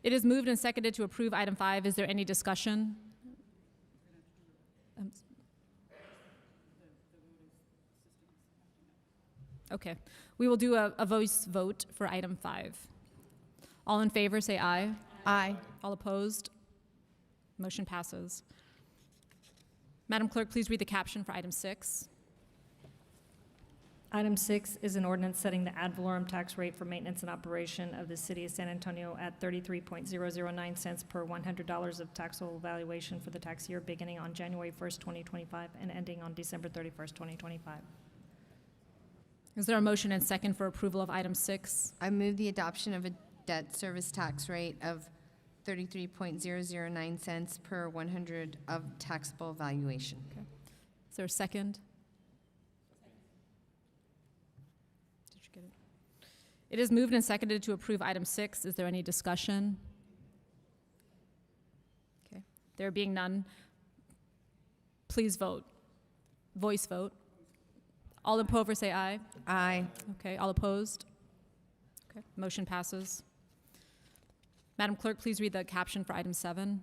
It is moved and seconded to approve item 5. Is there any discussion? Okay, we will do a voice vote for item 5. All in favor, say aye. Aye. All opposed? Motion passes. Madam Clerk, please read the caption for item 6. Item 6 is an ordinance setting the ad valorem tax rate for maintenance and operation of the city of San Antonio at 33.009 cents per $100 of taxable valuation for the tax year beginning on January 1st, 2025 and ending on December 31st, 2025. Is there a motion and second for approval of item 6? I move the adoption of a debt service tax rate of 33.009 cents per 100 of taxable valuation. Okay. Is there a second? Did you get it? It is moved and seconded to approve item 6. Is there any discussion? Okay. There being none, please vote. Voice vote. All in favor say aye. Aye. Okay, all opposed? Okay, motion passes. Madam Clerk, please read the caption for item 7.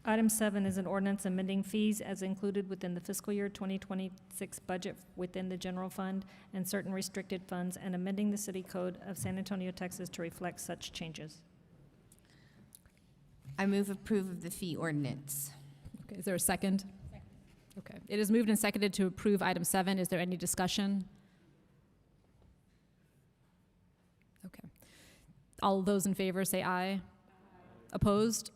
Item 7 is an ordinance amending fees as included within the fiscal year 2026 budget within the general fund and certain restricted funds and amending the city code of San Antonio, Texas to reflect such changes. I move approve of the fee ordinance. Okay, is there a second? Okay, it is moved and seconded to approve item 7. Is there any discussion? Okay. All those in favor say aye. Opposed?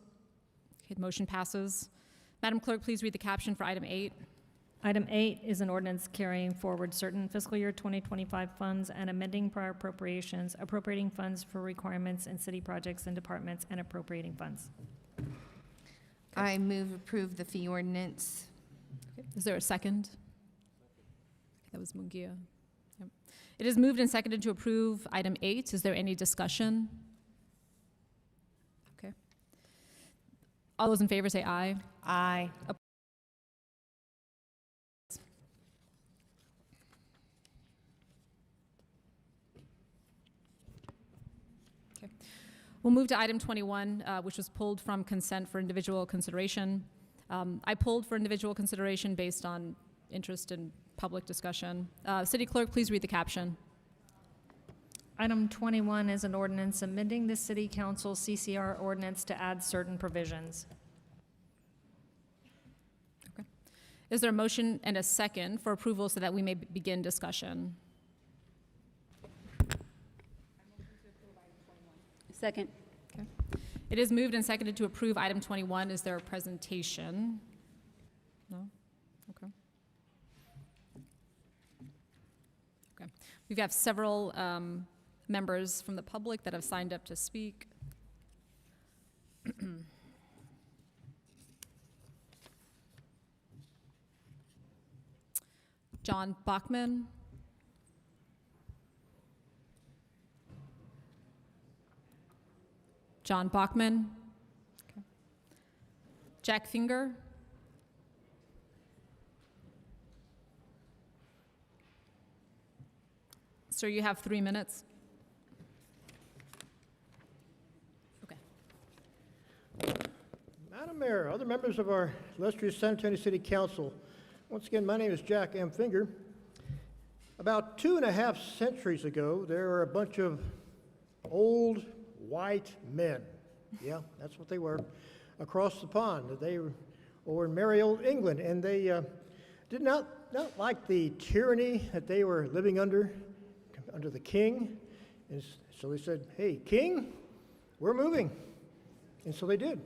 Okay, the motion passes. Madam Clerk, please read the caption for item 8. Item 8 is an ordinance carrying forward certain fiscal year 2025 funds and amending prior appropriations, appropriating funds for requirements in city projects and departments, and appropriating funds. Okay. I move approve the fee ordinance. Okay. Is there a second? That was Mungia. Yep. It is moved and seconded to approve item 8. Is there any discussion? Okay. All those in favor say aye. Aye. Okay. We'll move to item 21, which was pulled from consent for individual consideration. I pulled for individual consideration based on interest in public discussion. City Clerk, please read the caption. Item 21 is an ordinance amending the City Council CCR ordinance to add certain provisions. Okay. Is there a motion and a second for approval so that we may begin discussion? Second. Okay. It is moved and seconded to approve item 21. Is there a presentation? No? Okay. Okay. We have several members from the public that have signed up to speak. John Bachman. John Bachman. Okay. Jack Finger. Sir, you have 3 minutes. Okay. Madam Mayor, other members of our illustrious San Antonio City Council, once again, my name is Jack M. Finger. About 2.5 centuries ago, there were a bunch of old white men. Yeah, that's what they were, across the pond. They were over in merry old England, and they did not like the tyranny that they were living under the king. And so they said, hey, king, we're moving. And so they did.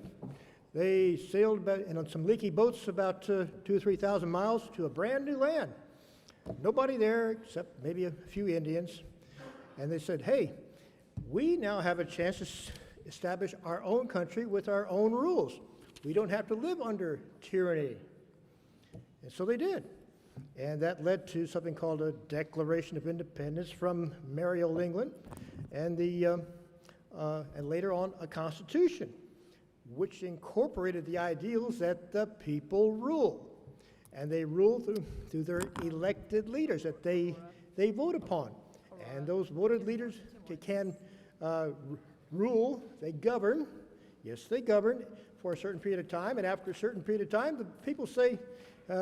They sailed on some leaky boats about 2,000 or 3,000 miles to a brand new land. Nobody there except maybe a few Indians. And they said, hey, we now have a chance to establish our own country with our own rules. We don't have to live under tyranny. And so they did. And that led to something called a Declaration of Independence from merry old England, and later on a Constitution, which incorporated the ideals that the people rule. And they rule through their elected leaders that they vote upon. And those voted leaders can rule, they govern, yes, they govern for a certain period of time, and after a certain period of time, the people say,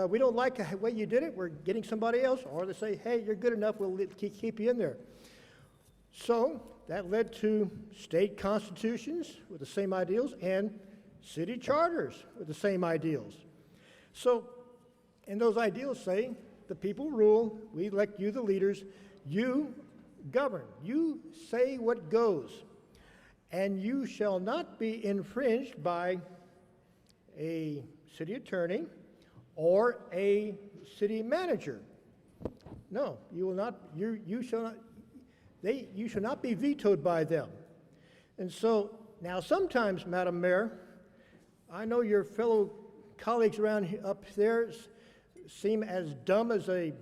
we don't like the way you did it, we're getting somebody else, or they say, hey, you're good enough, we'll keep you in there. So that led to state constitutions with the same ideals and city charters with the same ideals. So, and those ideals say, the people rule, we elect you the leaders, you govern, you say what goes, and you shall not be infringed by a city attorney or a city manager. No, you will not, you shall not, you shall not be vetoed by them. And so, now sometimes, Madam Mayor, I know your fellow colleagues around up there seem as dumb as a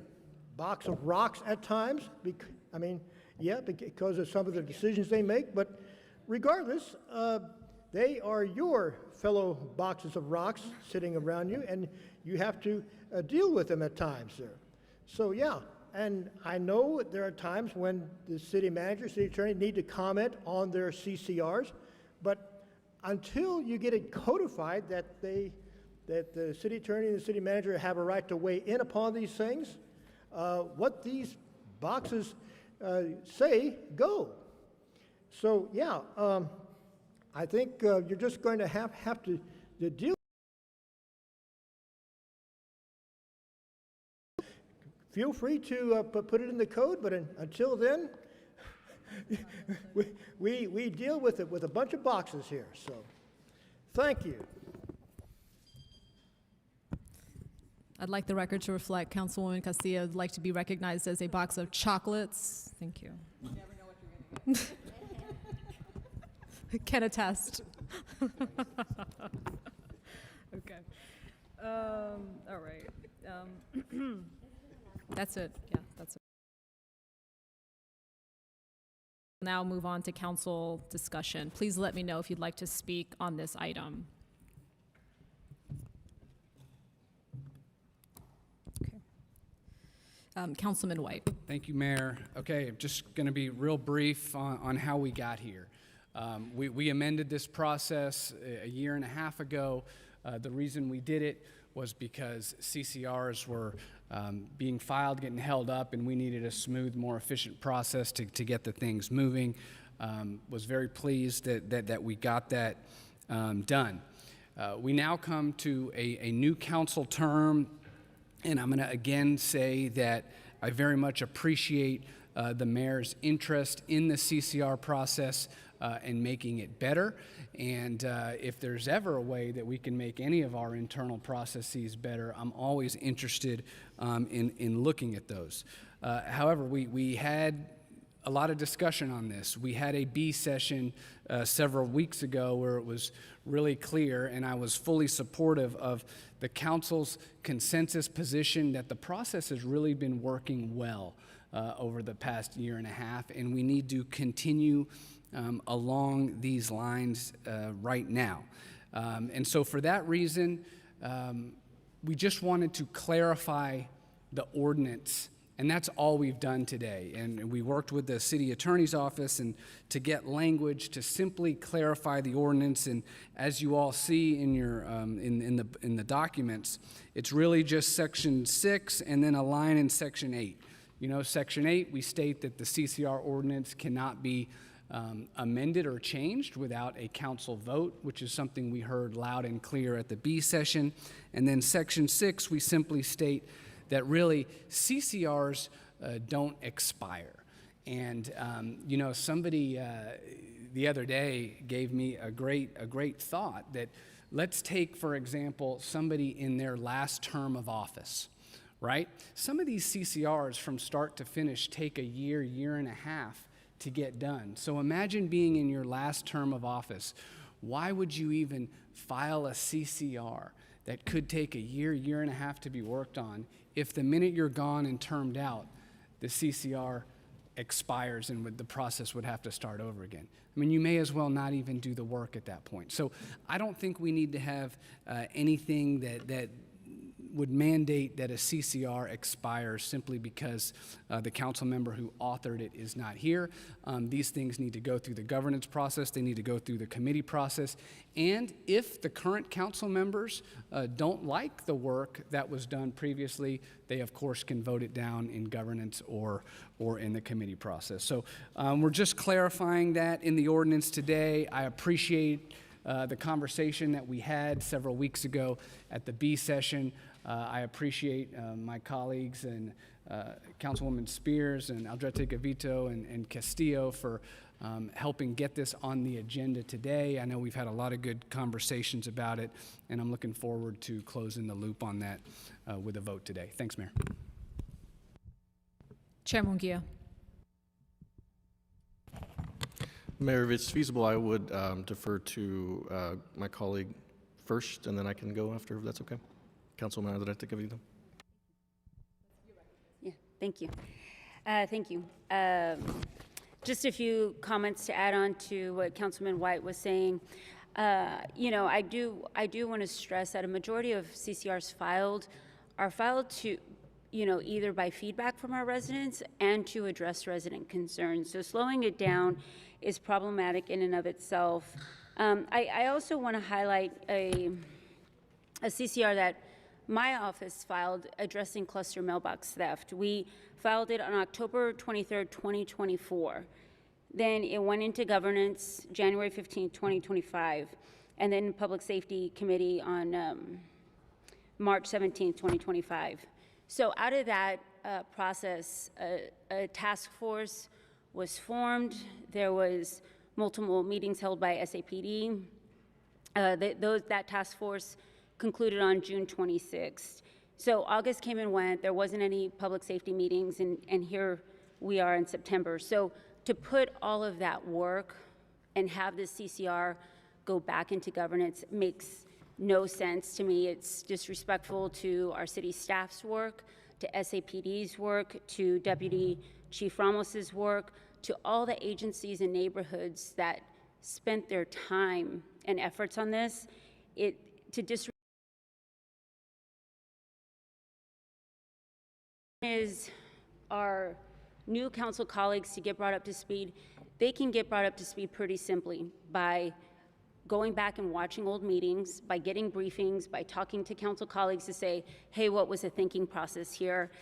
box of rocks at times. Because of some of the decisions they make, but regardless, they are your fellow boxes of rocks sitting around you, and you have to deal with them at times there. So yeah, and I know there are times when the city manager, city attorney need to comment on their CCRs, but until you get it codified that the city attorney and the city manager have a right to weigh in upon these things, what these boxes say, go. So yeah, I think you're just going to have to deal. Feel free to put it in the code, but until then, we deal with it with a bunch of boxes here. So, thank you. I'd like the record to reflect Councilwoman Castillo would like to be recognized as a box of chocolates. Thank you. You never know what you're going to get. Can attest. Okay. All right. That's it. Yeah, that's it. Now move on to council discussion. Please let me know if you'd like to speak on this item. Councilman White. Thank you, Mayor. Okay, I'm just going to be real brief on how we got here. We amended this process a year and a half ago. The reason we did it was because CCRs were being filed, getting held up, and we needed a smooth, more efficient process to get the things moving. Was very pleased that we got that done. We now come to a new council term, and I'm going to again say that I very much appreciate the mayor's interest in the CCR process and making it better. And if there's ever a way that we can make any of our internal processes better, I'm always interested in looking at those. However, we had a lot of discussion on this. We had a B session several weeks ago where it was really clear, and I was fully supportive of the council's consensus position that the process has really been working well over the past year and a half, and we need to continue along these lines right now. And so for that reason, we just wanted to clarify the ordinance, and that's all we've done today. And we worked with the city attorney's office and to get language to simply clarify the ordinance. And as you all see in your in the documents, it's really just section 6 and then a line in section 8. You know, section 8, we state that the CCR ordinance cannot be amended or changed without a council vote, which is something we heard loud and clear at the B session. And then Section 6, we simply state that really CCRs don't expire. And somebody the other day gave me a great thought that let's take, for example, somebody in their last term of office, right? Some of these CCRs from start to finish take a year and a half to get done. So imagine being in your last term of office. Why would you even file a CCR that could take a year and a half to be worked on if the minute you're gone and termed out, the CCR expires and the process would have to start over again? I mean, you may as well not even do the work at that point. So I don't think we need to have anything that would mandate that a CCR expires simply because the council member who authored it is not here. These things need to go through the governance process. They need to go through the committee process. And if the current council members don't like the work that was done previously, they of course can vote it down in governance or in the committee process. So we're just clarifying that in the ordinance today. I appreciate the conversation that we had several weeks ago at the B session. I appreciate my colleagues and Councilwoman Spears and Aldrete Gavito and Castillo for helping get this on the agenda today. I know we've had a lot of good conversations about it, and I'm looking forward to closing the loop on that with a vote today. Thanks, Mayor. Chair Munguia. Mayor, if it's feasible, I would defer to my colleague first, and then I can go after, if that's okay. Councilman Aldrete Gavito. Yeah, thank you. Thank you. Just a few comments to add on to what Councilman White was saying. I do want to stress that a majority of CCRs are filed to, either by feedback from our residents and to address resident concerns. So slowing it down is problematic in and of itself. I also want to highlight a CCR that my office filed addressing cluster mailbox theft. We filed it on October 23rd, 2024. Then it went into governance January 15th, 2025, and then Public Safety Committee on March 17th, 2025. So out of that process, a task force was formed. There was multiple meetings held by SAPD. That task force concluded on June 26th. So August came and went. There wasn't any public safety meetings, and here we are in September. So to put all of that work and have the CCR go back into governance makes no sense to me. It's disrespectful to our city staff's work, to SAPD's work, to Deputy Chief Ramos's work, to all the agencies and neighborhoods that spent their time and efforts on this. Is our new council colleagues to get brought up to speed. They can get brought up to speed pretty simply by going back and watching old meetings, by getting briefings, by talking to council colleagues to say, hey, what was the thinking process here?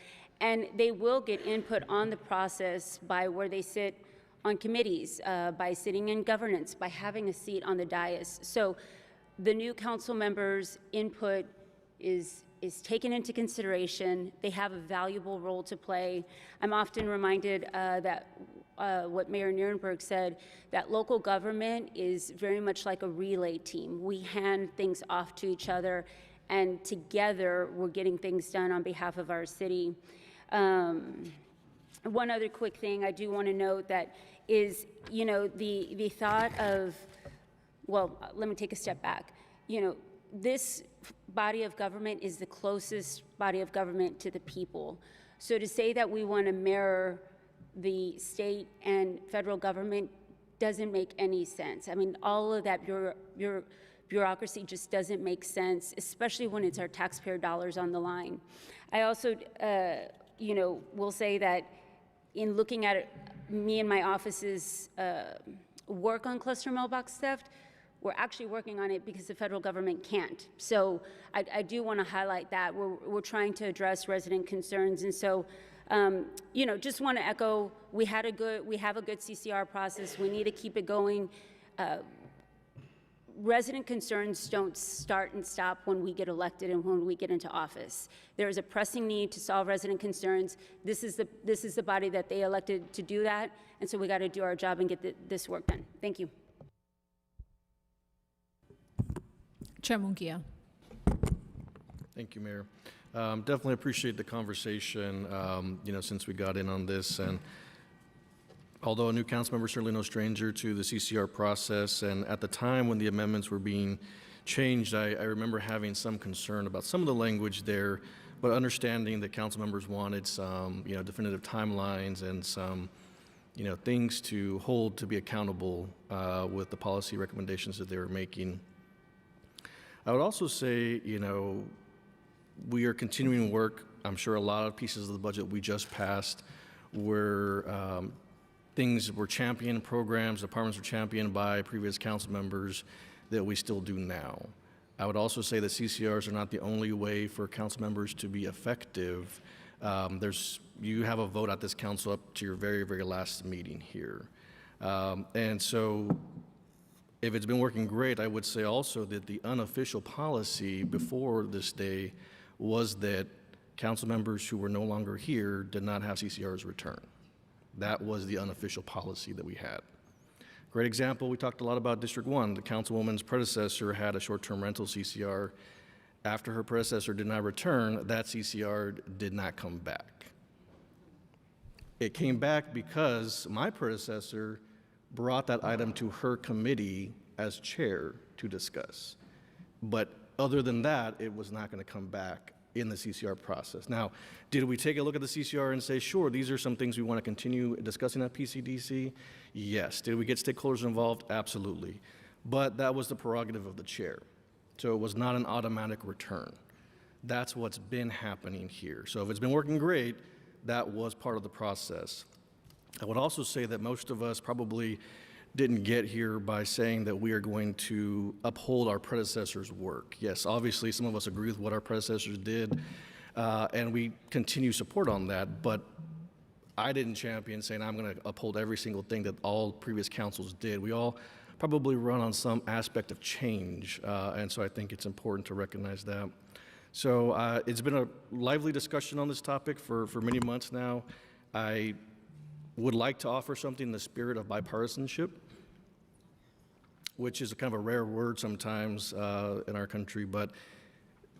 And they will get input on the process by where they sit on committees, by sitting in governance, by having a seat on the dais. So the new council members' input is taken into consideration. They have a valuable role to play. I'm often reminded that what Mayor Nierenberg said, that local government is very much like a relay team. We hand things off to each other, and together we're getting things done on behalf of our city. One other quick thing I do want to note that is, the thought of, well, let me take a step back. This body of government is the closest body of government to the people. So to say that we want to mirror the state and federal government doesn't make any sense. I mean, all of that bureaucracy just doesn't make sense, especially when it's our taxpayer dollars on the line. I also, will say that in looking at me and my office's work on cluster mailbox theft, We're actually working on it because the federal government can't. So I do want to highlight that. We're trying to address resident concerns. And so, you know, just want to echo, we have a good CCR process. We need to keep it going. Resident concerns don't start and stop when we get elected and when we get into office. There is a pressing need to solve resident concerns. This is the body that they elected to do that, and so we got to do our job and get this work done. Thank you. Chair Munguia. Thank you, Mayor. Definitely appreciate the conversation, you know, since we got in on this. And although a new council member, certainly no stranger to the CCR process. And at the time when the amendments were being changed, I remember having some concern about some of the language there, but understanding that council members wanted some, you know, definitive timelines and some, you know, things to hold to be accountable with the policy recommendations that they were making. I would also say, you know, we are continuing work. I'm sure a lot of pieces of the budget we just passed were things were championed, programs, departments were championed by previous council members that we still do now. I would also say that CCRs are not the only way for council members to be effective. You have a vote at this council up to your very, very last meeting here. And so if it's been working great, I would say also that the unofficial policy before this day was that council members who were no longer here did not have CCRs return. That was the unofficial policy that we had. Great example, we talked a lot about District 1. The councilwoman's predecessor had a short-term rental CCR. After her predecessor did not return, that CCR did not come back. It came back because my predecessor brought that item to her committee as chair to discuss. But other than that, it was not going to come back in the CCR process. Now, did we take a look at the CCR and say, sure, these are some things we want to continue discussing at PCDC? Yes. Did we get stakeholders involved? Absolutely. But that was the prerogative of the chair. So it was not an automatic return. That's what's been happening here. So if it's been working great, that was part of the process. I would also say that most of us probably didn't get here by saying that we are going to uphold our predecessors' work. Yes, obviously some of us agree with what our predecessors did, and we continue support on that, but I didn't champion saying I'm going to uphold every single thing that all previous councils did. We all probably run on some aspect of change, and so I think it's important to recognize that. So it's been a lively discussion on this topic for many months now. I would like to offer something in the spirit of bipartisanship, which is a kind of a rare word sometimes in our country. But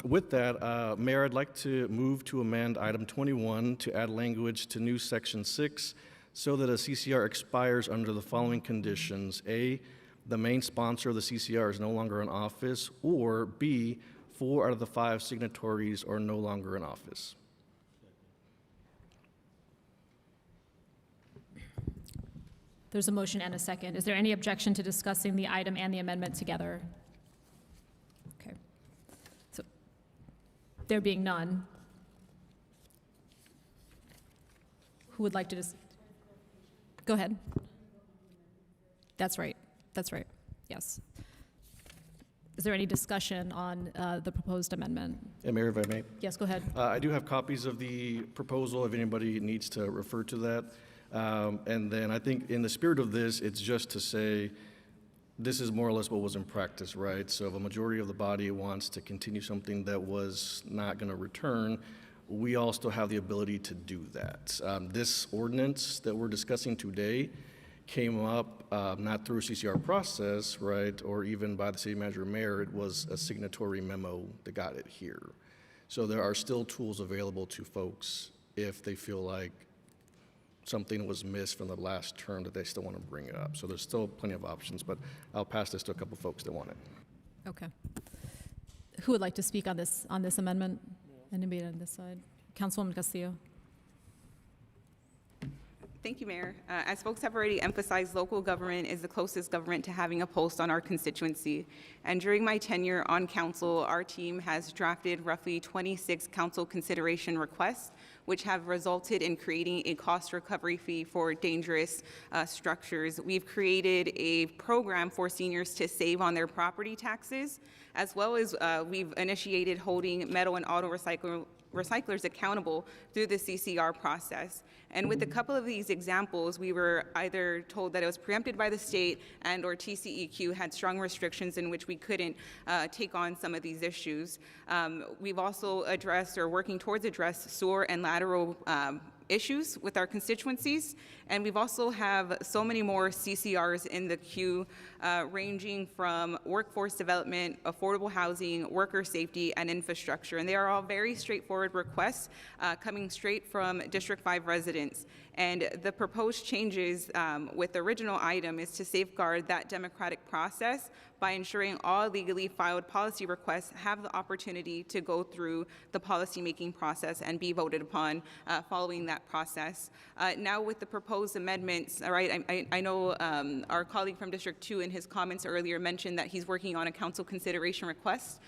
with that, Mayor, I'd like to move to amend item 21 to add language to new section 6 so that a CCR expires under the following conditions. A, the main sponsor of the CCR is no longer in office, or B, 4 out of the 5 signatories are no longer in office. There's a motion and a second. Is there any objection to discussing the item and the amendment together? Okay. So there being none, who would like to just go ahead? That's right. That's right. Yes. Is there any discussion on the proposed amendment? Yeah, Mayor, if I may. Yes, go ahead. I do have copies of the proposal if anybody needs to refer to that. And then I think in the spirit of this, it's just to say this is more or less what was in practice, right? So if a majority of the body wants to continue something that was not going to return, we all still have the ability to do that. This ordinance that we're discussing today came up not through a CCR process, right, or even by the city manager or mayor. It was a signatory memo that got it here. So there are still tools available to folks if they feel like something was missed from the last term that they still want to bring it up. So there's still plenty of options, but I'll pass this to a couple folks that want it. Okay. Who would like to speak on this amendment? Anybody on this side? Councilwoman Castillo. Thank you, Mayor. As folks have already emphasized, local government is the closest government to having a pulse on our constituency. And during my tenure on council, our team has drafted roughly 26 council consideration requests, which have resulted in creating a cost recovery fee for dangerous structures. We've created a program for seniors to save on their property taxes, as well as we've initiated holding metal and auto recyclers accountable through the CCR process. And with a couple of these examples, we were either told that it was preempted by the state and or TCEQ had strong restrictions in which we couldn't take on some of these issues. We've also addressed or working towards address sewer and lateral issues with our constituencies. And we've also have so many more CCRs in the queue, ranging from workforce development, affordable housing, worker safety, and infrastructure. And they are all very straightforward requests coming straight from District 5 residents. And the proposed changes with the original item is to safeguard that democratic process by ensuring all legally filed policy requests have the opportunity to go through the policymaking process and be voted upon following that process. Now with the proposed amendments, all right, I know our colleague from District 2 in his comments earlier mentioned that he's working on a council consideration request.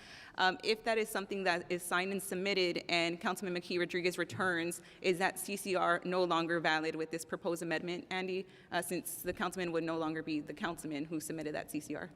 If that is something that is signed and submitted and Councilman McKee Rodriguez returns, is that CCR no longer valid with this proposed amendment, Andy, since the councilman would no longer be the councilman who submitted that CCR?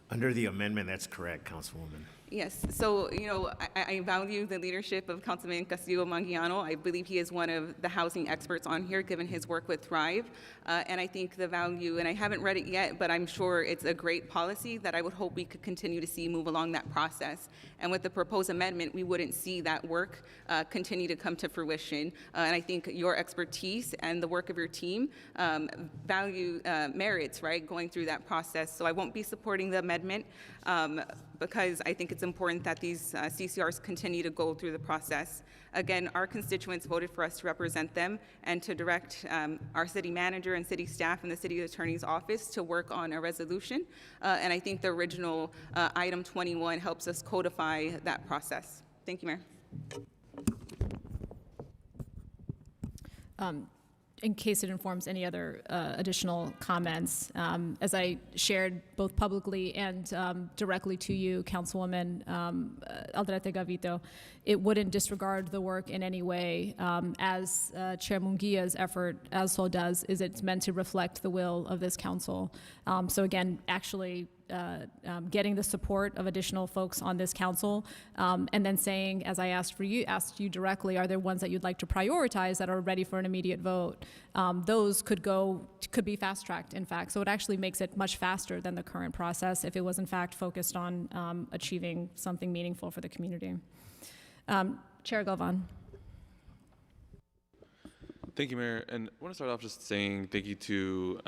Under the amendment, that's correct, Councilwoman. Yes, so, you know, I value the leadership of Councilman Castillo-Manguiano. I believe he is one of the housing experts on here, given his work with Thrive. And I think the value, and I haven't read it yet, but I'm sure it's a great policy that I would hope we could continue to see move along that process. And with the proposed amendment, we wouldn't see that work continue to come to fruition. And I think your expertise and the work of your team merits, right, going through that process. So I won't be supporting the amendment because I think it's important that these CCRs continue to go through the process. Again, our constituents voted for us to represent them and to direct our city manager and city staff and the city attorney's office to work on a resolution. And I think the original item 21 helps us codify that process. Thank you, Mayor. In case it informs any other additional comments, as I shared both publicly and directly to you, Councilwoman Aldrete Gavito, it wouldn't disregard the work in any way. As Chair Munguia's effort also does, is it's meant to reflect the will of this council. So again, actually getting the support of additional folks on this council, and then saying, as I asked you directly, are there ones that you'd like to prioritize that are ready for an immediate vote? Those could be fast-tracked, in fact. So it actually makes it much faster than the current process if it was in fact focused on achieving something meaningful for the community. Chair Galvan. Thank you, Mayor. And I want to start off just saying thank you to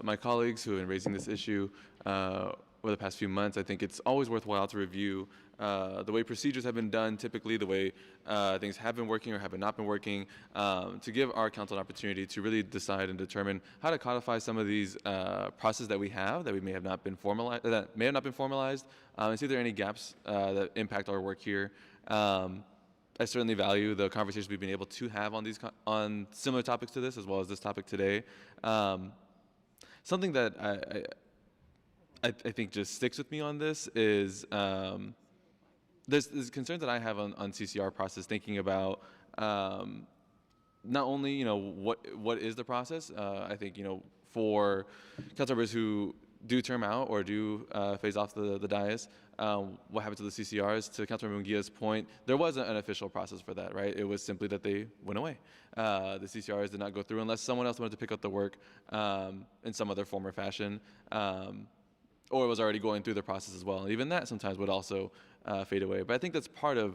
my colleagues who have been raising this issue over the past few months. I think it's always worthwhile to review the way procedures have been done, typically the way things have been working or have not been working, to give our council an opportunity to really decide and determine how to codify some of these processes that we have that may have not been formalized, and see if there are any gaps that impact our work here. I certainly value the conversations we've been able to have on similar topics to this, as well as this topic today. Something that I think just sticks with me on this is there's concerns that I have on CCR process, thinking about not only what is the process. I think for council members who do term out or do phase off the dais, what happened to the CCRs? To Councilmember Munguia's point, there wasn't an official process for that, right? It was simply that they went away. The CCRs did not go through unless someone else wanted to pick up the work in some other form or fashion, or it was already going through the process as well. And even that sometimes would also fade away. But I think that's part of,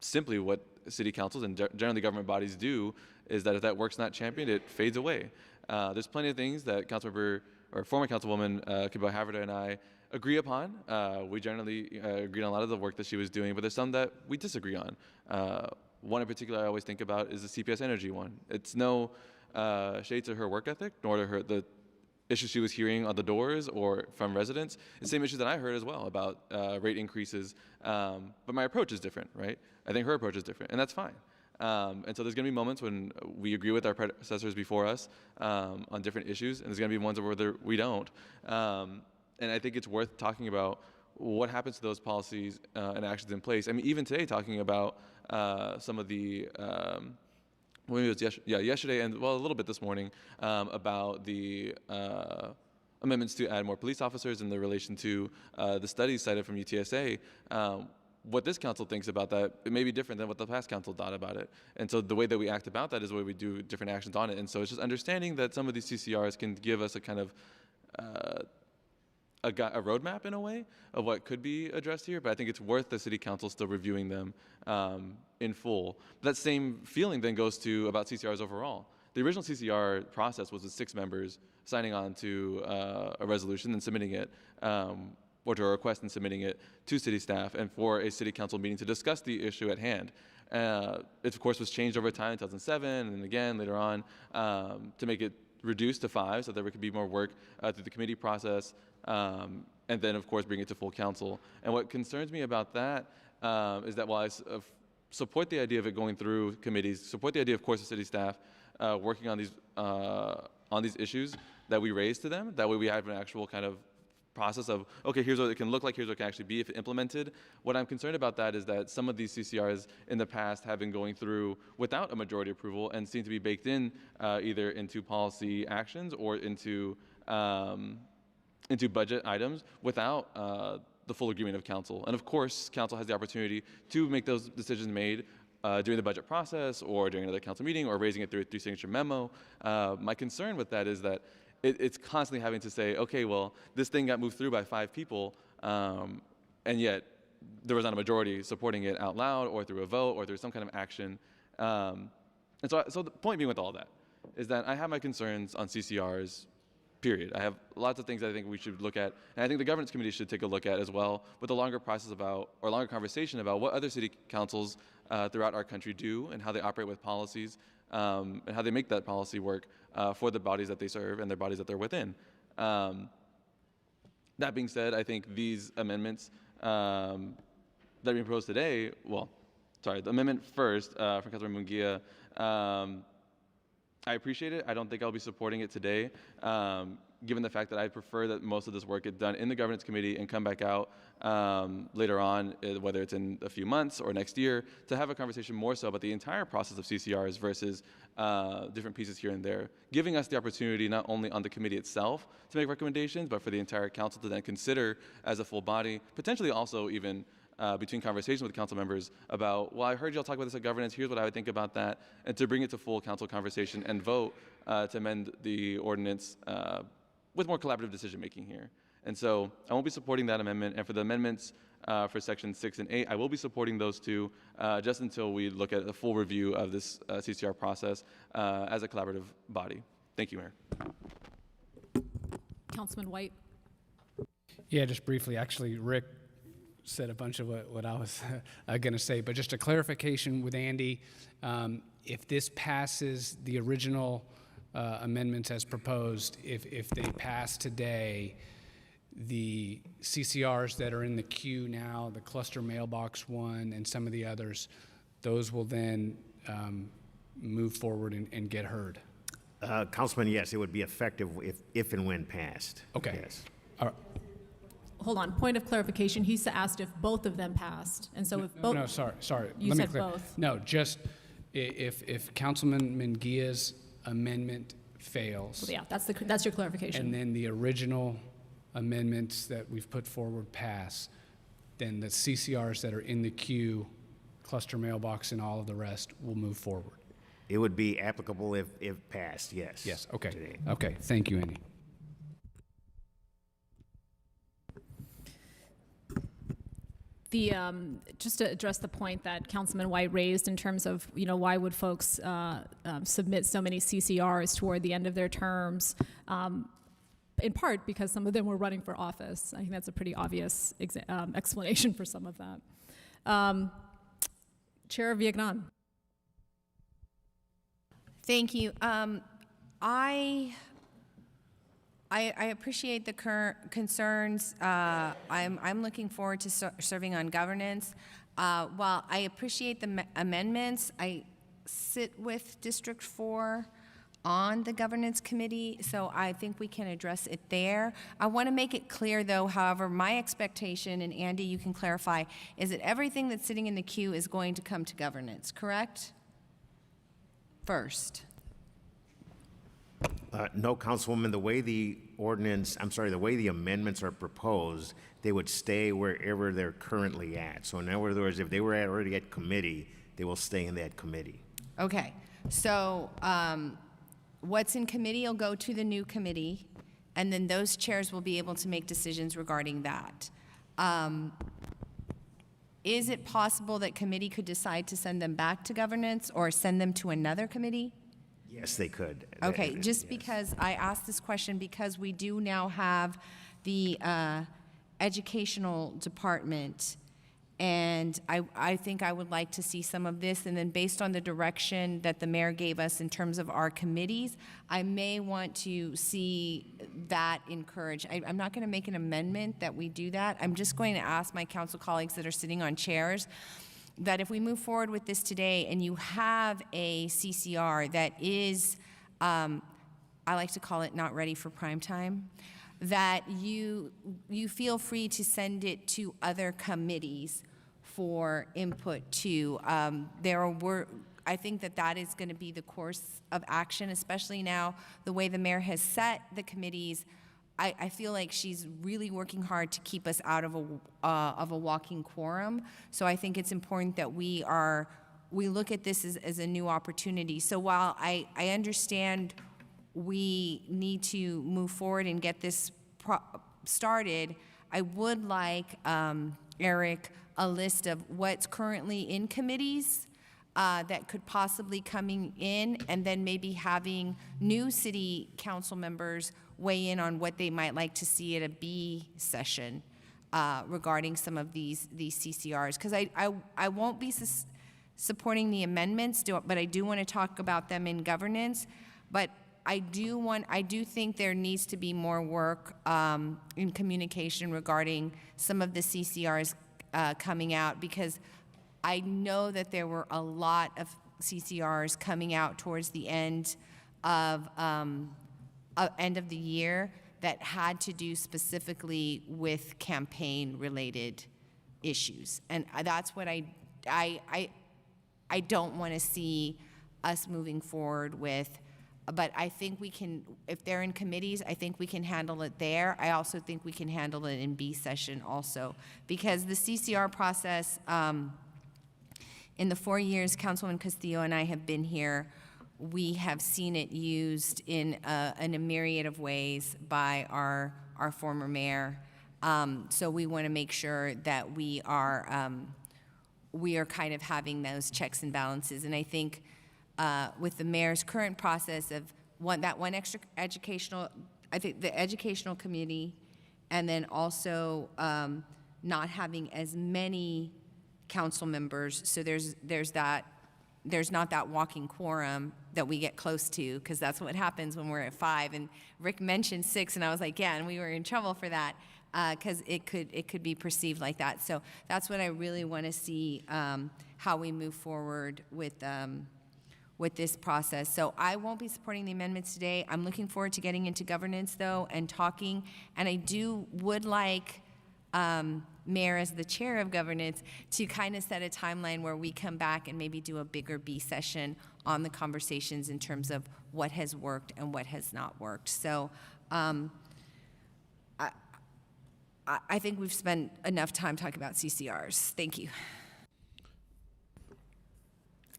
simply what city councils and generally government bodies do, is that if that work's not championed, it fades away. There's plenty of things that Councilmember or former Councilwoman Kimball Haverda and I agree upon. We generally agreed on a lot of the work that she was doing, but there's some that we disagree on. One in particular I always think about is the CPS Energy one. It's no shade to her work ethic, nor to the issues she was hearing on the doors or from residents. It's the same issue that I heard as well about rate increases. But my approach is different, right? I think her approach is different, and that's fine. And so there's going to be moments when we agree with our predecessors before us on different issues, and there's going to be ones where we don't. And I think it's worth talking about what happens to those policies and actions in place. I mean, even today, talking about some of the, maybe it was yesterday and, well, a little bit this morning, about the amendments to add more police officers in the relation to the studies cited from UTSA. What this council thinks about that, it may be different than what the past council thought about it. And so the way that we act about that is the way we do different actions on it. And so it's just understanding that some of these CCRs can give us a kind of a roadmap in a way of what could be addressed here, but I think it's worth the city council still reviewing them in full. That same feeling then goes to about CCRs overall. The original CCR process was with 6 members signing on to a resolution and submitting it, or to a request and submitting it to city staff and for a city council meeting to discuss the issue at hand. It, of course, was changed over time in 2007 and again later on to make it reduced to 5 so that there could be more work through the committee process, and then, of course, bring it to full council. And what concerns me about that is that while I support the idea of it going through committees, support the idea, of course, of city staff working on these issues that we raise to them, that way we have an actual kind of process of, okay, here's what it can look like, here's what it can actually be if implemented. What I'm concerned about that is that some of these CCRs in the past have been going through without a majority approval and seem to be baked in either into policy actions or into budget items without the full agreement of council. And of course, council has the opportunity to make those decisions made during the budget process or during another council meeting or raising it through a 3-signature memo. My concern with that is that it's constantly having to say, okay, well, this thing got moved through by 5 people, and yet there was not a majority supporting it out loud or through a vote or through some kind of action. And so the point being with all that is that I have my concerns on CCRs, period. I have lots of things I think we should look at, and I think the governance committee should take a look at as well with a longer process about, or longer conversation about what other city councils throughout our country do and how they operate with policies and how they make that policy work for the bodies that they serve and their bodies that they're within. That being said, I think these amendments that are being proposed today, the amendment first from Councilmember Munguia, I appreciate it. I don't think I'll be supporting it today, given the fact that I prefer that most of this work get done in the governance committee and come back out later on, whether it's in a few months or next year, to have a conversation more so about the entire process of CCRs versus different pieces here and there, giving us the opportunity not only on the committee itself to make recommendations, but for the entire council to then consider as a full body, potentially also even between conversations with council members about, well, I heard y'all talk about this at governance, here's what I would think about that, and to bring it to full council conversation and vote to amend the ordinance with more collaborative decision making here. And so I won't be supporting that amendment, and for the amendments for section 6 and 8, I will be supporting those two just until we look at a full review of this CCR process as a collaborative body. Thank you, Mayor. Councilman White. Yeah, just briefly, actually, Rick said a bunch of what I was going to say, but just a clarification with Andy. If this passes the original amendments as proposed, if they pass today, the CCRs that are in the queue now, the cluster mailbox one and some of the others, those will then move forward and get heard. Councilman, yes, it would be effective if and when passed. Okay. Yes. All right. Hold on, point of clarification. He asked if both of them passed, and so if both. No, sorry. You Let me said clear. both. No, just if Councilman Munguia's amendment fails. Well, yeah, that's your clarification. And then the original amendments that we've put forward pass, then the CCRs that are in the queue, cluster mailbox and all of the rest will move forward. It would be applicable if passed, yes. Yes, okay. Today. Okay, thank you, Andy. Just to address the point that Councilman White raised in terms of, why would folks submit so many CCRs toward the end of their terms, in part because some of them were running for office. I think that's a pretty obvious explanation for some of that. Chair Viagnan. Thank you. I appreciate the concerns. I'm looking forward to serving on governance. While I appreciate the amendments, sit with District 4 on the governance committee, so I think we can address it there. I want to make it clear, though, however, my expectation, and Andy, you can clarify, is that everything that's sitting in the queue is going to come to governance, correct? First. No, Councilwoman, the way the amendments are proposed, they would stay wherever they're currently at. So in other words, if they were already at committee, they will stay in that committee. Okay, so what's in committee will go to the new committee, and then those chairs will be able to make decisions regarding that. Is it possible that committee could decide to send them back to governance or send them to another committee? Yes, they could. Okay, just because I asked this question because we do now have the educational department, and I think I would like to see some of this, and then based on the direction that the mayor gave us in terms of our committees, I may want to see that encouraged. I'm not going to make an amendment that we do that. I'm just going to ask my council colleagues that are sitting on chairs that if we move forward with this today and you have a CCR that is, I like to call it not ready for prime time, that you feel free to send it to other committees for input too. I think that is going to be the course of action, especially now the way the mayor has set the committees. I feel like she's really working hard to keep us out of a walking quorum. So I think it's important that we look at this as a new opportunity. So while I understand we need to move forward and get this started, I would like, Eric, a list of what's currently in committees that could possibly coming in, and then maybe having new city council members weigh in on what they might like to see at a B session regarding some of these CCRs. Because I won't be supporting the amendments, but I do want to talk about them in governance. But I do think there needs to be more work in communication regarding some of the CCRs coming out, because I know that there were a lot of CCRs coming out towards the end of the year that had to do specifically with campaign-related issues, and that's what I don't want to see us moving forward with. But I think we can, if they're in committees, I think we can handle it there. I also think we can handle it in B session also, because the CCR process, in the 4 years Councilwoman Castillo and I have been here, we have seen it used in a myriad of ways by our former mayor. So we want to make sure that we are kind of having those checks and balances. And I think with the mayor's current process of that one extra educational, I think the educational committee, and then also not having as many council members, so there's not that walking quorum that we get close to, because that's what happens when we're at 5. And Rick mentioned 6, and I was like, yeah, and we were in trouble for that, because it could be perceived like that. So that's what I really want to see, how we move forward with this process. So I won't be supporting the amendments today. I'm looking forward to getting into governance, though, and talking. And I would like Mayor, as the chair of governance, to kind of set a timeline where we come back and maybe do a bigger B session on the conversations in terms of what has worked and what has not worked. So I think we've spent enough time talking about CCRs. Thank you.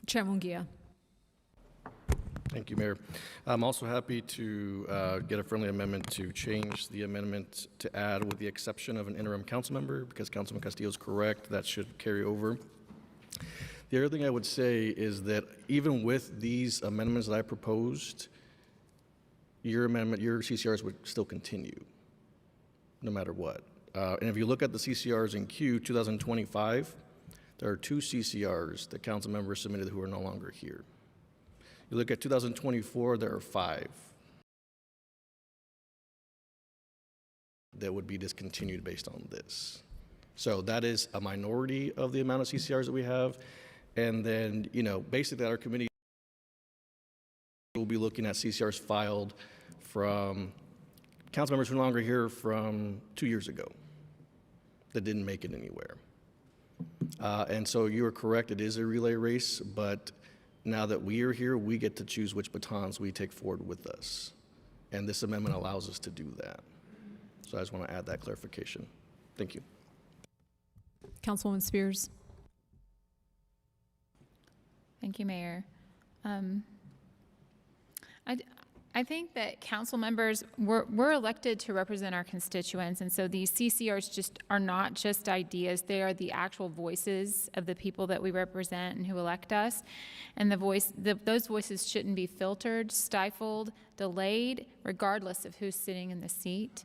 Chair Munguia. Thank you, Mayor. I'm also happy to get a friendly amendment to change the amendment to add with the exception of an interim council member, because Councilman Castillo is correct. That should carry over. The other thing I would say is that even with these amendments that I proposed, your CCRs would still continue, no matter what. And if you look at the CCRs in Q 2025, there are 2 CCRs that council members submitted who are no longer here. You look at 2024, there are 5 that would be discontinued based on this. So that is a minority of the amount of CCRs that we have. And then, basically our committee will be looking at CCRs filed from council members who are no longer here from 2 years ago that didn't make it anywhere. And so you are correct, it is a relay race, but now that we are here, we get to choose which batons we take forward with us. And this amendment allows us to do that. So I just want to add that clarification. Thank you. Councilwoman Spears. Thank you, Mayor. I think that council members, we're elected to represent our constituents, and so these CCRs just are not just ideas, they are the actual voices of the people that we represent and who elect us. And those voices shouldn't be filtered, stifled, delayed, regardless of who's sitting in the seat.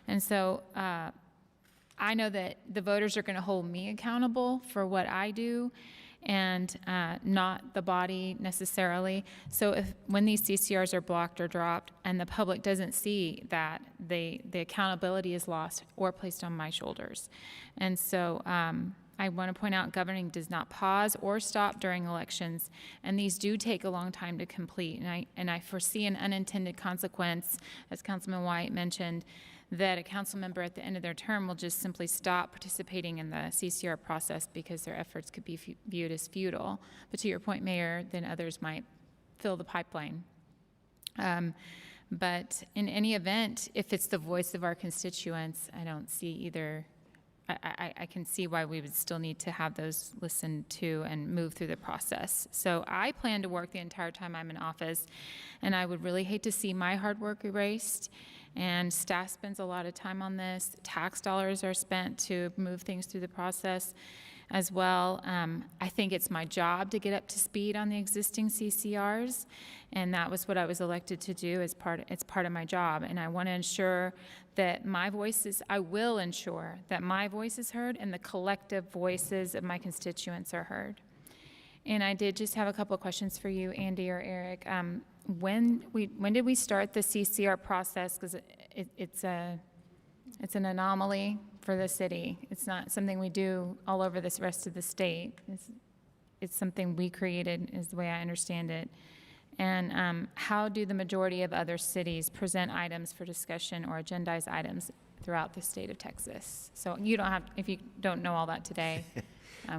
And so I know that the voters are going to hold me accountable for what I do, and not the body necessarily. So when these CCRs are blocked or dropped and the public doesn't see that, the accountability is lost or placed on my shoulders. And so I want to point out governing does not pause or stop during elections, and these do take a long time to complete. And I foresee an unintended consequence, as Councilman White mentioned, that a council member at the end of their term will just simply stop participating in the CCR process because their efforts could be viewed as futile. But to your point, Mayor, then others might fill the pipeline. But in any event, if it's the voice of our constituents, I don't see either. I can see why we would still need to have those listened to and move through the process. So I plan to work the entire time I'm in office, and I would really hate to see my hard work erased. And staff spends a lot of time on this. Tax dollars are spent to move things through the process as well. I think it's my job to get up to speed on the existing CCRs, and that was what I was elected to do as it's part of my job. And I want to ensure that I will ensure that my voice is heard and the collective voices of my constituents are heard. And I did just have a couple of questions for you, Andy or Eric. When did we start the CCR process? Because it's an anomaly for the city. It's not something we do all over this rest of the state. It's something we created, is the way I understand it. And how do the majority of other cities present items for discussion or agendize items throughout the state of Texas? So you don't have, if you don't know all that today.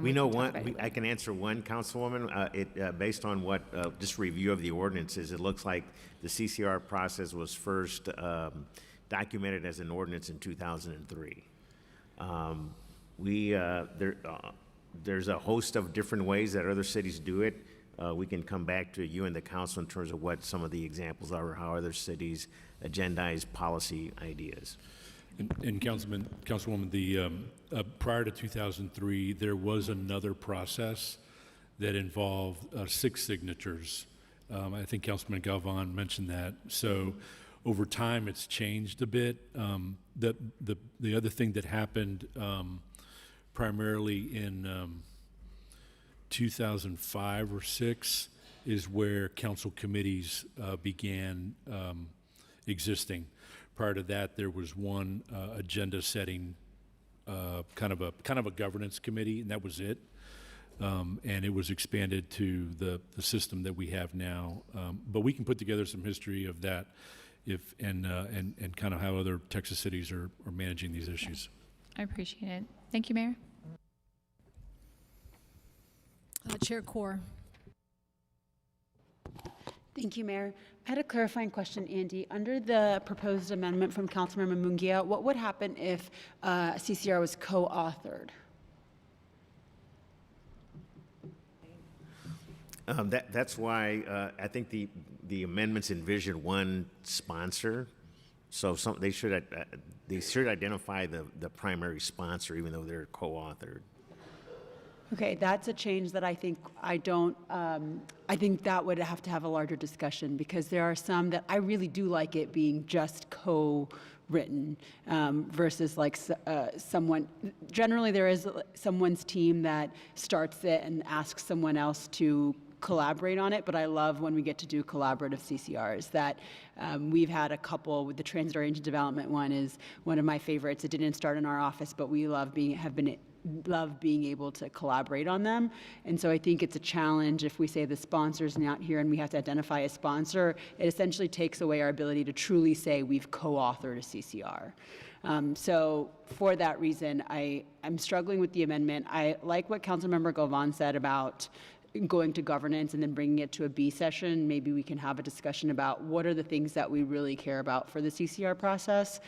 We know one. I can answer one, Councilwoman. Based on what just review of the ordinances, it looks like the CCR process was first documented as an ordinance in 2003. There's a host of different ways that other cities do it. We can come back to you and the council in terms of what some of the examples are, or how other cities agendize policy ideas. And Councilwoman, prior to 2003, there was another process that involved 6 signatures. I think Councilman Galvan mentioned that. So over time, it's changed a bit. The other thing that happened primarily in 2005 or 6 is where council committees began existing. Prior to that, there was one agenda-setting kind of a governance committee, and that was it. And it was expanded to the system that we have now. But we can put together some history of that, and kind of how other Texas cities are managing these issues. I appreciate it. Thank you, Mayor. Chair Core. Thank you, Mayor. I had a clarifying question, Andy. Under the proposed amendment from Councilmember Munguia, what would happen if CCR was co-authored? That's why I think the amendments envision one sponsor. So they should identify the primary sponsor, even though they're co-authored. Okay, that's a change that I think I think that would have to have a larger discussion, because there are some that I really do like it being just co-written versus like someone, generally there is someone's team that starts it and asks someone else to collaborate on it, but I love when we get to do collaborative CCRs. That we've had a couple. With the transit-oriented development one is one of my favorites. It didn't start in our office, but we love have been love being able to collaborate on them. And so I think it's a challenge if we say the sponsor's not here and we have to identify a sponsor. It essentially takes away our ability to truly say we've co-authored a CCR. So for that reason, I'm struggling with the amendment. I like what Councilmember Galvan said about going to governance and then bringing it to a B session. Maybe we can have a discussion about what are the things that we really care about for the CCR process.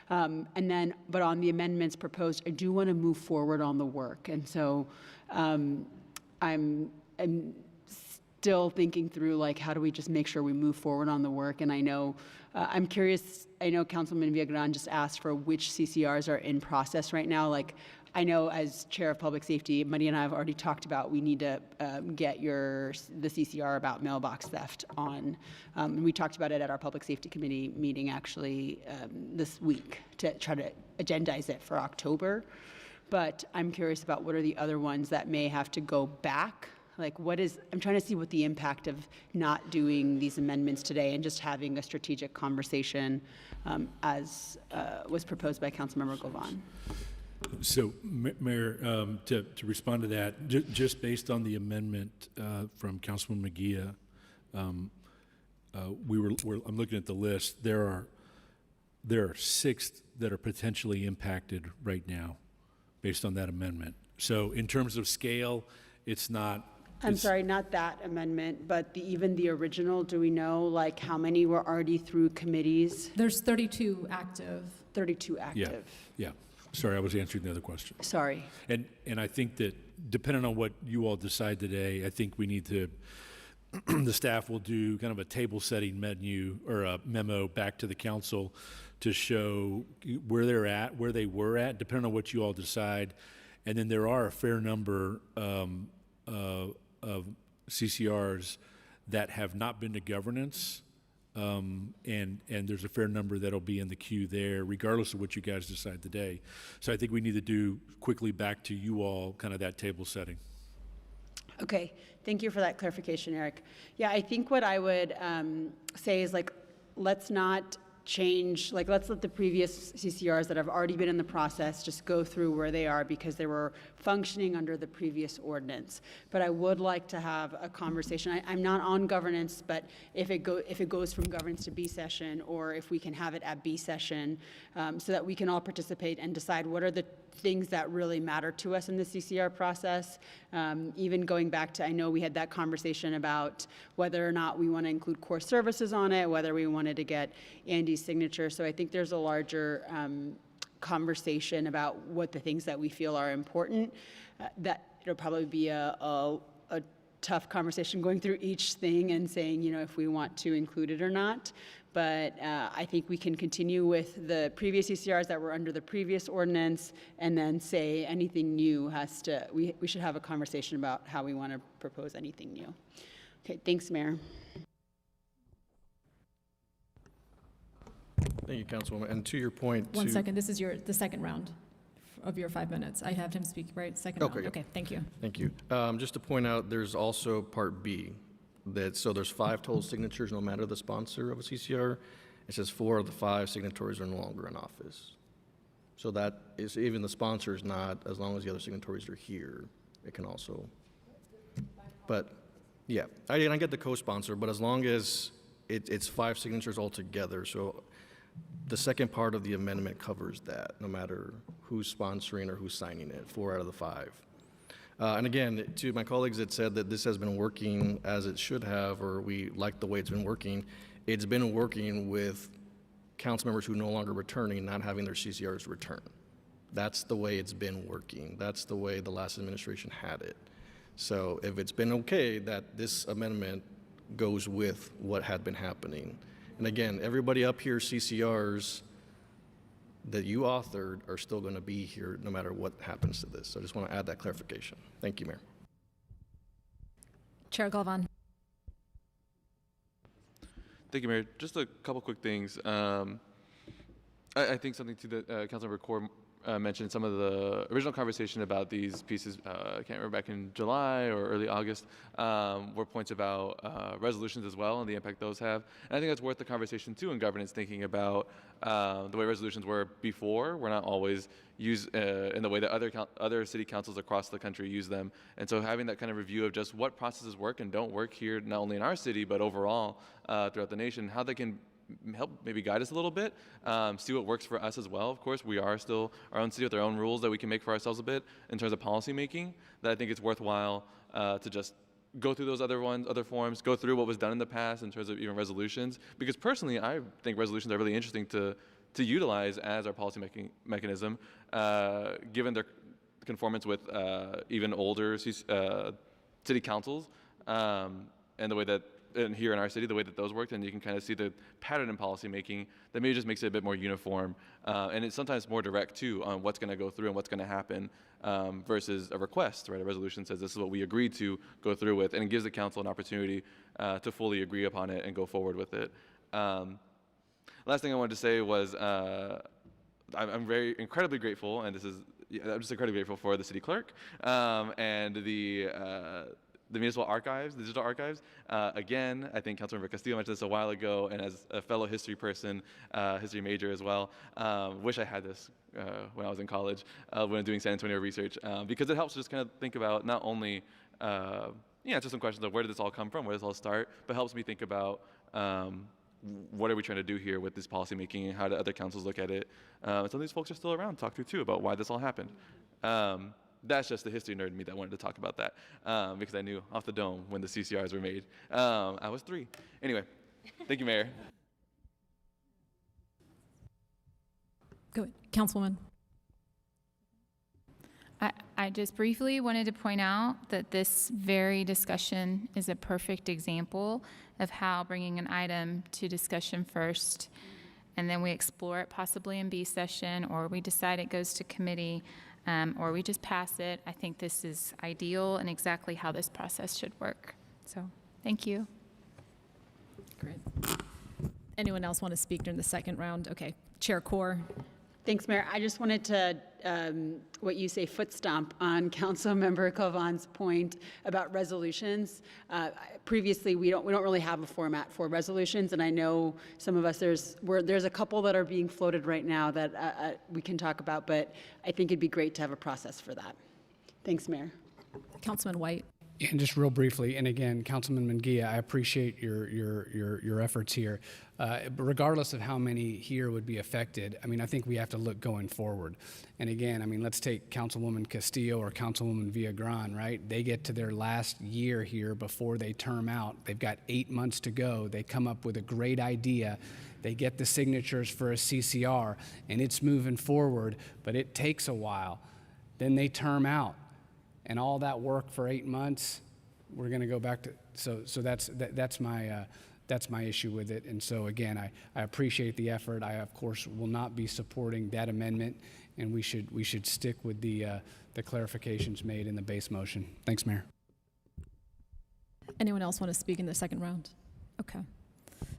But on the amendments proposed, I do want to move forward on the work. And so I'm still thinking through, like, how do we just make sure we move forward on the work? And I know, I'm curious, I know Councilman Villagran just asked for which CCRs are in process right now. Like, I know as Chair of Public Safety, Maria and I have already talked about we need to get the CCR about mailbox theft on. We talked about it at our Public Safety Committee meeting actually this week to try to agendize it for October. But I'm curious about what are the other ones that may have to go back. Like I'm trying to see what the impact of not doing these amendments today and just having a strategic conversation as was proposed by Councilmember Galvan. So, Mayor, to respond to that, just based on the amendment from Councilman Mejia, I'm looking at the list. There are 6 that are potentially impacted right now, based on that amendment. So, in terms of scale, it's not. I'm sorry, not that amendment, but even the original. Do we know like how many were already through committees? There's 32 active. 32 active. Yeah. Sorry, I was answering the other question. Sorry. And I think that depending on what you all decide today, I think we need to, the staff will do kind of a table setting menu or a memo back to the council to show where they were at, depending on what you all decide. And then there are a fair number of CCRs that have not been to governance. And there's a fair number that'll be in the queue there, regardless of what you guys decide today. So I think we need to do quickly back to you all, kind of that table setting. Okay, thank you for that clarification, Eric. Yeah, I think what I would say is like, let's not change, like let's let the previous CCRs that have already been in the process just go through where they are because they were functioning under the previous ordinance. But I would like to have a conversation. I'm not on governance, but if it goes from governance to B session, or if we can have it at B session, so that we can all participate and decide what are the things that really matter to us in the CCR process. Even going back to, I know we had that conversation about whether or not we want to include core services on it, whether we wanted to get Andy's signature. So I think there's a larger conversation about what the things that we feel are important. That it'll probably be a tough conversation going through each thing and saying, you know, if we want to include it or not. But I think we can continue with the previous CCRs that were under the previous ordinance and then say anything new has to, we should have a conversation about how we want to propose anything new. Okay, thanks, Mayor. Thank you, Councilwoman. And to your point, One second, this is the second round of your 5 minutes. I have him speak, right? Second round. Okay. Okay, thank you. Thank you. Just to point out, there's also Part B. So there's 5 total signatures, no matter the sponsor of a CCR. It says 4 of the 5 signatories are no longer in office. So that is, even the sponsor is not, as long as the other signatories are here, it can also. But yeah, I get the co-sponsor, but as long as it's 5 signatures altogether. So the second part of the amendment covers that, no matter who's sponsoring or who's signing it, 4 out of the 5. And again, to my colleagues that said that this has been working as it should have, or we like the way it's been working, it's been working with council members who are no longer returning, not having their CCRs return. That's the way it's been working. That's the way the last administration had it. So if it's been okay that this amendment goes with what had been happening. And again, everybody up here, CCRs that you authored are still going to be here no matter what happens to this. So I just want to add that clarification. Thank you, Mayor. Chair Galvan. Thank you, Mayor. Just a couple quick things. I think something to the Councilmember Core mentioned some of the original conversation about these pieces, I can't remember, back in July or early August, were points about resolutions as well and the impact those have. And I think that's worth the conversation too in governance, thinking about the way resolutions were before. We're not always used in the way that other city councils across the country use them. And so having that kind of review of just what processes work and don't work here, not only in our city, but overall throughout the nation, how they can help maybe guide us a little bit, see what works for us as well. Of course, we are still our own city with our own rules that we can make for ourselves a bit in terms of policy making, that I think it's worthwhile to just go through those other forms, go through what was done in the past in terms of even resolutions. Because personally, I think resolutions are really interesting to utilize as our policy making mechanism, given their conformance with even older city councils, and the way that, and here in our city, the way that those worked, and you can kind of see the pattern in policy making that maybe just makes it a bit more uniform. And it's sometimes more direct too on what's going to go through and what's going to happen versus a request, right? A resolution says this is what we agreed to go through with, and it gives the council an opportunity to fully agree upon it and go forward with it. Last thing I wanted to say was I'm incredibly grateful, and I'm just incredibly grateful for the city clerk and the municipal archives, the digital archives. Again, I think Councilmember Castillo mentioned this a while ago, and as a fellow history person, history major as well, wish I had this when I was in college, when doing San Antonio research, because it helps to just kind of think about not only, answer some questions of where did this all come from, where does this all start, but helps me think about what are we trying to do here with this policy making, and how do other councils look at it. Some of these folks are still around to talk to too about why this all happened. That's just the history nerd in me that wanted to talk about that, because I knew off the dome when the CCRs were made. I was 3. Anyway, thank you, Mayor. Go ahead, Councilwoman. I just briefly wanted to point out that this very discussion is a perfect example of how bringing an item to discussion first, and then we explore it possibly in B session, or we decide it goes to committee, or we just pass it. I think this is ideal and exactly how this process should work. So, thank you. Great. Anyone else want to speak during the second round? Okay, Chair Core. Thanks, Mayor. I just wanted to, what you say, foot stomp on Councilmember Kovan's point about resolutions. Previously, we don't really have a format for resolutions, and I know some of us, there's a couple that are being floated right now that we can talk about, but I think it'd be great to have a process for that. Thanks, Mayor. Councilman White. And just real briefly, and again, Councilman Munguia, I appreciate your efforts here. But regardless of how many here would be affected, I mean, I think we have to look going forward. And again, I mean, let's take Councilwoman Castillo or Councilwoman Villagran, right? They get to their last year here before they term out. They've got 8 months to go. They come up with a great idea. They get the signatures for a CCR, and it's moving forward, but it takes a while. Then they term out. And all that work for 8 months, we're going to go back to, so that's my issue with it. And so again, I appreciate the effort. I of course will not be supporting that amendment, and we should stick with the clarifications made in the base motion. Thanks, Mayor. Anyone else want to speak in the second round? Okay.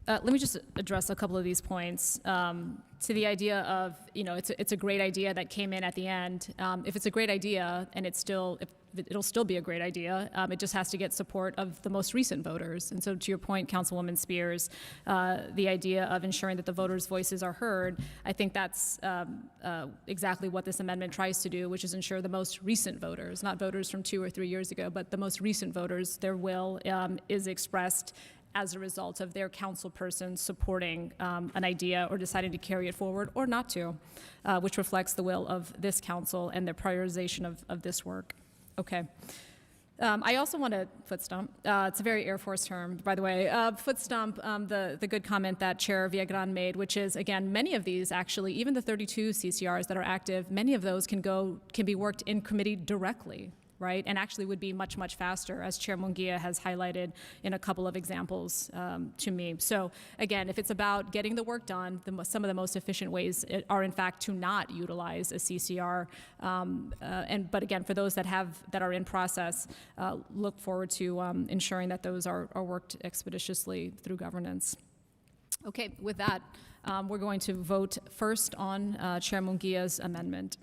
Let me just address a couple of these points. To the idea of, it's a great idea that came in at the end. If it's a great idea and it'll still be a great idea, it just has to get support of the most recent voters. And so to your point, Councilwoman Spears, the idea of ensuring that the voters' voices are heard, I think that's exactly what this amendment tries to do, which is ensure the most recent voters, not voters from 2 or 3 years ago, but the most recent voters, their will is expressed as a result of their council person supporting an idea or deciding to carry it forward or not to, which reflects the will of this council and the prioritization of this work. Okay. I also want to foot stomp. It's a very Air Force term, by the way. Foot stomp, the good comment that Chair Villagran made, which is, again, many of these actually, even the 32 CCRs that are active, many of those can be worked in committee directly, right? And actually would be much, much faster, as Chair Munguia has highlighted in a couple of examples to me. So again, if it's about getting the work done, some of the most efficient ways are in fact to not utilize a CCR. But again, for those that are in process, look forward to ensuring that those are worked expeditiously through governance. Okay, with that, we're going to vote first on Chair Munguia's amendment.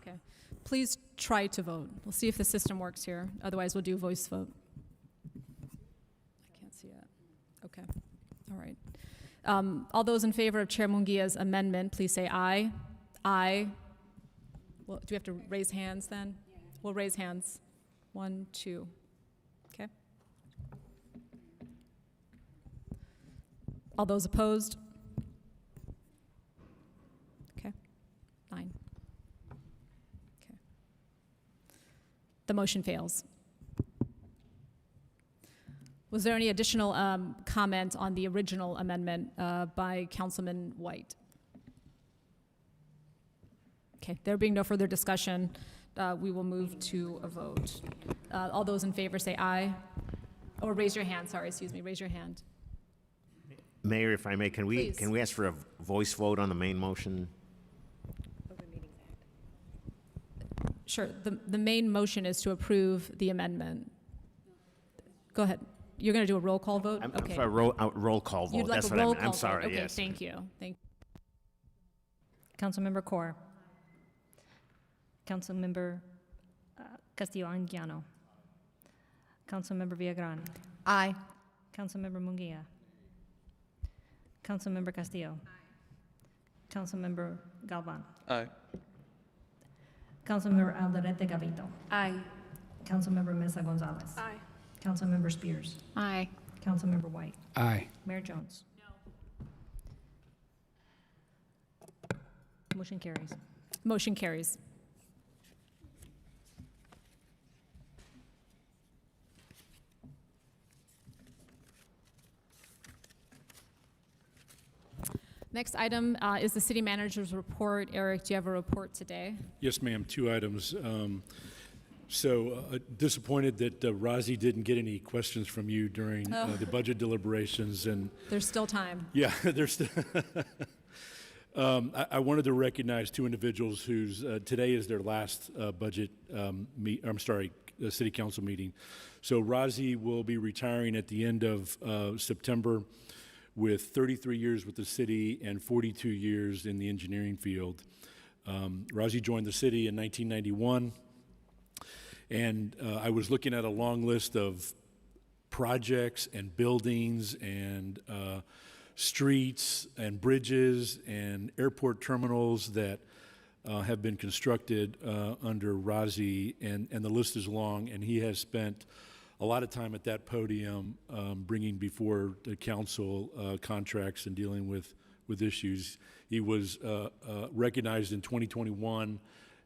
Okay. Please try to vote. We'll see if the system works here. Otherwise, we'll do voice vote. I can't see it. Okay. All right. All those in favor of Chair Munguia's amendment, please say aye. Aye. Well, do we have to raise hands then? We'll raise hands. 1, 2. Okay. All those opposed? Okay. 9. Okay. The motion fails. Was there any additional comment on the original amendment by Councilman White? Okay, there being no further discussion, we will move to a vote. All those in favor say aye. Or raise your hand, sorry, excuse me, raise your hand. Mayor, if I may, can we Please. ask for a voice vote on the main motion? Sure, the main motion is to approve the amendment. Go ahead. You're going to do a roll call vote? I'm Okay. sorry, roll call vote. You'd like That's a what I roll meant. call I'm vote. sorry, Okay, yes. thank you. Thank Councilmember Corr. Councilmember Castillo-Anguiano. Councilmember Villagrán. Aye. Councilmember Munguia. Councilmember Castillo. Councilmember Galvan. Aye. Councilmember Alderete Gavito. Aye. Councilmember Mesa Gonzalez. Aye. Councilmember Spears. Aye. Councilmember White. Aye. Mayor Jones. Motion carries. Motion carries. Next item is the city manager's report. Eric, do you have a report today? Yes, ma'am, 2 items. Disappointed that Razi didn't get any questions from you during the budget deliberations, and There's still time. yeah, there's still. I wanted to recognize 2 individuals whose today is their last city council meeting. So Razi will be retiring at the end of September with 33 years with the city and 42 years in the engineering field. Razi joined the city in 1991, and I was looking at a long list of projects and buildings and streets and bridges and airport terminals that have been constructed under Razi, and the list is long, and he has spent a lot of time at that podium bringing before the council contracts and dealing with issues. He was recognized in 2021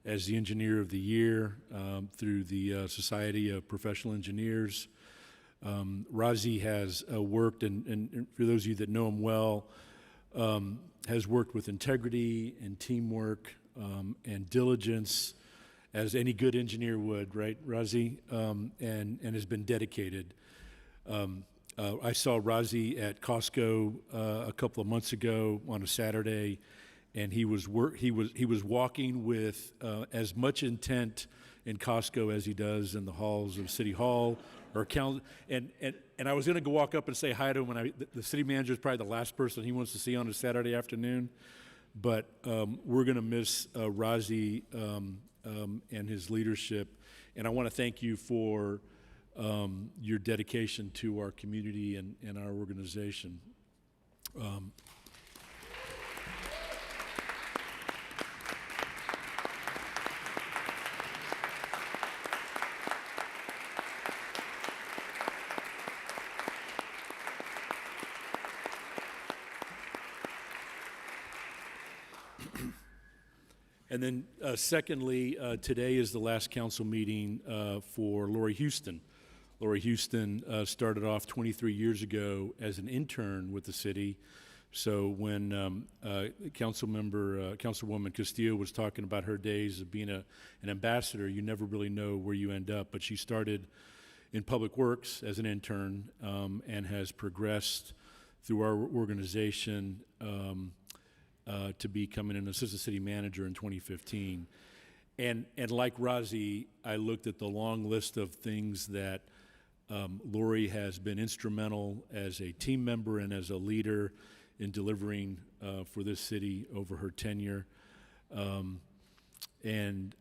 as the Engineer of the Year through the Society of Professional Engineers. Razi has worked, and for those of you that know him well, has worked with integrity and teamwork and diligence, as any good engineer would, right, Razi? And has been dedicated. I saw Razi at Costco a couple of months ago on a Saturday, and he was walking with as much intent in Costco as he does in the halls of City Hall or council. And I was going to go walk up and say hi to him, and the city manager is probably the last person he wants to see on a Saturday afternoon. But we're going to miss Razi and his leadership. And I want to thank you for your dedication to our community and our organization. And then secondly, today is the last council meeting for Lori Houston. Lori Houston started off 23 years ago as an intern with the city. So when Councilwoman Castillo was talking about her days of being an ambassador, you never really know where you end up. But she started in Public Works as an intern and has progressed through our organization to becoming an assistant city manager in 2015. And like Razi, I looked at the long list of things that Lori has been instrumental as a team member and as a leader in delivering for this city over her tenure. And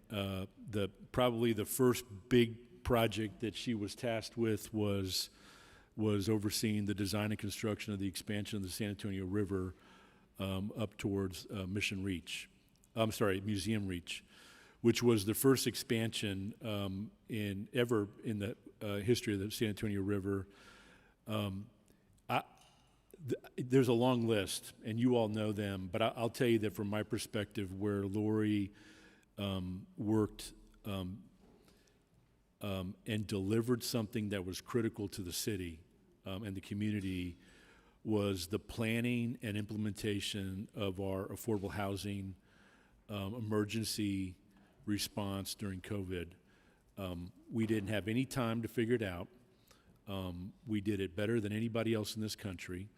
probably the first big project that she was tasked with was overseeing the design and construction of the expansion of the San Antonio River up towards Museum Reach, which was the first expansion ever in the history of the San Antonio River. There's a long list, and you all know them, but I'll tell you that from my perspective, where Lori worked and delivered something that was critical to the city and the community was the planning and implementation of our affordable housing emergency response during COVID. We didn't have any time to figure it out. We did it better than anybody else in this country.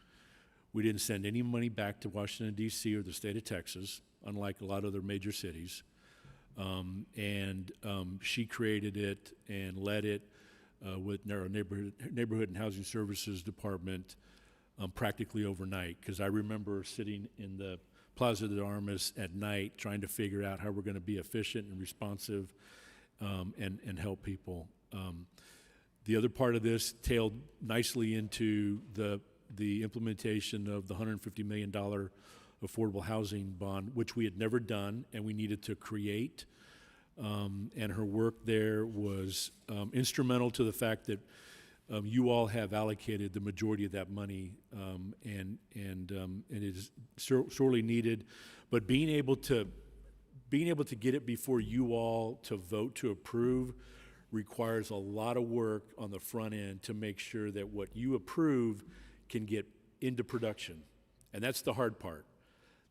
We didn't send any money back to Washington, D.C. or the state of Texas, unlike a lot of other major cities. She created it and led it with our neighborhood and housing services department practically overnight. Because I remember sitting in the Plaza de Armas at night trying to figure out how we're going to be efficient and responsive and help people. The other part of this tailed nicely into the implementation of the $150 million affordable housing bond, which we had never done and we needed to create. And her work there was instrumental to the fact that you all have allocated the majority of that money, and it is sorely needed. But being able to get it before you all to vote to approve requires a lot of work on the front end to make sure that what you approve can get into production. And that's the hard part.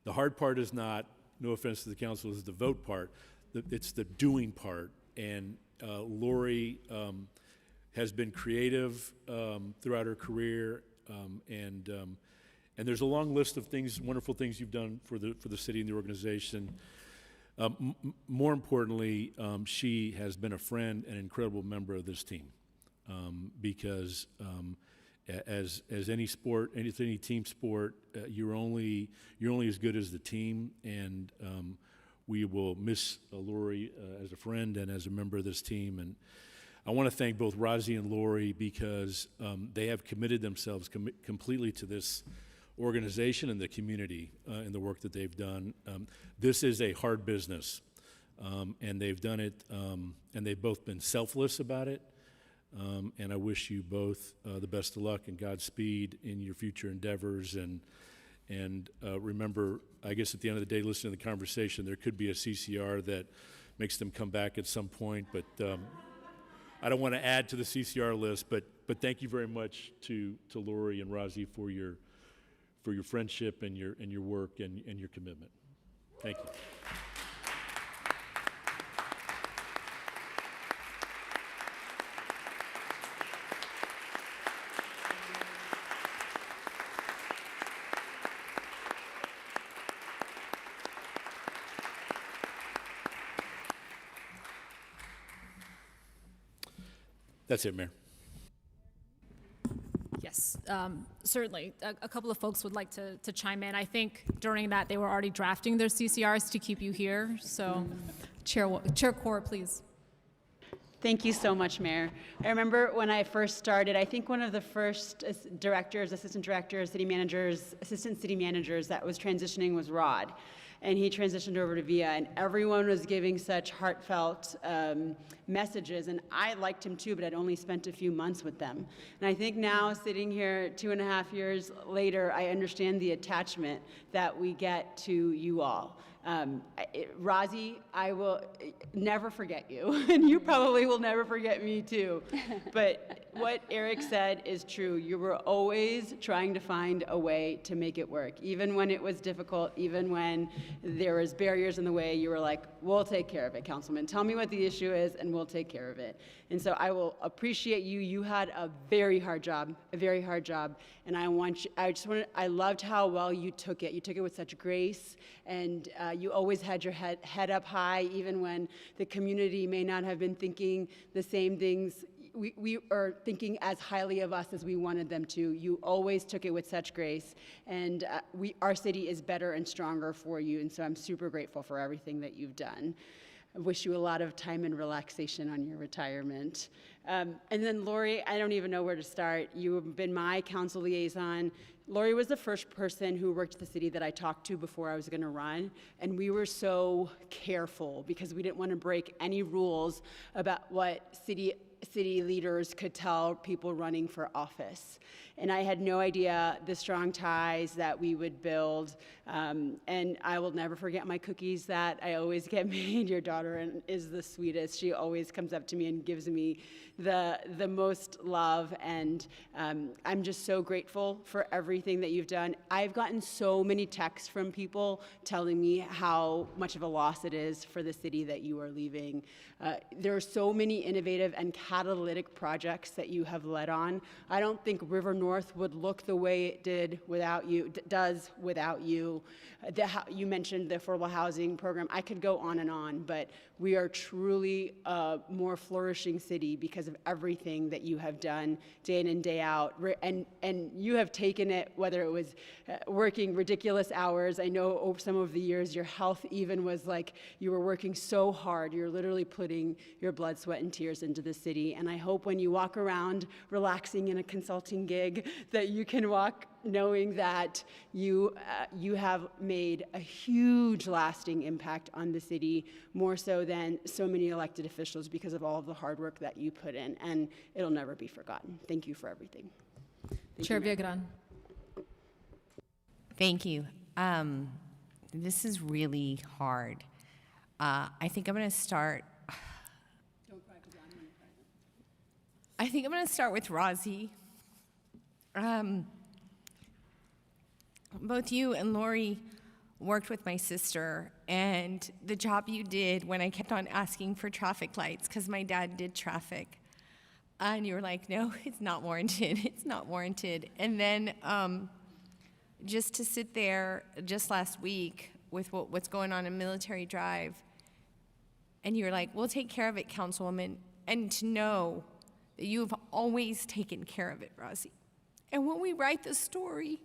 The hard part is not, no offense to the council, is the vote part. It's the doing part. And Lori has been creative throughout her career, and there's a long list of things, wonderful things you've done for the city and the organization. More importantly, she has been a friend and incredible member of this team, because as any sport, any team sport, you're only as good as the team, and we will miss Lori as a friend and as a member of this team. And I want to thank both Rozzy and Lori because they have committed themselves completely to this organization and the community and the work that they've done. This is a hard business, and they've done it, and they've both been selfless about it. And I wish you both the best of luck and Godspeed in your future endeavors. And remember, I guess at the end of the day, listening to the conversation, there could be a CCR that makes them come back at some point. But I don't want to add to the CCR list. But thank you very much to Lori and Rozzy for your friendship and your work and your commitment. Thank you. That's it, Mayor. Yes, certainly. A couple of folks would like to chime in. I think during that they were already drafting their CCRs to keep you here. So, Chair Corr, please. Thank you so much, Mayor. I remember when I first started, I think one of the first directors, assistant directors, city managers, assistant city managers that was transitioning was Rod. And he transitioned over to VIA, and everyone was giving such heartfelt messages. And I liked him too, but I'd only spent a few months with them. And I think now, sitting here 2.5 years later, I understand the attachment that we get to you all. Rozzy, I will never forget you, and you probably will never forget me too. But what Eric said is true. You were always trying to find a way to make it work. Even when it was difficult, even when there was barriers in the way, you were like, we'll take care of it, Councilman. Tell me what the issue is, and we'll take care of it. And so I will appreciate you. You had a very hard job, and I loved how well you took it. You took it with such grace, and you always had your head up high, even when the community may not have been thinking the same things. We are thinking as highly of us as we wanted them to. You always took it with such grace, and our city is better and stronger for you, and so I'm super grateful for everything that you've done. I wish you a lot of time and relaxation on your retirement. And then Lori, I don't even know where to start. You have been my council liaison. Lori was the first person who worked at the city that I talked to before I was going to run, and we were so careful because we didn't want to break any rules about what city leaders could tell people running for office. And I had no idea the strong ties that we would build. And I will never forget my cookies that I always get made. Your daughter is the sweetest. She always comes up to me and gives me the most love. And I'm just so grateful for everything that you've done. I've gotten so many texts from people telling me how much of a loss it is for the city that you are leaving. There are so many innovative and catalytic projects that you have led on. I don't think River North would look the way it did without you, does without you. You mentioned the affordable housing program. I could go on, but we are truly a more flourishing city because of everything that you have done day in and day out. And you have taken it, whether it was working ridiculous hours. I know over some of the years your health even was like you were working so hard. You're literally putting your blood, sweat, and tears into the city. And I hope when you walk around relaxing in a consulting gig that you can walk knowing that you have made a huge lasting impact on the city, more so than so many elected officials because of all of the hard work that you put in, and it'll never be forgotten. Thank you for everything. Chair Viagran. Thank you. This is really hard. I think I'm going to start. I think I'm going to start with Rozzy. Both you and Lori worked with my sister, and the job you did when I kept on asking for traffic lights, because my dad did traffic, and you were like, no, it's not warranted, it's not warranted. And then just to sit there just last week with what's going on in Military Drive, and you were like, we'll take care of it, Councilwoman, and to know that you have always taken care of it, Rozzy. And when we write the story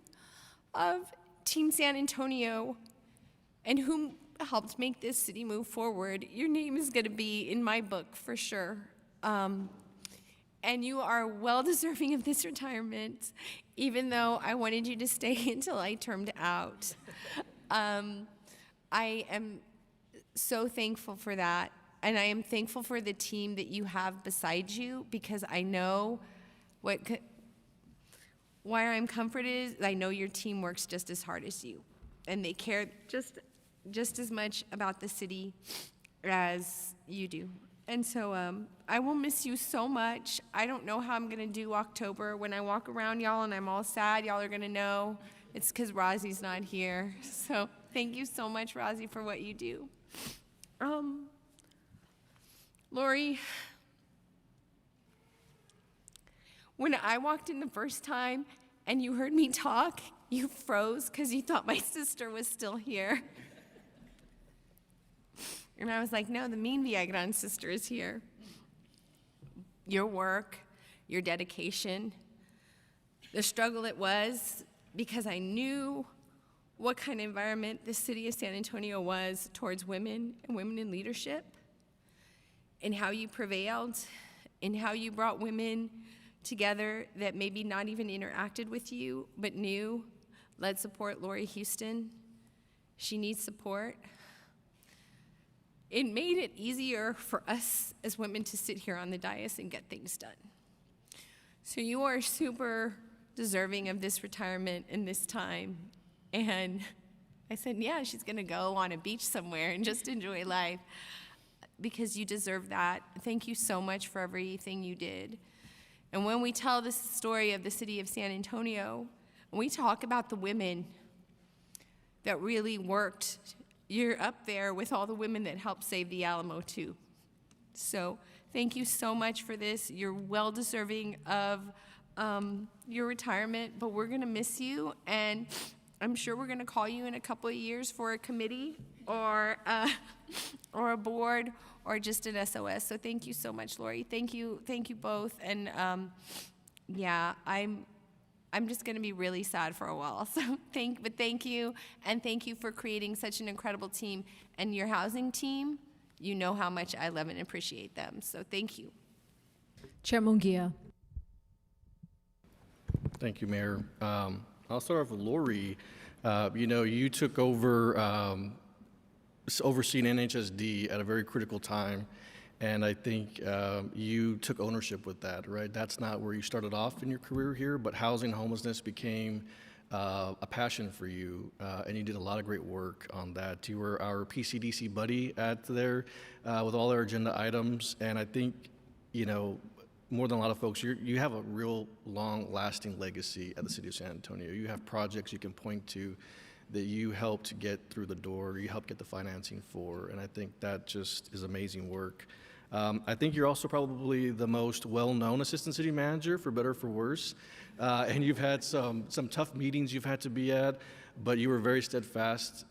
of Team San Antonio and whom helped make this city move forward, your name is going to be in my book for sure. And you are well deserving of this retirement, even though I wanted you to stay until I termed out. I am so thankful for that. And I am thankful for the team that you have beside you, because I know why I'm comforted is I know your team works just as hard as you, and they care just as much about the city as you do. And so I will miss you so much. I don't know how I'm going to do October. When I walk around y'all and I'm all sad, y'all are going to know it's because Rozzy's not here. So thank you so much, Rozzy, for what you do. Lori, when I walked in the first time and you heard me talk, you froze because you thought my sister was still here. And I was like, no, the mean Viagran sister is here. Your work, your dedication, the struggle it was, because I knew what kind of environment the city of San Antonio was towards women and women in leadership, and how you prevailed, and how you brought women together that maybe not even interacted with you, but knew. Let's support Lori Houston. She needs support. It made it easier for us as women to sit here on the dais and get things done. So you are super deserving of this retirement in this time. And I said, yeah, she's gonna go on a beach somewhere and just enjoy life, because you deserve that. Thank you so much for everything you did. And when we tell this story of the city of San Antonio, when we talk about the women that really worked, you're up there with all the women that helped save the Alamo too. So thank you so much for this. You're well deserving of your retirement, but we're gonna miss you, and I'm sure we're gonna call you in a couple of years for a committee or a board or just an SOS. So thank you so much, Lori. Thank you both. And yeah, I'm just gonna be really sad for a while. So thank you, and thank you for creating such an incredible team. And your housing team, you know how much I love and appreciate them. So thank you. Chair Munguia. Thank you, Mayor. I'll start off with Lori. You took over overseeing NHSD at a very critical time, and I think you took ownership with that, right? That's not where you started off in your career here, but housing and homelessness became a passion for you, and you did a lot of great work on that. You were our PCDC buddy at there with all our agenda items, and I think, more than a lot of folks, you have a real long-lasting legacy at the City of San Antonio. You have projects you can point to that you helped get through the door, you helped get the financing for, and I think that just is amazing work. I think you're also probably the most well-known assistant city manager, for better or for worse, and you've had some tough meetings you've had to be at, but you were very steadfast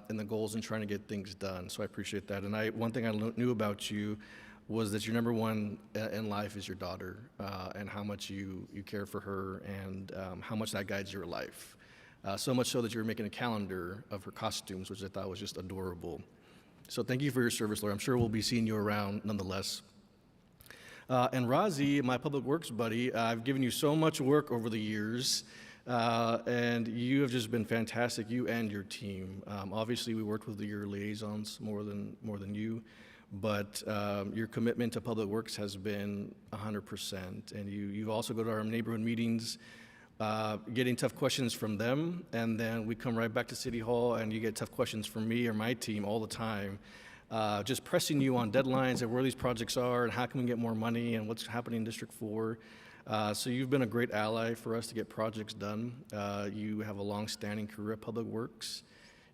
in the goals and trying to get things done, so I appreciate that. And one thing I knew about you was that your number one in life is your daughter, and how much you care for her, and how much that guides your life. So much so that you were making a calendar of her costumes, which I thought was just adorable. So thank you for your service, Lori. I'm sure we'll be seeing you around nonetheless. And Razi, my public works buddy, I've given you so much work over the years, and you have just been fantastic, you and your team. Obviously, we worked with your liaisons more than you. But your commitment to public works has been 100%, and you also go to our neighborhood meetings, getting tough questions from them, and then we come right back to City Hall, and you get tough questions from me or my team all the time, just pressing you on deadlines and where these projects are, and how can we get more money, and what's happening in District 4. So you've been a great ally for us to get projects done. You have a long-standing career at Public Works.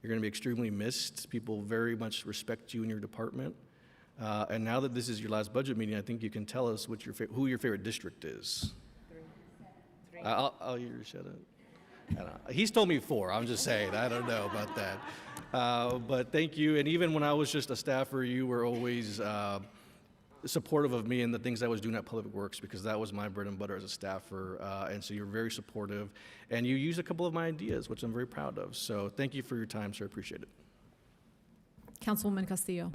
You're going to be extremely missed. People very much respect you and your department. And now that this is your last budget meeting, I think you can tell us who your favorite district is. I'll hear you shut up. He's told me 4. I'm just saying. I don't know about that. But thank you. And even when I was just a staffer, you were always supportive of me and the things I was doing at Public Works, because that was my bread and butter as a staffer. And so you're very supportive. And you used a couple of my ideas, which I'm very proud of. So thank you for your time, sir. I appreciate it. Councilwoman Castillo.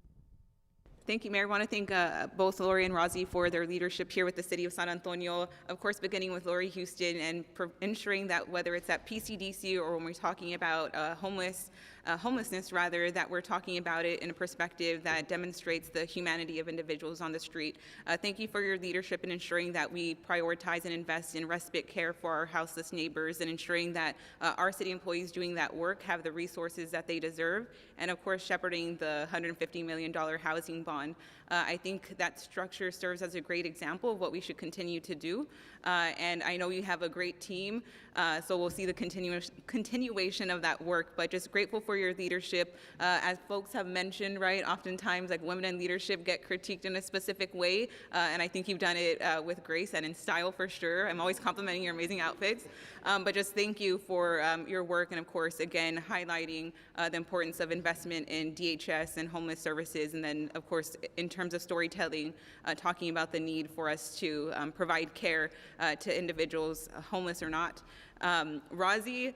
Thank you, Mayor. I want to thank both Lori and Razi for their leadership here with the City of San Antonio. Of course, beginning with Lori Houston and ensuring that whether it's at PCDC or when we're talking about homelessness, rather, that we're talking about it in a perspective that demonstrates the humanity of individuals on the street. Thank you for your leadership in ensuring that we prioritize and invest in respite care for our houseless neighbors, and ensuring that our city employees doing that work have the resources that they deserve, and of course, shepherding the $150 million housing bond. I think that structure serves as a great example of what we should continue to do. And I know you have a great team, so we'll see the continuation of that work, but just grateful for your leadership. As folks have mentioned, right, oftentimes like women in leadership get critiqued in a specific way, and I think you've done it with grace and in style for sure. I'm always complimenting your amazing outfits, but just thank you for your work, and of course, again, highlighting the importance of investment in DHS and homeless services, and then of course, in terms of storytelling, talking about the need for us to provide care to individuals, homeless or not. Razi,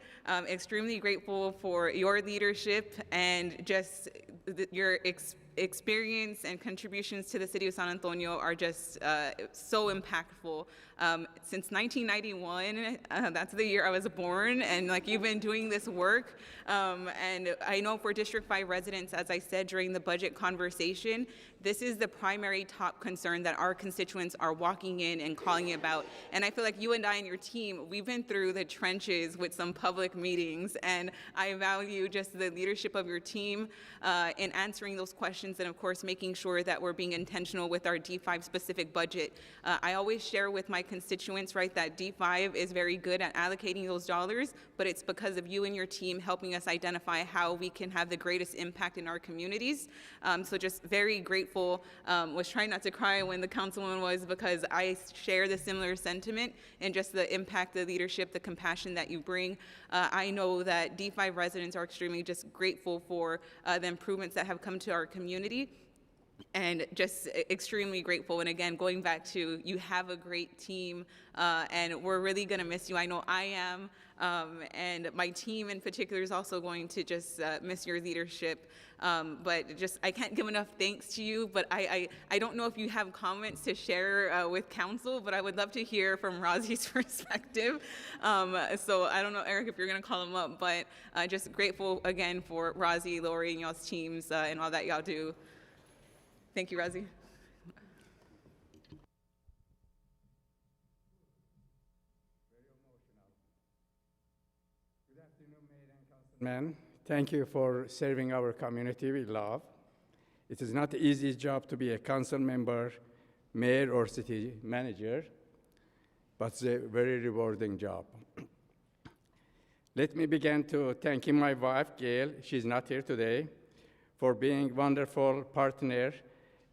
extremely grateful for your leadership and just your experience and contributions to the City of San Antonio are just so impactful. Since 1991, that's the year I was born, and like you've been doing this work. And I know for District 5 residents, as I said during the budget conversation, this is the primary top concern that our constituents are walking in and calling about. And I feel like you and I and your team, we've been through the trenches with some public meetings, and I value just the leadership of your team in answering those questions, and of course making sure that we're being intentional with our D5 specific budget. I always share with my constituents, right, that D5 is very good at allocating those dollars, but it's because of you and your team helping us identify how we can have the greatest impact in our communities. So just very grateful. Was trying not to cry when the councilwoman was, because I share the similar sentiment and just the impact, the leadership, the compassion that you bring. I know that D5 residents are extremely just grateful for the improvements that have come to our community, and just extremely grateful. And again, going back to, you have a great team, and we're really gonna miss you. I know I am. And my team in particular is also going to just miss your leadership. But just, I can't give enough thanks to you, but I don't know if you have comments to share with council, but I would love to hear from Razi's perspective. So I don't know, Eric, if you're gonna call him up, but just grateful again for Razi, Lori, and y'all's teams and all that y'all do. Thank you, Razi. Man, thank you for serving our community with love. It is not an easy job to be a council member, mayor, or city manager, but it's a very rewarding job. Let me begin to thanking my wife, Gail, she's not here today, for being a wonderful partner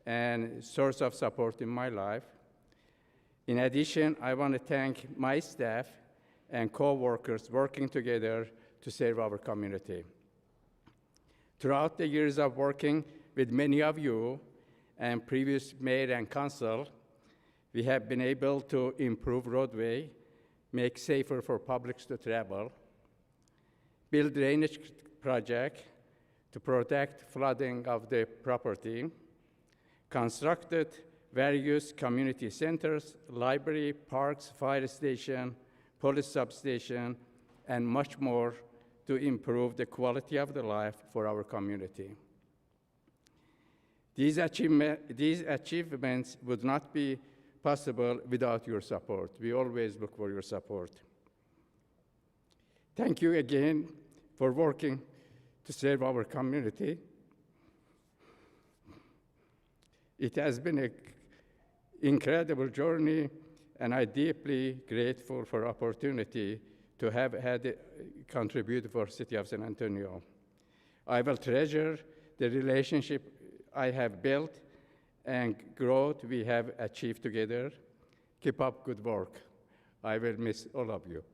and source of support in my life. In addition, I want to thank my staff and co-workers working together to serve our community. Throughout the years of working with many of you and previous mayor and council, we have been able to improve roadway, make safer for publics to travel, build drainage project to protect flooding of the property, constructed various community centers, library, parks, fire station, police substation, and much more to improve the quality of the life for our community. These achievements would not be possible without your support. We always look for your support. Thank you again for working to serve our community. It has been an incredible journey, and I'm deeply grateful for the opportunity to have had contribute for City of San Antonio. I will treasure the relationship I have built and growth we have achieved together. Keep up good work. I will miss all of you.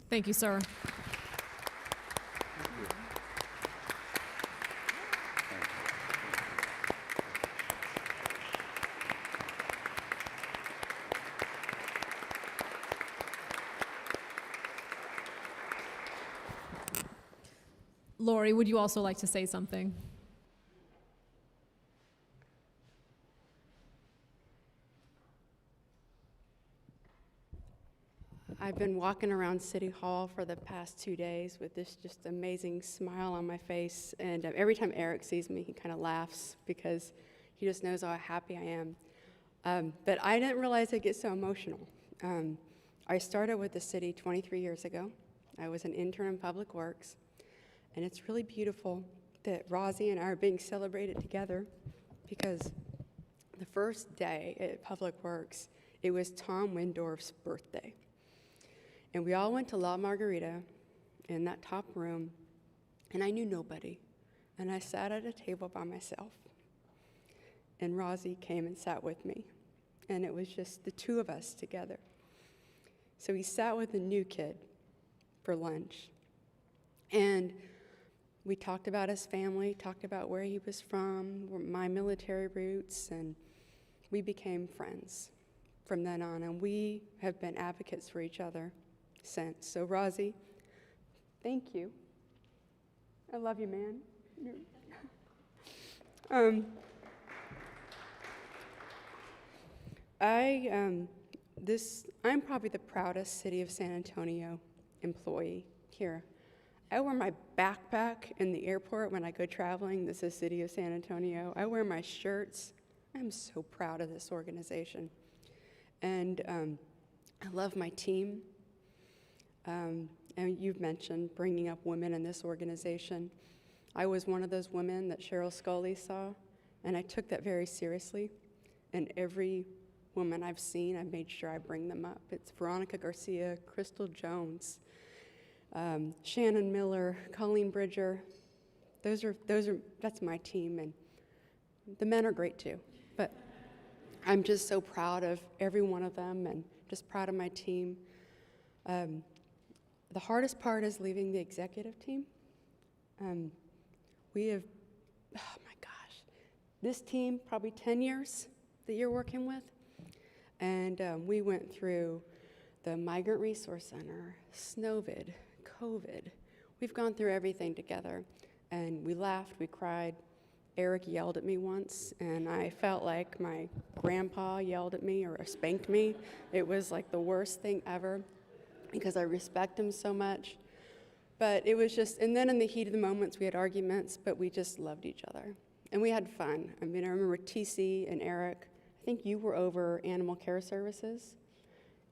Thank you, sir. Lori, would you also like to say something? I've been walking around City Hall for the past 2 days with this just amazing smile on my face, and every time Eric sees me, he kind of laughs because he just knows how happy I am. But I didn't realize I'd get so emotional. I started with the city 23 years ago. I was an intern in Public Works. And it's really beautiful that Razi and I are being celebrated together, because the first day at Public Works, it was Tom Windorf's birthday. And we all went to La Margarita in that top room, and I knew nobody. And I sat at a table by myself. And Razi came and sat with me. And it was just the two of us together. So he sat with a new kid for lunch. And we talked about his family, talked about where he was from, my military roots, and we became friends from then on. And we have been advocates for each other since. So Razi, thank you. I love you, man. I'm probably the proudest City of San Antonio employee here. I wear my backpack in the airport when I go traveling. This is City of San Antonio. I wear my shirts. I'm so proud of this organization. And I love my team. And you've mentioned bringing up women in this organization. I was one of those women that Cheryl Scully saw, and I took that very seriously. And every woman I've seen, I've made sure I bring them up. It's Veronica Garcia, Crystal Jones, Shannon Miller, Colleen Bridger. That's my team, and the men are great too. But I'm just so proud of every one of them, and just proud of my team. The hardest part is leaving the executive team. We have, oh my gosh, this team, probably 10 years that you're working with. And we went through the Migrant Resource Center, Snowvid, COVID. We've gone through everything together, and we laughed, we cried. Eric yelled at me once, and I felt like my grandpa yelled at me or spanked me. It was like the worst thing ever because I respect him so much. But it was just, and then in the heat of the moments, we had arguments, but we just loved each other. And we had fun. I mean, I remember TC and Eric, I think you were over animal care services,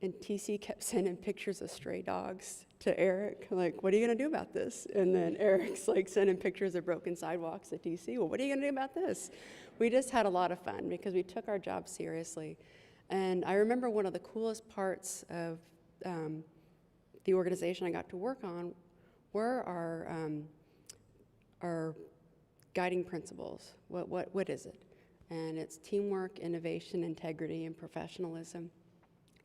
and TC kept sending pictures of stray dogs to Eric, like, what are you gonna do about this? And then Eric's like sending pictures of broken sidewalks to TC, well, what are you gonna do about this? We just had a lot of fun because we took our job seriously. And I remember one of the coolest parts of the organization I got to work on were our guiding principles. What is it? And it's teamwork, innovation, integrity, and professionalism.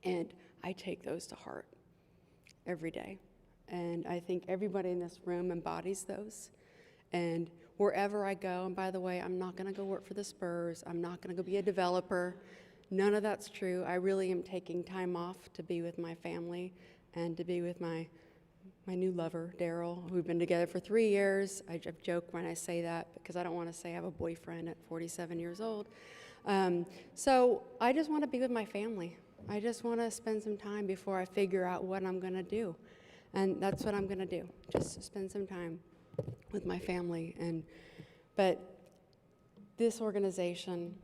And I take those to heart every day. And I think everybody in this room embodies those. And wherever I go, and by the way, I'm not gonna go work for the Spurs, I'm not gonna go be a developer, none of that's true. I really am taking time off to be with my family and to be with my new lover, Daryl. We've been together for 3 years. I joke when I say that because I don't want to say I have a boyfriend at 47 years old. So I just want to be with my family. I just want to spend some time before I figure out what I'm going to do. And that's what I'm going to do, just spend some time with my family. But this organization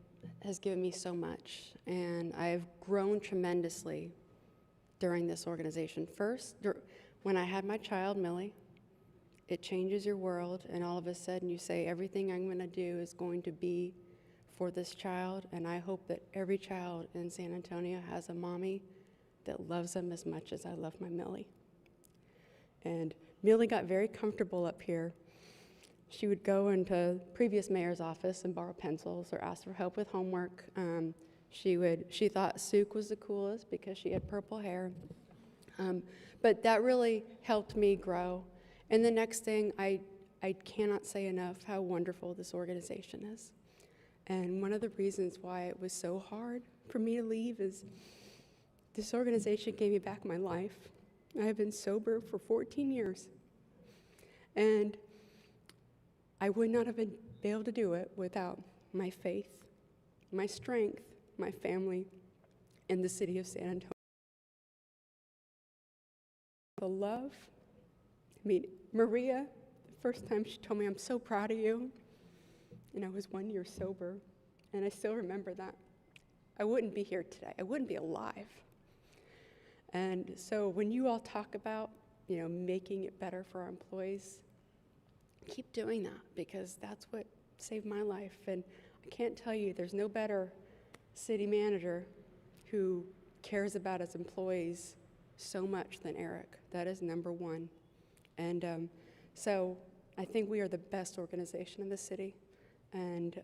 has given me so much, and I've grown tremendously during this organization. First, when I had my child, Millie, it changes your world, and all of a sudden you say, everything I'm going to do is going to be for this child, and I hope that every child in San Antonio has a mommy that loves them as much as I love my Millie. And Millie got very comfortable up here. She would go into previous mayor's office and borrow pencils or ask for help with homework. She thought Sook was the coolest because she had purple hair. But that really helped me grow. And the next thing, I cannot say enough how wonderful this organization is. And one of the reasons why it was so hard for me to leave is this organization gave me back my life. I have been sober for 14 years. And I would not have been able to do it without my faith, my strength, my family, and the city of San Antonio. The love, I mean, Maria, the first time she told me, I'm so proud of you, and I was 1 year sober, and I still remember that. I wouldn't be here today. I wouldn't be alive. And so when you all talk about, making it better for our employees, keep doing that because that's what saved my life. And I can't tell you, there's no better city manager who cares about his employees so much than Eric. That is number one. And so I think we are the best organization in the city. And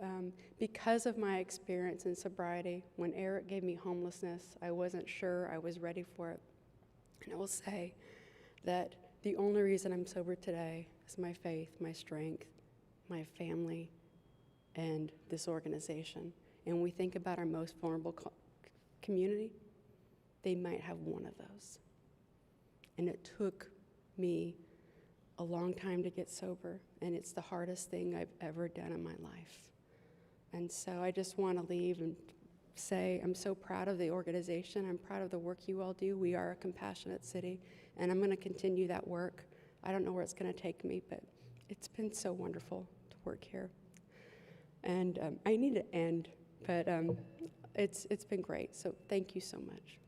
because of my experience in sobriety, when Eric gave me homelessness, I wasn't sure I was ready for it. And I will say that the only reason I'm sober today is my faith, my strength, my family, and this organization. And when we think about our most vulnerable community, they might have one of those. And it took me a long time to get sober, and it's the hardest thing I've ever done in my life. And so I just want to leave and say I'm so proud of the organization. I'm proud of the work you all do. We are a compassionate city, and I'm going to continue that work. I don't know where it's going to take me, but it's been so wonderful to work here. And I need to end, but it's been great. So thank you so much.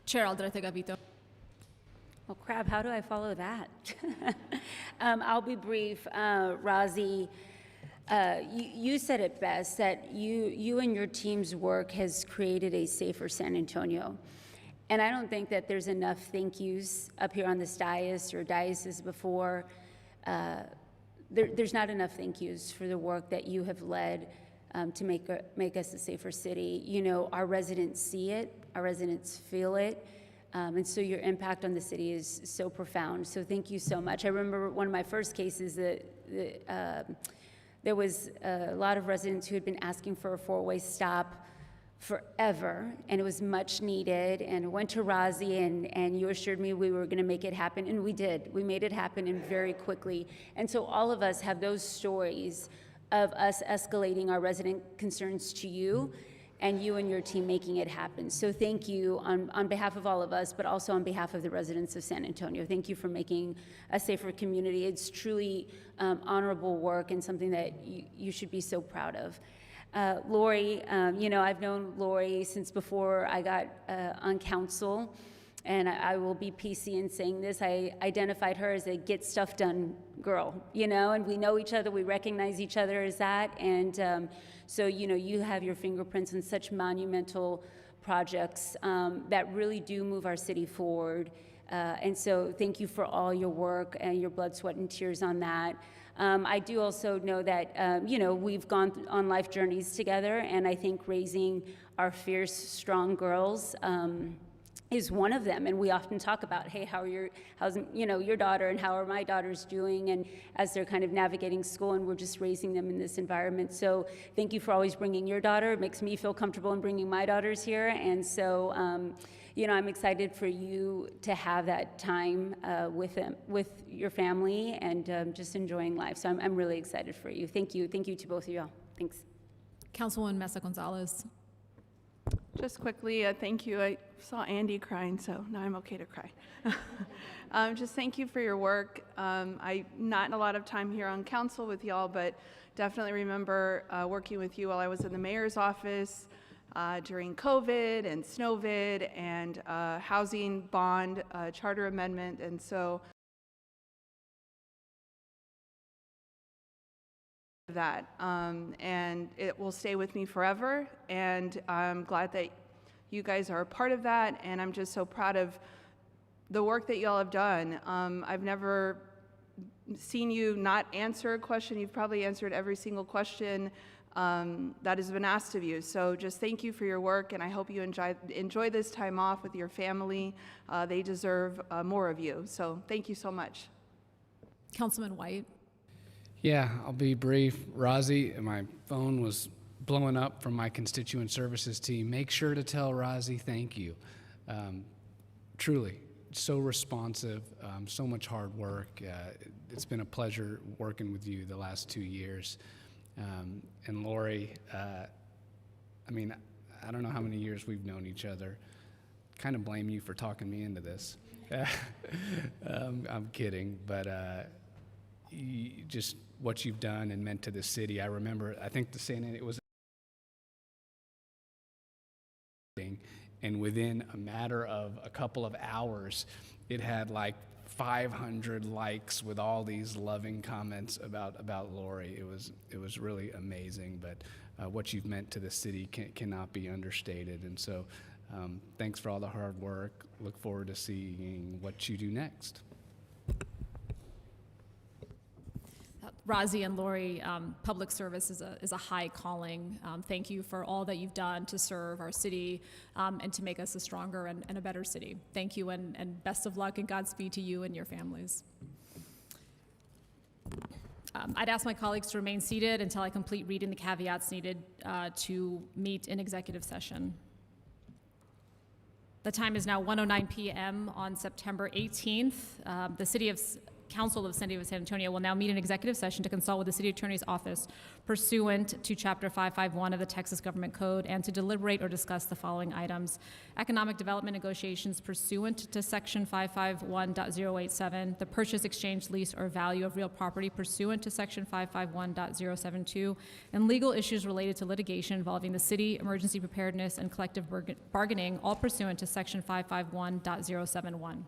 Chair Alderete Gavito. Well, crap, how do I follow that? I'll be brief. Razi, you said it best, that you and your team's work has created a safer San Antonio. And I don't think that there's enough thank yous up here on this dais or daises before. There's not enough thank yous for the work that you have led to make us a safer city. You know, our residents see it, our residents feel it, and so your impact on the city is so profound. So thank you so much. I remember one of my first cases that there was a lot of residents who had been asking for a four-way stop forever, and it was much needed, and I went to Razi, and you assured me we were gonna make it happen, and we did. We made it happen, and very quickly. And so all of us have those stories of us escalating our resident concerns to you, and you and your team making it happen. So thank you on behalf of all of us, but also on behalf of the residents of San Antonio. Thank you for making a safer community. It's truly honorable work and something that you should be so proud of. Lori, you know, I've known Lori since before I got on council, and I will be PC in saying this. I identified her as a get stuff done girl, you know, and we know each other, we recognize each other as that, and so, you know, you have your fingerprints on such monumental projects that really do move our city forward, and so thank you for all your work and your blood, sweat, and tears on that. I do also know that, you know, we've gone on life journeys together, and I think raising our fierce, strong girls is one of them. And we often talk about, hey, how's you know, your daughter, and how are my daughters doing, and as they're kind of navigating school, and we're just raising them in this environment. So thank you for always bringing your daughter. It makes me feel comfortable in bringing my daughters here, and so, you know, I'm excited for you to have that time with them, with your family, and just enjoying life. So I'm really excited for you. Thank you to both of y'all. Thanks. Councilwoman Mesa Gonzalez. Just quickly, thank you. I saw Andy crying, so now I'm okay to cry. Just thank you for your work. Not a lot of time here on council with y'all, but definitely remember working with you while I was in the mayor's office during COVID and Snowvid and housing bond charter amendment. And so that, and it will stay with me forever, and I'm glad that you guys are a part of that, and I'm just so proud of the work that y'all have done. I've never seen you not answer a question. You've probably answered every single question that has been asked of you, so just thank you for your work, and I hope you enjoy this time off with your family. They deserve more of you, so thank you so much. Councilman White. Yeah, I'll be brief. Rozzy, my phone was blowing up from my constituent services team. Make sure to tell Rozzy thank you. Truly, so responsive, so much hard work. It's been a pleasure working with you the last 2 years. And Lori, I mean, I don't know how many years we've known each other. Kind of blame you for talking me into this. I'm kidding, but just what you've done and meant to the city. I remember, I think it was, and within a matter of a couple of hours, it had like 500 likes with all these loving comments about Lori. It was really amazing, but what you've meant to the city cannot be understated. And so thanks for all the hard work. Look forward to seeing what you do next. Rozzy and Lori, public service is a high calling. Thank you for all that you've done to serve our city and to make us a stronger and a better city. Thank you, and best of luck and Godspeed to you and your families. I'd ask my colleagues to remain seated until I complete reading the caveats needed to meet in executive session. The time is now 1:09 p.m. on September 18th. The Council of the City of San Antonio will now meet in executive session to consult with the City Attorney's Office pursuant to Chapter 551 of the Texas Government Code and to deliberate or discuss the following items: economic development negotiations pursuant to Section 551.087, the purchase, exchange, lease, or value of real property pursuant to Section 551.072, and legal issues related to litigation involving the city, emergency preparedness, and collective bargaining, all pursuant to Section 551.071.